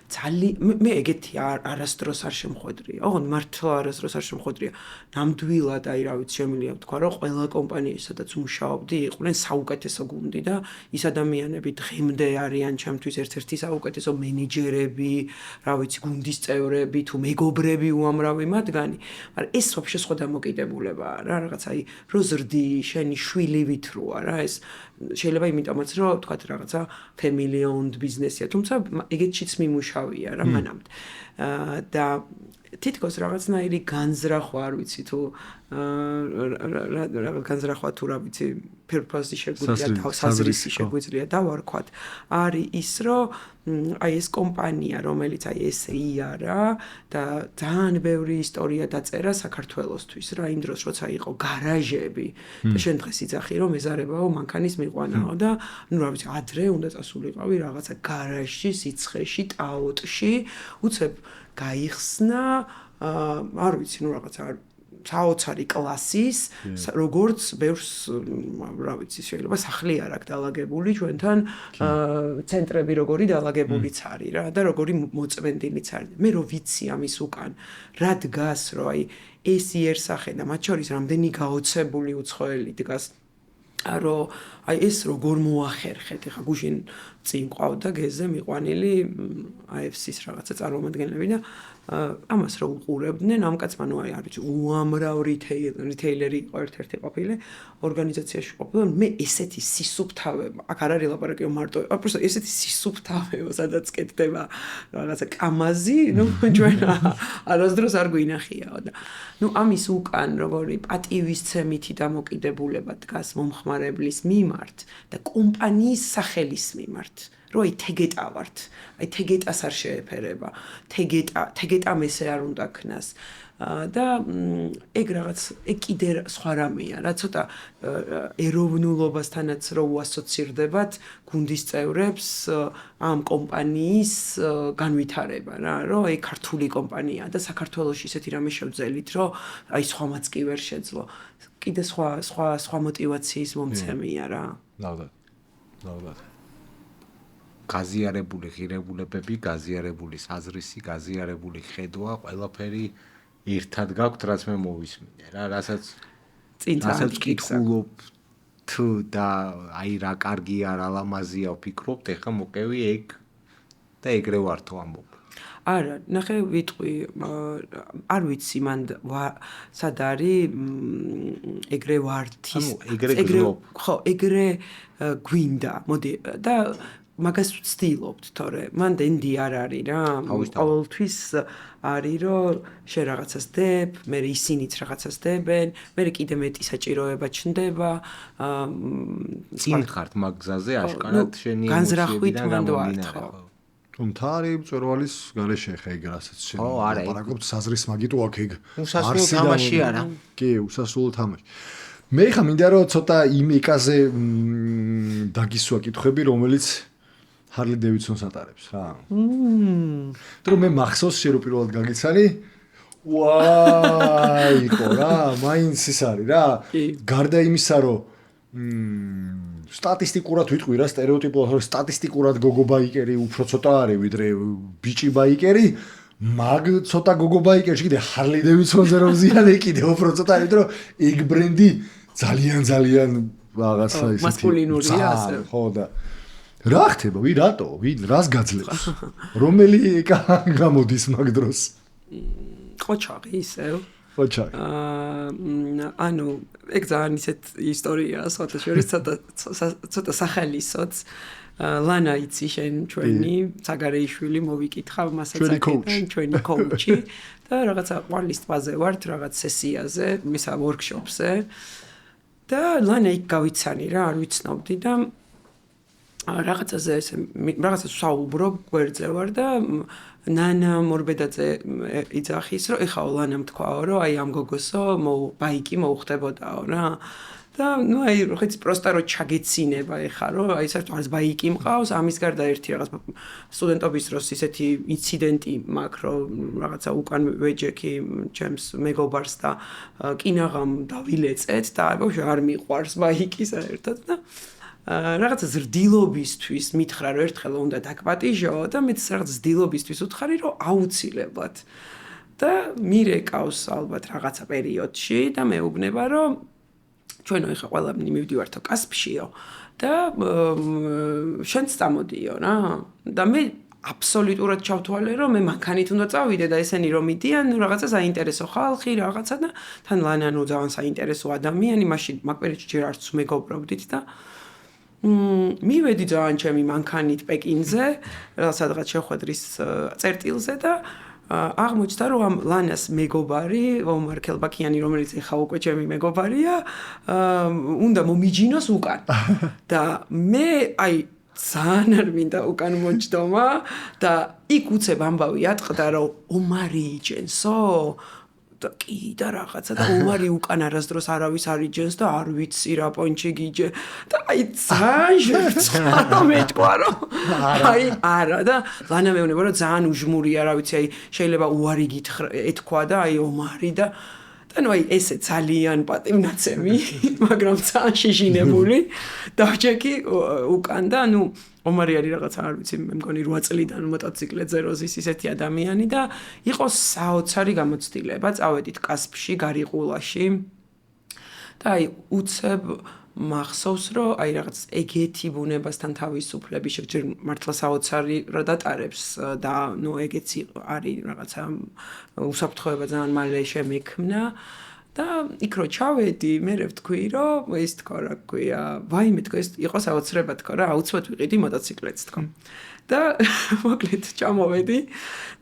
ძალიან მე ეგეთი არასდროს არ შემხვედრია ოღონდ მართლა არასდროს არ შემხვედრია ნამდვილად აი რა ვიცი შემიძლია ვთქვა რომ ყველა კომპანიაში სადაც მუშაობდი იყვნენ საუკეთესო გუნდი და ის ადამიანები დღემდე არიან ჩემთვის ერთ-ერთი საუკეთესო მენეჯერები რა ვიცი გუნდის წევრები თუ მეგობრები უამრავი მათგანი მაგრამ ეს ვაფშე სხვა დამოკიდებულება რა რაღაც აი რო ზრდი შენი შვილი ვითროა რა ეს შეიძლება იმიტომაც რომ თქვა რაღაცა family owned business-ია თუმცა ეგეთშიც მიმუშავია რა მანამდე და თითქოს რაღაცნაირი განზრახვა არ ვიცი თუ რაღაც განზრახვა თუ რა ვიცი purpose-ი შეგვიძლია და საზრისი შეგვიძლია დავარქვათ არის ის რომ აი ეს კომპანია რომელიც აი ესე იარა და ძალიან ბევრი ისტორია დაწერა საქართველოსთვის რა იმ დროს როცა იყო გარაჟები და შენ დღეს იცახი რომ ეზარებაო მანქანის მიყვანაო და ნუ რა ვიცი ადრე უნდა წასულიყავი რაღაცა გარაჟში სიცხეში ტაოტში უცებ გაიხსნა არ ვიცი ნუ რაღაცა საოცარი კლასის როგორც ბევრს რა ვიცი შეიძლება სახლი არ აქვს დალაგებული ჩვენთან ცენტრები როგორი დალაგებულიც არის რა და როგორი მოწმენდილიც არის მე რო ვიცი ამის უკან რა დგას რომ აი ეს იერსახე და მათ შორის რამდენი გაოცებული უცხოელი დგას რომ აი ეს როგორ მოახერხეთ ეხა გუშინ წინ ყავდა გეზზე მიყვანილი AFC-ის რაღაცა წარმომადგენლები და ამას რო უყურებდნენ ამ კაცმა ნუ აი არის უამრავ რიტეილერი იყო ერთ-ერთი ყოფილი ორგანიზაციაში ყოფილა მე ესეთი სისუფთავება აქ არ არის ლაპარაკი მარტო просто ესეთი სისუფთავება სადაც კეთდება რაღაცა კამაზი ნუ ჩვენ არასდროს არ გვინახიაო და ნუ ამის უკან როგორი პატივისცემითი დამოკიდებულება დგას მომხმარებლის მიმართ და კომპანიის სახელის მიმართ ვართ. რომ აი თეგეტა ვართ. აი თეგეტას არ შეეფერება. თეგეტამ ესე არ უნდა ქნას. და ეგ რაღაც ეგ კიდე სხვა რამეა, რა ცოტა ეროვნულობასთანაც რო უასოცირდებათ გუნდის წევრებს ამ კომპანიის განვითარება რა, რომ აი ქართული კომპანიაა და საქართველოში ისეთი რამე შევძელით, რომ აი სხვამაც კი ვერ შეძლო. კიდე სხვა мотиваციის მომცემია რა. ნაუდად. გაზიარებული ღირებულებები, გაზიარებული საზრისი, გაზიარებული ხედვა, ყველაფერი ერთად გაქვთ, რაც მე მოვისმინე რა, რასაც ვკითხულობ თუ და აი რა კარგია, რა ლამაზია ვფიქრობთ, ეხლა მოკევი ეგ და ეგრე ვართო ამბობ. არა, ნახე ვიტყვი, არ ვიცი მან სად არის ეგრე ვართის, ხო, ეგრე გვინდა, მოდი და მაგას ვცდილობთ, თორე მან დენდი არ არის რა, ყოველთვის არის რომ შე რაღაცას დებ, მე ისინიც რაღაცას დებენ, მე კიდე მეტი საჭიროება ჩნდება, წინ ხართ მაგ გზაზე აშკარად შენი განზრახვით მანდ ვარ ხო. თუმცა არის მწვერვალის გარეშე ხა ეგ რასაც შენ ლაპარაკობთ საზრის მაგიტო აქ ეგ უსასრულო თამაში არა. კი, უსასრულო თამაში. მე ხა მინდა რომ ცოტა იმ ეკაზე დაგისვა კითხვები, რომელიც ჰარლი დევიდსონს ატარებს რა. რომ მე მახსოვს შე რო პირველად გაგიცანი, ვაი ხო რა, მაინც ის არის რა. გარდა იმისა რომ სტატისტიკურად ვიტყვი რა, სტერეოტიპულად სტატისტიკურად გოგო ბაიკერი უფრო ცოტა არის ვიდრე ბიჭი ბაიკერი, მაგ ცოტა გოგო ბაიკერში კიდე ჰარლი დევიდსონზე რომ ზიანი კიდე უფრო ცოტა არის, რომ ეგ ბრენდი ძალიან რაღაცა ისეთი მასკულინურია ასე. ხო და რა ხდება, ვინ რას გაძლევს? რომელი ეკა გამოდის მაგ დროს? ყოჩაღი ისევ. ყოჩაღი. ანუ ეგ ძალიან ისეთ ისტორიაა, სხვათა შორის ცოტა სახელისოც. ლანა იცი შენ ჩვენი საგარეიშვილი მოვიკითხავ მასაც აქედან ჩვენი კოუჩი და რაღაცა ყვარლის ტბაზე ვართ, რაღაც სესიაზე, მისა ვორქშოპზე. და ლანა იქ გავიცანი რა, არ ვიცნობდი და რაღაცაზე ესე რაღაცა საუბრო გვერდზე ვარ და ნანა მორბედაძე იძახის რომ ეხა ლანამ თქვაო რომ აი ამ გოგოსო ბაიკი მოუხდებოდაო რა და ნუ აი ხეც პროსტა რომ ჩაგეცინება ეხა რომ აი საერთოდ ბაიკი მყავს ამის გარდა ერთი რაღაც სტუდენტობის დროს ისეთი ინციდენტი მაქვს რომ რაღაცა უკან ვეჯექი ჩემს მეგობარს და კინაღამ დავილეწეთ და ბავშვი არ მიყვარს ბაიკი საერთოდ და რაღაცა ზრდილობისთვის მითხრა რომ ერთხელ უნდა დაგპატიჟო და მეც რაღაც ზრდილობისთვის უთხარი რომ აუცილებლად და მირეკავს ალბათ რაღაცა პერიოდში და მეუბნება რომ ჩვენო ეხა ყველანი მივდივართო კასპშიო და შენც წამოდიო რა და მე აბსოლუტურად ჩავთვალე რომ მე მანქანით უნდა წავიდე და ესენი რომ მიდიან რაღაცა საინტერესო ხალხი რაღაცა და თან ლანა ნუ ძალიან საინტერესო ადამიანი მაშინ მაგ პერიოდში ჯერ არც მეგობრობდით და მივედი ძალიან ჩემი მანქანით პეკინზე, სადღაც შეხვედრის წერტილზე და აღმოჩნდა რომ ამ ლანას მეგობარი, ომარ ქელბაკიანი, რომელიც ეხა უკვე ჩემი მეგობარია, უნდა მომიჯინოს უკან. და მე აი ძალიან არ მინდა უკან მოჯდომა და იქ უცებ ამბავი ატყდა რომ ომარი იჯენსო და კი და რაღაცა და ომარი უკან არასდროს არავის არ იჯენს და არ ვიცი რა პონჩი გიჯე და აი ძალიან მეთქვა რომ აი არა და ლანა მეუბნება რომ ძალიან უჟმურია რა ვიცი აი შეიძლება უარი გითხრა ეთქვა და აი ომარი და ნუ აი ესე ძალიან პატიმნაცემი მაგრამ ძალიან შეჟინებული დავჭექი უკან და ნუ ომარი არის რაღაცა არ ვიცი მე მგონი 8 წლიდან მოტოციკლეთზე როზის ისეთი ადამიანი და იყო საოცარი გამოცდილება წავედით კასპში გარიყულაში და აი უცებ მახსოვს რომ აი რაღაც ეგეთი ბუნებასთან თავისუფლები შეგვიძლია მართლა საოცარი რა დატარებს და ნუ ეგეც არის რაღაცა უსაფრთხოება ძალიან მალე შემექმნა და იქ რო ჩავედი, მე ვთქვი, რომ ეს თქო რა ქვია, ვაიმე თქო ეს იყო საოცრება თქო რა, აუცილებლად ვიყიდი მოტოციკლეთს თქო. და მოკლედ ჩამოვედი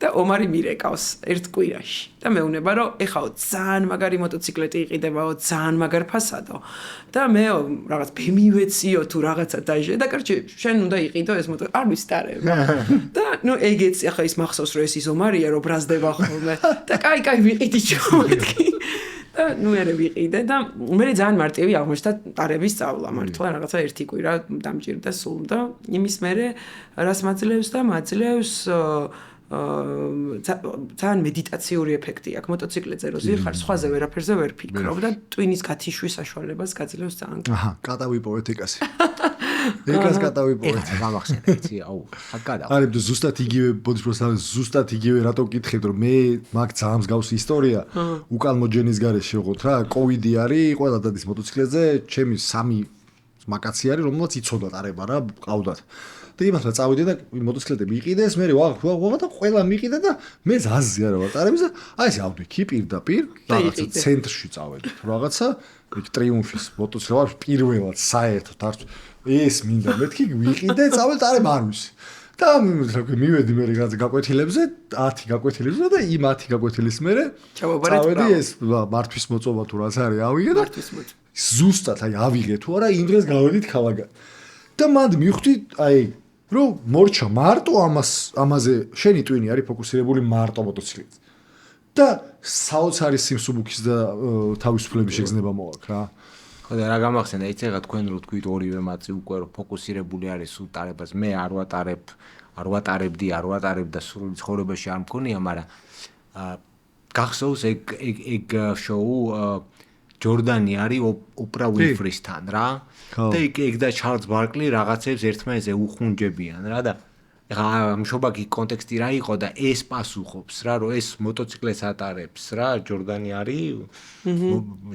და ომარი მირეკავს ერთ კვირაში. და მეუნება რომ ეხაო ძალიან მაგარი მოტოციკლეტი იყიდებაო, ძალიან მაგარ ფასადო. და მე რაღაც ბემივეციო თუ რაღაცა დაიჟე და კარჩე შენ უნდა იყიდო ეს მოტო არ ვისტარებ. და ნუ ეგეც ახლა ის მახსოვს რომ ეს ომარია რომ ბრაზდება ხოლმე. და კაი ვიყიდი ჩამოვედი. და ნუ ერე ვიყიდე და მე ძალიან მარტივი აღმოჩნდა ტარების სწავლა მართლა რაღაცა ერთი კვირა დამჭირდა სულ და იმის მერე რას მაძლევს და მაძლევს ძალიან მედიტაციური ეფექტი აქვს მოტოციკლეთზე რო ზიხარ სხვაზე ვერაფერზე ვერ ფიქრობ და ტვინის გათიშვის საშუალებას გაძლევს ძალიან. აჰა, კატავიპოვეთ ეკასი. ეკას კატავიპოვეთ. გამახსენე, იცი, აუ, ხაგადა. არის ზუსტად იგივე ბოდიშპროსავე ზუსტად იგივე რატო ვკითხებ რომ მე მაგ ძალიან მსგავსი ისტორია უკან მოჯენის გარეშე ვიყოთ რა კოვიდი არის ყველა დადის მოტოციკლებზე ჩემი 3 მაკაცი არის რომელსაც იცოდა ტარება რა ყავდათ და იმას რა წავიდე და მოტოციკლები იყიდეს მე ვაღა და ყველა მიყიდა და მე ზაზი არა ვარ ტარების და აი ეს ავდიქი პირდაპირ რაღაცა ცენტრში წავედი რაღაცა იქ ტრიუმფის მოტოციკლი პირველად საერთოდ არც ეს მინდა მეთქი ვიყიდე წავალ ტარება არ ვიცი და მივედი მე რაღაც გაკვეთილებზე 10 გაკვეთილებზე და იმ 10 გაკვეთილის მერე წავედი ეს მართვის მოწობა თუ რაც არის ავიღე და ზუსტად აი ავიღე თუ არა იმ დღეს გავედით ქალაქად და მანდ მივხვდი აი რომ მორჩა მარტო ამაზე შენი ტვინი არის ფოკუსირებული მარტო მოტოციკლებზე და საოცარი სიმსუბუქის და თავისუფლების შეგრძნება მოაქვს რა ხო და რა გამახსენდა იცი რა თქვენ რო თქვით ორივე მათი უკვე რო ფოკუსირებული არის სულ ტარებას მე არ ვატარებდი და სრული ცხოვრებაში არ მქონია მაგრამ გახსოვს ეგ შოუ ჯორდანი არის ოპრა უინფრისთან რა და ეგ და ჩარლზ ბარკლი რაღაცებს ერთმანეთზე უხუნჯებიან რა და ეხა მშობა კი კონტექსტი რა იყო და ეს პასუხობს რა რომ ეს მოტოციკლს ატარებს რა ჯორდანი არის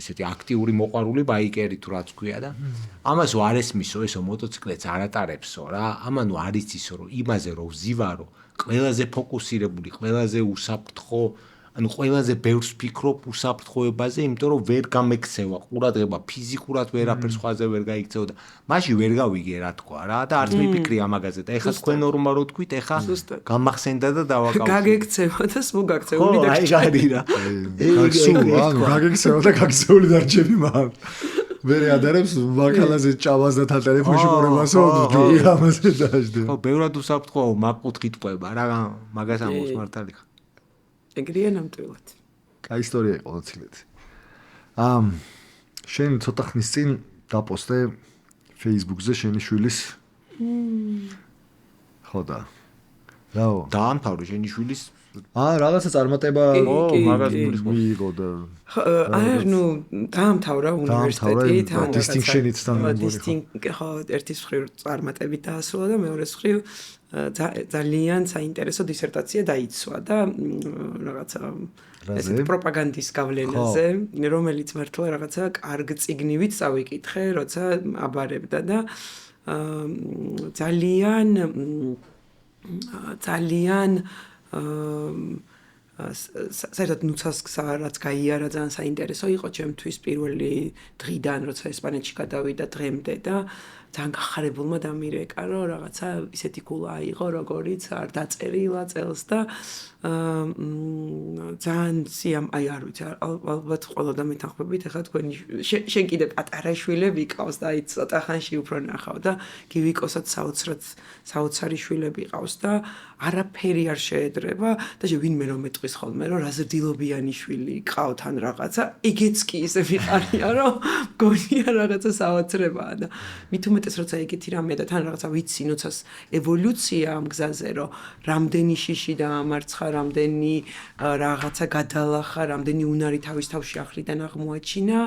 ესეთი აქტიური მოყვარული ბაიკერი თუ რაც ქვია და ამას არ ესმისო ესო მოტოციკლს არ ატარებსო რა ამანუ არ იცისო რომ იმაზე რომ ვზივარო ყველაზე ფოკუსირებული ყველაზე უსაფრთხო ანუ ყველაზე ბევრს ფიქრობ უსაფრთხოებაზე, იმიტომ რომ ვერ გამექცევა ყურადღება ფიზიკურად ვერაფერ სხვაზე ვერ გაიქცევა და მაშინ ვერ გავიგე რა თქვა რა და არც მიფიქრი ამაგაზე და ეხლა თქვენ ნორმალურად თქვით ეხლა გამახსენდა და დავაკავე. გაგექცევა და სულ გაქცეული და აი რა. გაგექცევა და გაქცეული დარჩები მან. ვერ ადარებს მაკალაზე ჭავას და თან ტელეფონში ყურებასო ჯური ამაზე დაждდა. ხო, ბევრად უსაფრთხოა მაგკუთხით ყვება რა მაგას ამოს მართალი ხა. ეგრეა ნამდვილად. კაი ისტორია იყო მოცილეთი. შენ ცოტა ხნის წინ დაპოსტე Facebook-ზე შენი შვილის ხო და რაო დაამთავრე შენი შვილის რაღაცა წარმატება მაგას მიიღო და ნუ დაამთავრა უნივერსიტეტი თან დისტინქშენით თან ხო ერთის მხრივ წარმატებით დაასრულა და მეორეს მხრივ ძალიან საინტერესო დისერტაცია დაიცვა და რაღაცა ესეთ პროპაგანდის გავლენაზე, რომელიც მართლა რაღაცა კარგ წიგნივით წავიკითხე, როცა აბარებდა და ძალიან საერთოდ ნუცას რაც გაიარა ძალიან საინტერესო იყო ჩემთვის პირველი დღიდან, როცა ესპანეთში გადავიდა დღემდე და ძალიან გახარებულმა დამირეკა, რომ რაღაცა ისეთი გულა იყო, როგორიც არ დაწერილა წელს და ძალიან აი არ ვიცი, ალბათ ყველა და მეთანხმებით, ახლა თქვენი შენ კიდე პატარა შვილები ყავს და აი ცოტა ხანში უფრო ნახავ და გივიკოსაც საოცარი შვილები ყავს და არაფერი არ შეედრება და ვინმე რომ მეტყვის ხოლმე, რომ რაზრდილობიანი შვილი ყავთ ან რაღაცა, ეგეც კი ისე ვიყარია, რომ გონია რაღაცა საოცრებაა და მით უმეტეს როცა ეგეთი რამე და თან რაღაცა ვიცი ნუცას ევოლუცია ამ გზაზე რომ რამდენი შიში დაამარცხა რამდენი რაღაცა გადალახა რამდენი უნარი თავის თავში ახლიდან აღმოაჩინა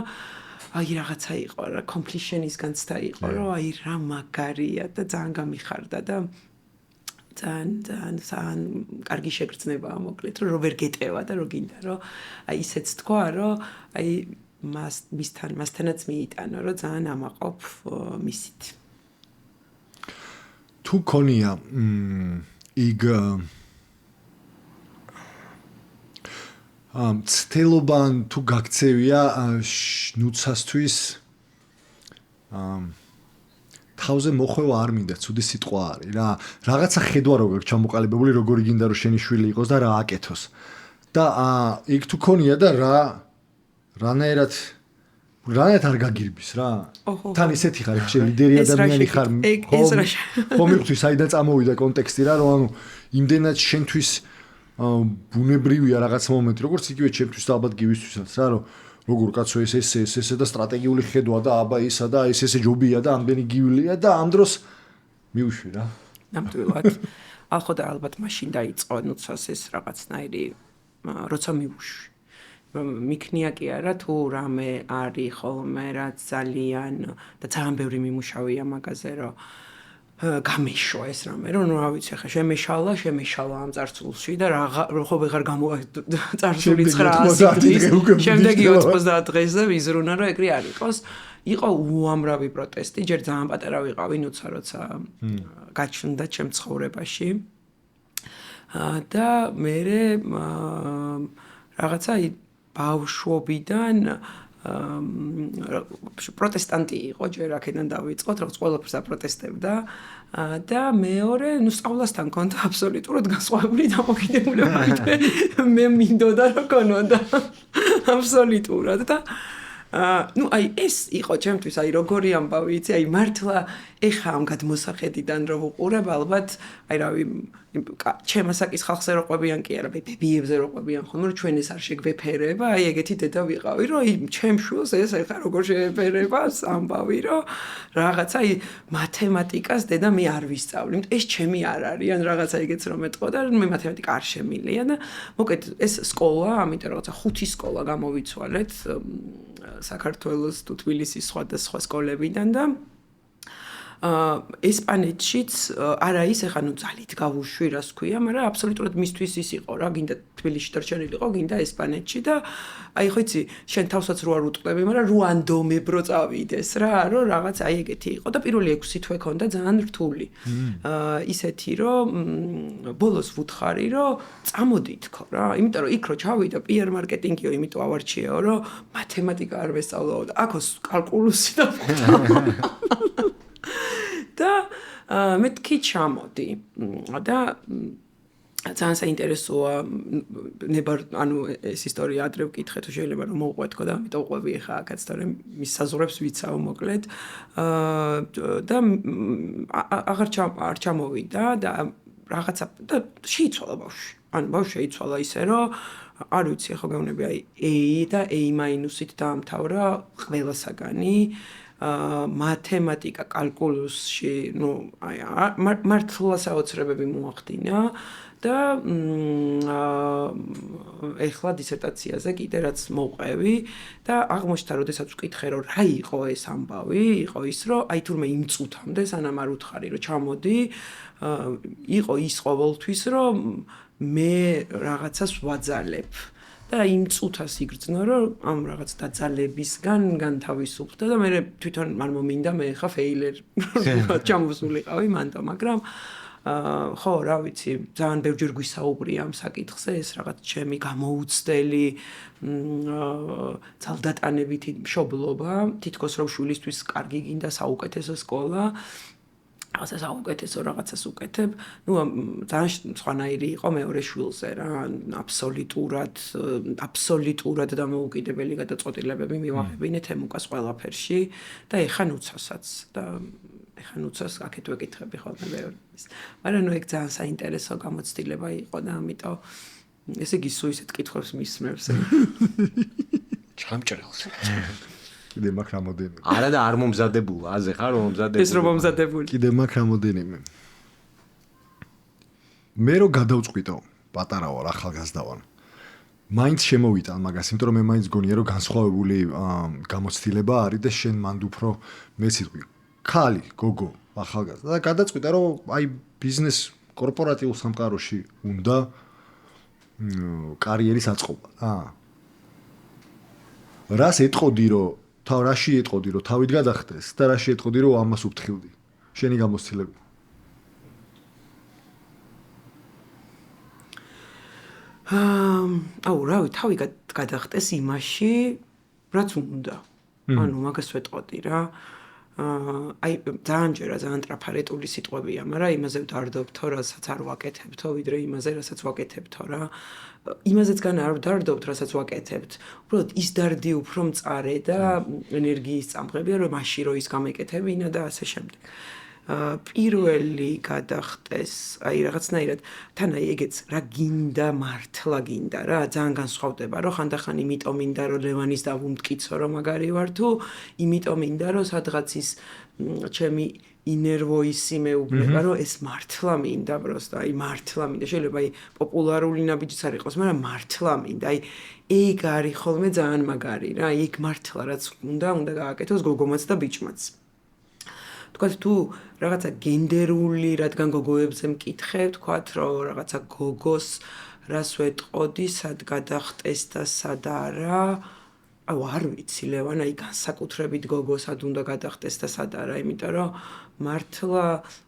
აი რაღაცა იყო რა კომპლიშენის განცდა იყო რომ აი რა მაგარია და ძალიან გამიხარდა და ძალიან კარგი შეგრძნებაა მოკლედ რომ ვერ გეტევა და რო გინდა რომ აი ისეც თქვა რომ აი მასთანაც მიიტანო რომ ძალიან ამაყობ მისით თუ ქონია იქ ცდელობან თუ გაქცევია ნუცასთვის თავზე მოხვევა არ მინდა, ცუდი სიტყვა არის რა. რაღაცა ხედვა რო გაქვს ჩამოყალიბებული, როგორი გინდა რომ შენი შვილი იყოს და რა აკეთოს. და იქ თუ ქონია და რანაირად არ გაგირბის რა. თან ისეთი ხარ, ხე ლიდერი ადამიანი ხარ. ხო მივხვდი, საიდან წამოვიდა კონტექსტი რა, რომ ანუ იმდენად შენთვის ბუნებრივია რაღაც მომენტი, როგორც იგივე ჩემთვის და ალბათ გივისთვისაც რა, რომ როგორ კაცო ესე და სტრატეგიული ხედვა და აბა ისა და ესე ჯობია და ამდენი გივლია და ამ დროს მივუშვი რა. ნამდვილად. ახლა და ალბათ მაშინ დაიწყო ნუცას ეს რაღაცნაირი როცა მივუშვი. მიქნია კი არა თუ რამე არის ხოლმე რაც ძალიან და ძალიან ბევრი მიმუშავია მაგაზე რომ გამეშვა ეს რამე რომ რა ვიცი ხა შემეშალა ამ წარსულში და ხო ვეღარ გამოვა წარსული 900 დღის შემდეგი 90 დღეს და ვიზრუნა რომ ეგრე არ იყოს იყო უამრავი პროტესტი ჯერ ძალიან პატარა ვიყავი ნუცა როცა გაჩნდა ჩემ ცხოვრებაში და მე რაღაცა ბავშვობიდან პროტესტანტი იყო ჯერ აქედან დავიწყოთ როგორც ყველაფერს აპროტესტებდა და მეორე სწავლასთან კონდა აბსოლუტურად განსხვავებული დამოკიდებულება მე მინდოდა რომ კონოდა აბსოლუტურად და აი ეს იყო ჩემთვის აი როგორი ამბავი იცი აი მართლა ეხა ამ გადმოსახედიდან რომ ვუყურებ ალბათ აი რავი ჩემასაკის ხალხზე რო ყვებიან კი არა ბებიებზე რო ყვებიან ხოლმე რომ ჩვენ ეს არ შეგვეფერება აი ეგეთი დედა ვიყავი რომ აი ჩემ შვილს ეს ეხა როგორ შეეფერება ამბავი რომ რაღაცა აი მათემატიკას დედა მე არ ვისწავლი ეს ჩემი არ არის ან რაღაცა ეგეც რომ ეტყო და მე მათემატიკა არ შემილია და მოკეთ ეს სკოლა ამიტომ რაღაცა 5 სკოლა გამოვიცვალეთ საქართველოს თუ თბილისის სხვადასხვა სკოლებიდან და ესპანეთშიც არა ის ეხა ნუ ძალით გავუშვი რას ქვია, მაგრამ აბსოლუტურად მისთვის ის იყო რა, გინდა თბილისში დარჩენილიყო, გინდა ესპანეთში და აი ხო იცი, შენ თავსაც რო არ უტყდები, მაგრამ რო ანდომებრო წავიდეს რა, რომ რაღაც აი ეგეთი იყო და პირველი 6 თვე ქონდა ძალიან რთული. ისეთი რომ ბოლოს ვუთხარი რომ წამოდით ხო რა, იმიტომ რომ იქ რო ჩავიდა PR მარკეტინგიო, იმიტომ ავარჩიეო რომ მათემატიკა არ ვესწავლაო და აქ კალკულუსი და და მე თქვი ჩამოდი და ძალიან საინტერესოა ანუ ეს ისტორია ადრე ვკითხე თუ შეიძლება რომ მოვყვე თქო და ამიტომ ყვები ახლა აქაც და მის საზღვრებს ვიცავ მოკლედ და აღარ ჩამოვიდა და რაღაცა და შეიცვალა ბავშვი ანუ ბავშვი შეიცვალა ისე რომ არ ვიცი ახლა გეუბნები აი A და A-ით დაამთავრა ყველასაგანი მათემატიკა კალკულუსში ნუ აი მართლა საოცრებები მოახდინა და ეხლა დისერტაციაზე კიდე რაც მოვყევი და აღმოჩნდა როდესაც ვკითხე რომ რა იყო ეს ამბავი იყო ის რომ აი თურმე იმ წუთამდე სანამ არ უთხარი რომ ჩამოდი იყო ის ყოველთვის რომ მე რაღაცას ვაძალებ და იმ წუთას იგრძნო რომ ამ რაღაც დაძალებისგან განთავისუფლდა და მე თვითონ არ მომინდა მე ხა ფეილერ ჩამოსულიყავი მანდ მაგრამ ხო რა ვიცი ძალიან ბევრჯერ გვისაუბრია ამ საკითხზე ეს რაღაც ჩემი გამოუცდელი ძალდატანებითი მშობლობა თითქოს რომ შვილისთვის კარგი გინდა საუკეთესო სკოლა რაღაცას აუკეთესო რაღაცას უკეთებ ნუ ძალიან სხვანაირი იყო მეორე შვილზე რა აბსოლუტურად დამოუკიდებელი გადაწყვეტილებები მივაღებინეთ ემუკას ყველაფერში და ეხა ნუცასაც და ეხა ნუცას აქეთ ვეკითხები ხოლმე ბევრის მაგრამ ნუ ეგ ძალიან საინტერესო გამოცდილება იყო და ამიტომ ესე იგი სულ ისეთ კითხვებს მისმევს ჩამჭრელს კიდე მაგ რამოდენიმე. არა და არ მომზადებულა, აზე ხარ მომზადებული. ეს რომ მომზადებული. კიდე მაგ რამოდენიმე. მე რო გადავწყვიტო, პატარა ვარ, ახალგაზრდა ვარ. მაინც შემოვიტან მაგას, იმიტომ რომ მე მაინც გონია რომ განსხვავებული გამოცდილება არის და შენ მანდ უფრო მეც იტყვი. ქალი, გოგო, ახალგაზრდა და გადაწყვიტა რომ აი ბიზნეს კორპორატიულ სამყაროში უნდა კარიერის აწყობა. რას ეტყოდი რომ რაში ეტყოდი რომ თავით გადახდეს და რაში ეტყოდი რომ ამას უფრთხილდი შენი გამოცდილება რავი, თავი გადახტეს იმაში, რაც უნდა. ანუ მაგას ვეტყოდი რა. ძალიან ტრაფარეტული სიტყვებია, მაგრამ იმაზე ვდარდობთო, რასაც არ ვაკეთებთო, ვიდრე იმაზე, რასაც ვაკეთებთო რა. იმაზეც არ ვდარდობთ, რასაც ვაკეთებთ. უბრალოდ ის დარდი უფრო მწარე და ენერგიის წამღებია, რომ მაშინ რო ის გამეკეთებინა და ასე შემდეგ. პირველი გადახტეს, რაღაცნაირად, თან ეგეც რა გინდა, მართლა გინდა რა, ძალიან განსხვავდება, რომ ხანდახან იმიტომ მინდა, რომ ლევანის დავუმტკიცო, რომ მაგარი ვარ თუ, იმიტომ მინდა, რომ სადღაც ის ჩემი inner voice-ი მეუბნება, რომ ეს მართლა მინდა, просто, მართლა მინდა. შეიძლება პოპულარული ნაბიჯიც არ იყოს, მაგრამ მართლა მინდა. ეგ არის ხოლმე ძალიან მაგარი რა, ეგ მართლა რაც უნდა გააკეთოს გოგომაც და ბიჭმაც. თქვათ თუ რაღაცა გენდერული, რადგან გოგოებზე მკითხებ, თქვათ რომ რაღაცა გოგოს რას ვეტყოდი, სად გადახტეს და სად არა. არ ვიცი, ლევან, განსაკუთრებით გოგოსად უნდა გადახტეს და სად არა, იმიტომ რომ მართლა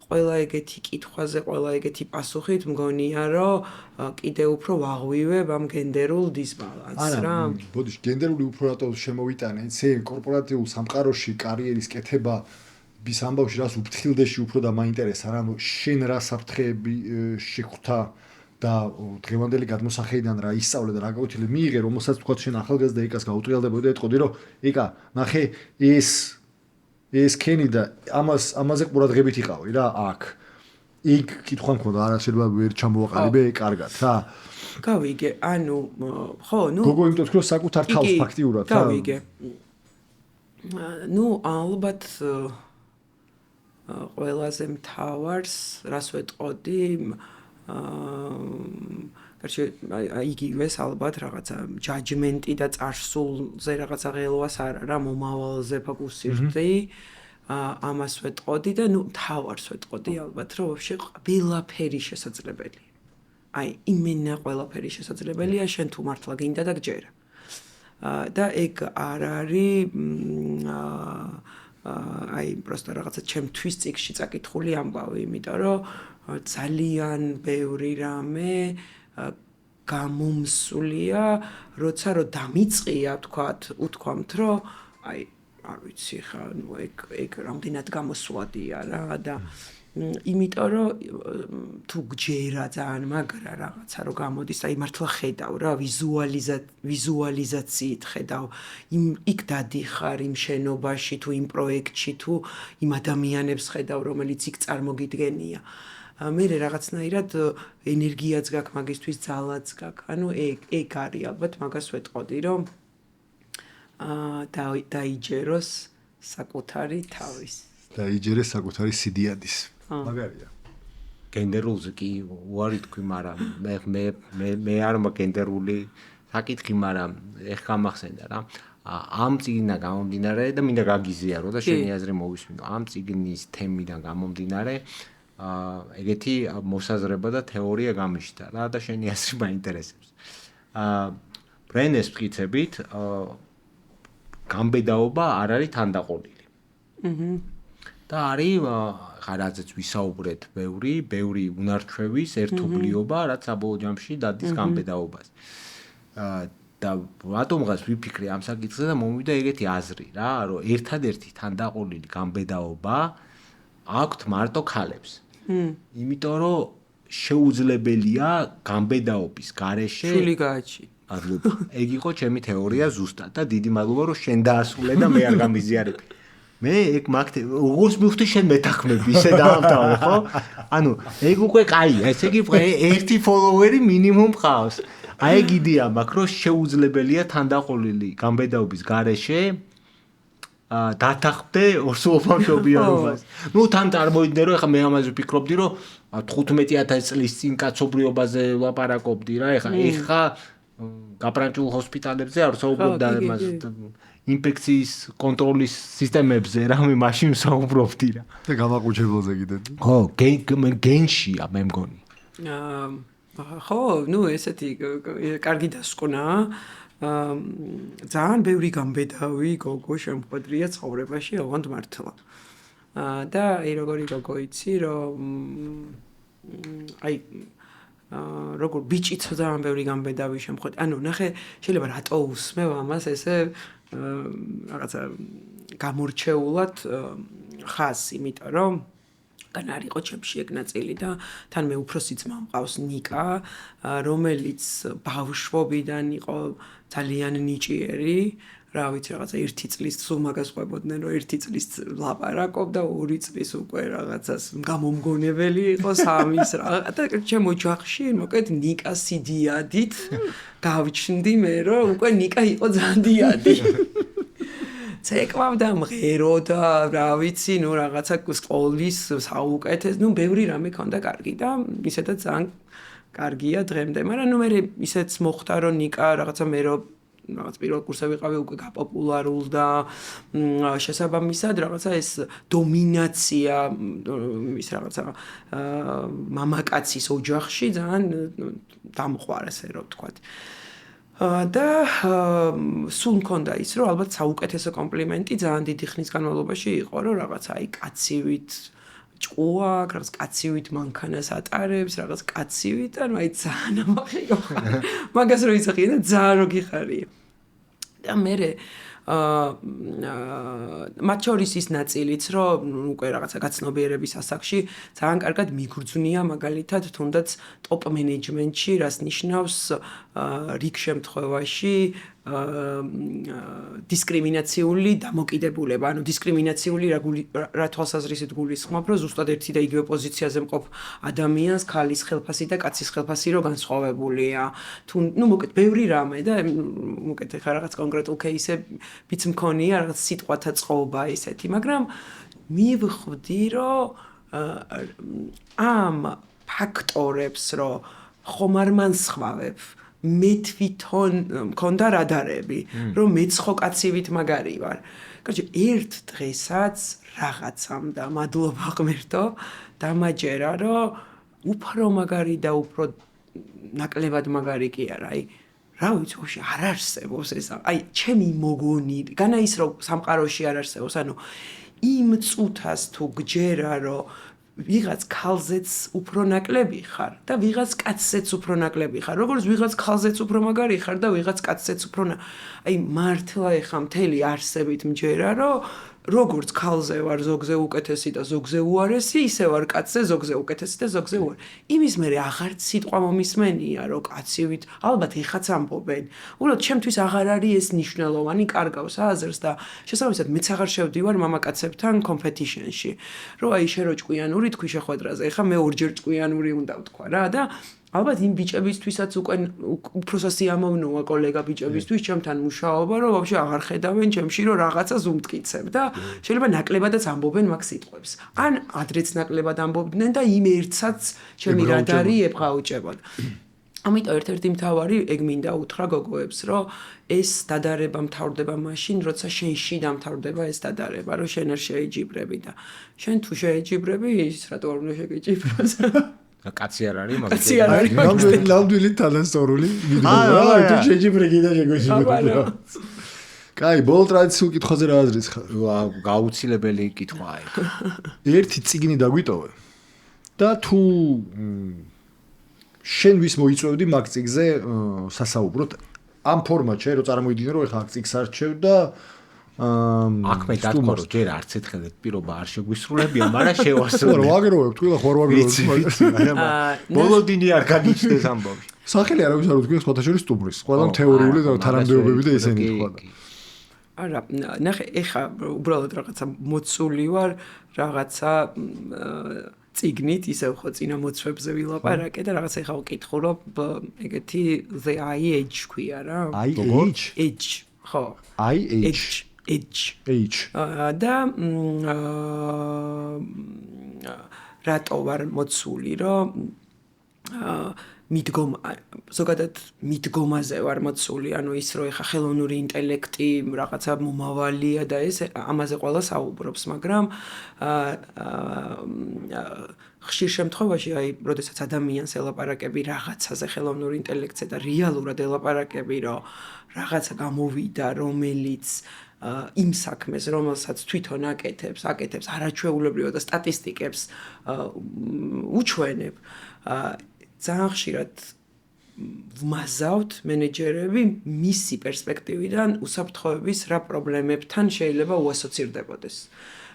ყველა ეგეთი კითხვაზე, ყველა ეგეთი პასუხით მგონია, რომ კიდე უფრო ვაღვივებ ამ გენდერულ დისბალანსს რა. ბოდიში, გენდერული უფრო რატო შემოვიტანე, იცი, კორპორატიულ სამყაროში კარიერის კეთება bis ამბავში რას უფრთხილდეში უფრო და მაინტერესა რა შენ რა საფრთხეები შეხვდა და დღევანდელი გადმოსახედიდან რა ისწავლე და რა გაუთილე მიიღე რომელსაც თქვა შენ ახალგაზრდა ეკას გაუტრიალდებოდი და ეთყოდი რომ ეკა ნახე ეს კენი და ამაზე ყურადღებით იყავი რა აქ იქ კითხვა მქონდა არა შეიძლება ვერ ჩამოვაყალიბე კარგად რა გავიგე ანუ ხო ნუ გოგო იმიტომ თქვა საკუთარ თავს ფაქტიურად რა გავიგე ნუ ალბათ ყველაზე მთავარს რას ვეტყოდი იგივეს ალბათ რაღაცა ჯაჯმენტი და წარსულზე რაღაცა ღელვას არა რა მომავალზე ფოკუსირდი ამას ვეტყოდი და ნუ მთავარს ვეტყოდი ალბათ რომ ვაფშე ყველაფერი შესაძლებელია იმენა ყველაფერი შესაძლებელია შენ თუ მართლა გინდა და გჯერა და ეგ არ არის просто რაღაცა ჩემთვის წიგში წაკითხული ამბავი, იმიტომ რომ ძალიან ბევრი რამე გამომსულია, როცა რომ დამიწყია, უთქვამთ, რომ არ ვიცი ხა, ნუ ეგ რამდენად გამოსვლადია რა და იმიტომ რომ თუ გჯერა ძალიან მაგრა რაღაცა რომ გამოდის, მართლა ხედავ რა ვიზუალიზაციით ხედავ იქ დადიხარ იმ შენობაში თუ იმ პროექტში თუ იმ ადამიანებს ხედავ რომელიც იქ წარმოგიდგენია მე რაღაცნაირად ენერგიაც გაქვს მაგისთვის ძალაც გაქვს ანუ ეგ არის ალბათ მაგას ვეტყოდი რომ დაიჯეროს საკუთარი თავის დაიჯერეს საკუთარი სიდიადის მაგარია გენდერულზე კი უარი თქვი მაგრამ მე არ მაქვს გენდერული საკითხი მაგრამ ეხ გამახსენდა რა ამ წიგნიდან გამომდინარე და მინდა გაგიზიარო და შენი აზრი მოვისმინო ამ წიგნის თემიდან გამომდინარე ეგეთი მოსაზრება და თეორია გამიშთა რა და შენი აზრი მაინტერესებს ბრენეს მტკიცებით გამბედაობა არ არის თანდაყოლილი და არის ხარაძეც ვისაუბრეთ ბევრი უნარჩვევის ერთობლიობა რაც საბოლოო ჯამში დადის გამბედაობას და რატომღაც ვიფიქრე ამ საკითხზე და მომივიდა ეგეთი აზრი რა რომ ერთადერთი თანდაყოლილი გამბედაობა აქვთ მარტო ქალებს იმიტომ რომ შეუძლებელია გამბედაობის გარეშე შული გააჩი ეგ იყო ჩემი თეორია ზუსტად და დიდი მადლობა რომ შენ დაასრულე და მე არ გამიზიარები მე ეგ როგორც მივხვდი შენ მეთანხმები ისე დაამთავრე ხო ანუ ეგ უკვე კაია ესე იგი ერთი ფოლოვერი მინიმუმ ყავს აი ეგ იდეა მაქვს რომ შეუძლებელია თანდაყოლილი გამბედაობის გარეშე დათანხმდე ორსულობა მშობიარობას ნუ თან წარმოვიდგინე რომ ეხლა მე ამაზე ვფიქრობდი რომ 15000 წლის წინ კაცობრიობაზე ვლაპარაკობდი რა ეხლა გაპრანჭულ ჰოსპიტალებზე არ ვსაუბრობ და ინფექციის კონტროლის სისტემებზე რა მე მაშინ ვსაუბრობდი რა და გამაყუჩებელზე კიდე ხო გენშია მე მგონი ხო ნუ ესეთი კარგი დასკვნა ძალიან ბევრი გამბედავი გოგო შემოყვედრია ცხოვრებაში ოღონდ მართლა და როგორი გოგო იცი რომ როგორ ბიჭიც ძალიან ბევრი გამბედავი შემხვედი. ანუ ნახე, შეიძლება რატო უსმევ ამას ესე რაღაცა გამორჩეულად ხას, იმიტომ რომ კან არ იყო ჩემში ეგ ნაწილი და თან მე უფროსი ძმა მყავს ნიკა, რომელიც ბავშვობიდან იყო ძალიან ნიჭიერი. რა ვიცი რაღაცა 1 წლის სულ მაგას ყვებოდნენ რომ 1 წლის ლაპარაკობ და 2 წლის უკვე რაღაცას გამომგონებელი იყო 3-ის რა და ჩემ ოჯახში მოკლედ ნიკა სიდიადით გავჩნდი მე რომ უკვე ნიკა იყო ზანდიადი ცეკვავდა მღეროდა რა ვიცი ნუ რაღაცა სკოლის საუკეთეს ნუ ბევრი რამე ქონდა კარგი და ისედაც ძალიან კარგია დღემდე მაგრამ ნუ მე ისეც მოხდა რომ ნიკა რაღაცა მე რომ რაღაც პირველ კურსზე ვიყავი უკვე გაპოპულარულ და შესაბამისად რაღაცა ეს დომინაცია ის რაღაცა მამაკაცის ოჯახში ძალიან დამყვარეს რო ვთქვათ და სულ მქონდა ის რომ ალბათ საუკეთესო კომპლიმენტი ძალიან დიდი ხნის განმავლობაში იყო რომ რაღაცა აი კაცივით ჭკუა, რაღაც კაცივით მანქანას ატარებს, რაღაც კაცივით, ანუ აი ძალიან ამახეო. მაგას რო იცახი და ძალიან რო გიხარია. და მე მათ შორის ის ნაწილიც, რომ უკვე რაღაცა გაცნობიერების ასაკში ძალიან კარგად მიგრძნია მაგალითად თუნდაც ტოპ მენეჯმენტში, რას ნიშნავს რიგ შემთხვევაში დისკრიმინაციული დამოკიდებულება, ანუ დისკრიმინაციული რა თვალსაზრისით გულისხმობ, რომ ზუსტად ერთი და იგივე პოზიციაზე მყოფ ადამიანს ქალის ხელფასი და კაცის ხელფასი რო განსხვავებულია. თუ ნუ მოკეთ ბევრი რამე და მოკეთ ხა რაღაც კონკრეტულ кейსებიც მქონია, რაღაც სიტყვათა წყობა ესეთი, მაგრამ მივხვდი, რომ ამ ფაქტორებს რო ხომ არ მანსხვავებ მე თვითონ მქონდა რადარები, რომ მეც ხო კაცივით მაგარი ვარ. კარგი, ერთ დღესაც რაღაცამ და მადლობა ღმერთო, დამაჯერა, რომ უფრო მაგარი და უფრო ნაკლებად მაგარი კი არა, აი რა ვიცი, ხოში არ არსებობს ეს. აი, ჩემი მოგონი, განა ის რომ სამყაროში არ არსებობს, ანუ იმ წუთას თუ გჯერა, რომ ვიღაც ქალზეც უფრო ნაკლები ხარ და ვიღაც კაცზეც უფრო ნაკლები ხარ. როგორც ვიღაც ქალზეც უფრო მაგარი ხარ და ვიღაც კაცზეც უფრო აი მართლა ეხა მთელი არსებით მჯერა, რომ როგორც ქალზე ვარ ზოგზე უკეთესი და ზოგზე უარესი, ისე ვარ კაცზე ზოგზე უკეთესი და ზოგზე უარესი. იმის მერე აღარც სიტყვა მომისმენია, რომ კაცივით ალბათ ეხაც ამბობენ. უბრალოდ ჩემთვის აღარ არის ეს მნიშვნელოვანი, კარგავს აზრს და შესაბამისად მეც აღარ შევდივარ მამაკაცებთან კომპეტიშენში. რომ აი შე რო ჭკვიანური თქვი შეხვედრაზე, ეხა მე ორჯერ ჭკვიანური უნდა ვთქვა რა და ალბათ იმ ბიჭებისთვისაც უკვე უფრო სიამოვნოა კოლეგა ბიჭებისთვის ჩემთან მუშაობა, რომ ვაფშე აღარ ხედავენ ჩემში, რომ რაღაცას უმტკიცებ და შეიძლება ნაკლებადაც ამბობენ მაგ სიტყვებს. ან ადრეც ნაკლებად ამბობდნენ და იმ ერთსაც ჩემი რადარი ებღაუჭებოდა. ამიტომ ერთ-ერთი მთავარი ეგ მინდა უთხრა გოგოებს, რომ ეს დადარება მთავრდება მაშინ, როცა შენში დამთავრდება ეს დადარება, რომ შენ არ შეეჯიბრები და შენ თუ შეეჯიბრები, ის რატო არ უნდა შეგეჯიბროს? კაცი არ არის, მაგრამ კაცი არ არის. ნამდვილი თანასწორული. აი, თუ შეჯიბრები და შეგეჯიბრები. კაი, ბოლო ტრადიციულ კითხვაზე რა აზრიც ხარ? გაუცილებელი კითხვაა ეგ. ერთი წიგნი დაგვიტოვე. და თუ შენ ვის მოიწვევდი მაგ წიგზე სასაუბროთ ამ ფორმატში, რომ წარმოიდგინე რომ ეხლა აქ წიგს არჩევ და აქ მე დათქვა რომ ჯერ არც ერთხელ პირობა არ შეგვისრულებია, მაგრამ შევასრულებ. რა ვაგროვებ, თქვენ ხარ ვაგროვებ, მაგრამ ბოლოდინი არ გაგიჩნდეს ამბავი. სახელი არავის არ უდგეს სხვათა შორის სტუმრის. ყველა თეორიული და თანამდებობები და ისინი თქვა. არა, ნახე, ეხა უბრალოდ რაღაცა მოცული ვარ, რაღაცა წიგნით, ისევ ხო წინა მოცვებზე ვილაპარაკე და რაღაცა ეხა ვკითხულობ, ეგეთი the age ქვია რა. age, ხო. age. და რატო ვარ მოცული, რომ ზოგადად მიდგომაზე ვარ მოცული, ანუ ის რომ ეხა ხელოვნური ინტელექტი რაღაცა მომავალია და ეს ამაზე ყველა საუბრობს, მაგრამ ხშირ შემთხვევაში აი, როდესაც ადამიანს ელაპარაკები რაღაცაზე ხელოვნურ ინტელექტზე და რეალურად ელაპარაკები, რომ რაღაცა გამოვიდა, რომელიც იმ საქმეს, რომელსაც თვითონ აკეთებს არაჩვეულებრივად და სტატისტიკებს უჩვენებ, ძალიან ხშირად ვმაზავთ მენეჯერები მისი პერსპექტივიდან უსაფრთხოების რა პრობლემებთან შეიძლება უასოცირდებოდეს.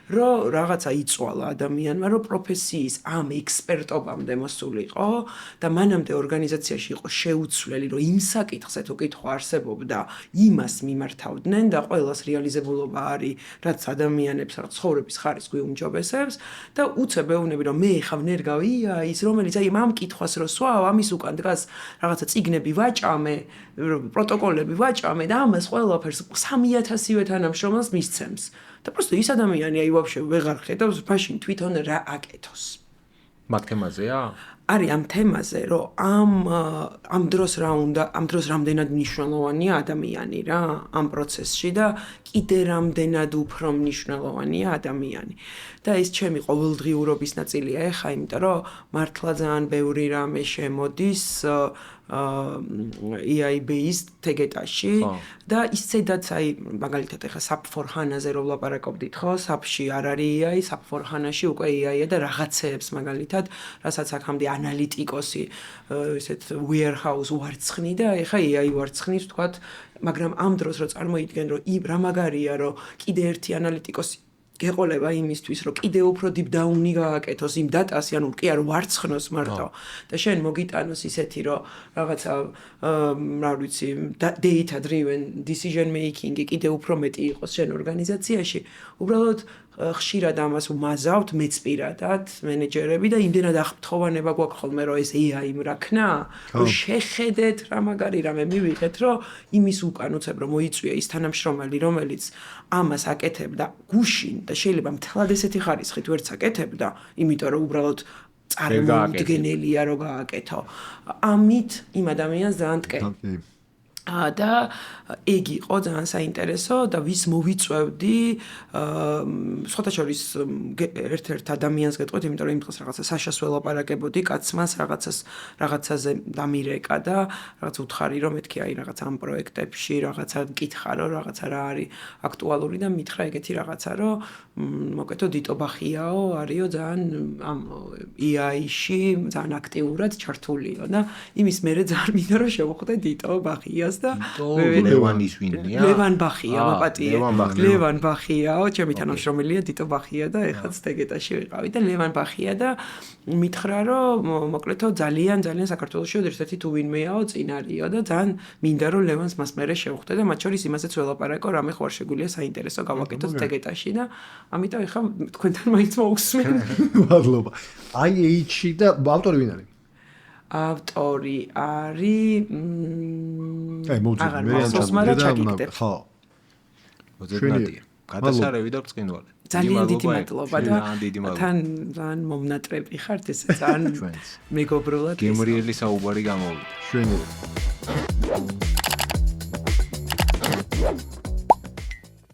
Რომ რაღაცა იწვალა ადამიანმა, რომ პროფესიის ამ ექსპერტობამდე მოსულიყო და მანამდე ორგანიზაციაში იყო შეუცვლელი, რომ იმ საკითხზე თუ კითხვა არსებობდა, იმას მიმართავდნენ და ყველას რეალიზებულობა არის, რაც ადამიანებს რა ცხოვრების ხარისხს გვიუმჯობესებს და უცებ ეუბნები, რომ მე ხა ვნერგავია ის, რომელიც აი ამ კითხვას რო სვავ, ამის უკან დგას რაღაცა წიგნები ვაჭამე, პროტოკოლები ვაჭამე და ამას ყველაფერს 3000-ივე თანამშრომელს მისცემს. და просто ის ადამიანი აი ვაფშე ვეღარ ხედავს მაშინ თვითონ რა აკეთოს. მაგ თემაზეა? არის ამ თემაზე, რომ ამ დროს რა უნდა, ამ დროს რამდენად მნიშვნელოვანია ადამიანი რა ამ პროცესში და კიდე რამდენად უფრო მნიშვნელოვანია ადამიანი. და ეს ჩემი ყოველდღიურობის ნაწილია ეხა, იმიტომ რომ მართლა ძალიან ბევრი რამე შემოდის EIB-ის თეგეტაში და ისედაც აი მაგალითად ეხა SAP for HANA-ზე რო ვლაპარაკობდით ხო, SAP-ში არ არის EI, SAP for HANA-ში უკვე EI-ია და რაღაცეებს მაგალითად, რასაც აქამდე ანალიტიკოსი ესეთ warehouse ვარცხნი და ეხა EI ვარცხნის ვთქვათ, მაგრამ ამ დროს რო წარმოიდგენ რომ რა მაგარია რომ კიდე ერთი ანალიტიკოსი გეყოლება იმისთვის, რომ კიდე უფრო deep down-ი გააკეთოს იმ დატასი, ანუ კი არ ვარცხნოს მარტო და შენ მოგიტანოს ისეთი, რომ რაღაცა რა ვიცი, data driven decision making-ი კიდე უფრო მეტი იყოს შენ ორგანიზაციაში, უბრალოდ ხშირად ამას ვმაზავთ მეც პირადად მენეჯერები და იმდენად აღფრთოვანება გვაქვს ხოლმე რომ ეს AI მრაქნა, რომ შეხედეთ რა მაგარი რამე მივიღეთ, რომ იმის უკან უცებ რომ მოიწვია ის თანამშრომელი, რომელიც ამას აკეთებდა გუშინ და შეიძლება მთლად ესეთი ხარისხით ვერც აკეთებდა, იმიტომ რომ უბრალოდ წარმოუდგენელია რომ გააკეთო. ამით იმ ადამიანს ძალიან ტკეპ. და ეგ იყო ძალიან საინტერესო და ვის მოვიწვევდი სხვათა შორის ერთ-ერთ ადამიანს გეტყვით, იმიტომ რომ იმ დღეს რაღაცა საშას ველაპარაკებოდი კაცმას რაღაცაზე დამირეკა და რაღაც უთხარი რომ მეთქი აი რაღაცა ამ პროექტებში რაღაცა მკითხა რომ რაღაცა რა არის აქტუალური და მითხრა ეგეთი რაღაცა რომ მოკეთო დიტო ბახიაო არისო ძალიან ამ EI-ში ძალიან აქტიურად ჩართულიო და იმის მერე ძალიან მინდა რომ შევხვდე დიტო ბახიას და ლევანის ვინია? ლევან ბახია, მაპატიე. ლევან ბახიაო, ჩემი თანამშრომელია დიტო ბახია და ეხაც თეგეტაში ვიყავი და ლევან ბახია და მითხრა რომ მოკლედო ძალიან საქართველოში ერთ-ერთი თუ ვინმეაო წინარიო და ძალიან მინდა რომ ლევანს მას მერე შევხვდე და მათ შორის იმასაც ველაპარაკო, რამე ხوار შეგვიძლია საინტერესო გავაკეთოთ თეგეტაში და ამიტომ ეხა თქვენთან მაინც მოვხსნით. მადლობა. IH და ავტორი ვინ არის? ავტორი არის აღარ მახსოვს, მაგრამ ჩაგიგდებ. ხო. მოძებნადია. გადასარევი და ბრწყინვალე. ძალიან დიდი მადლობა და თან ძალიან მომნატრები ხართ, ესე ძალიან მეგობრულად. გემრიელი საუბარი გამოვიდა. შვენიერი.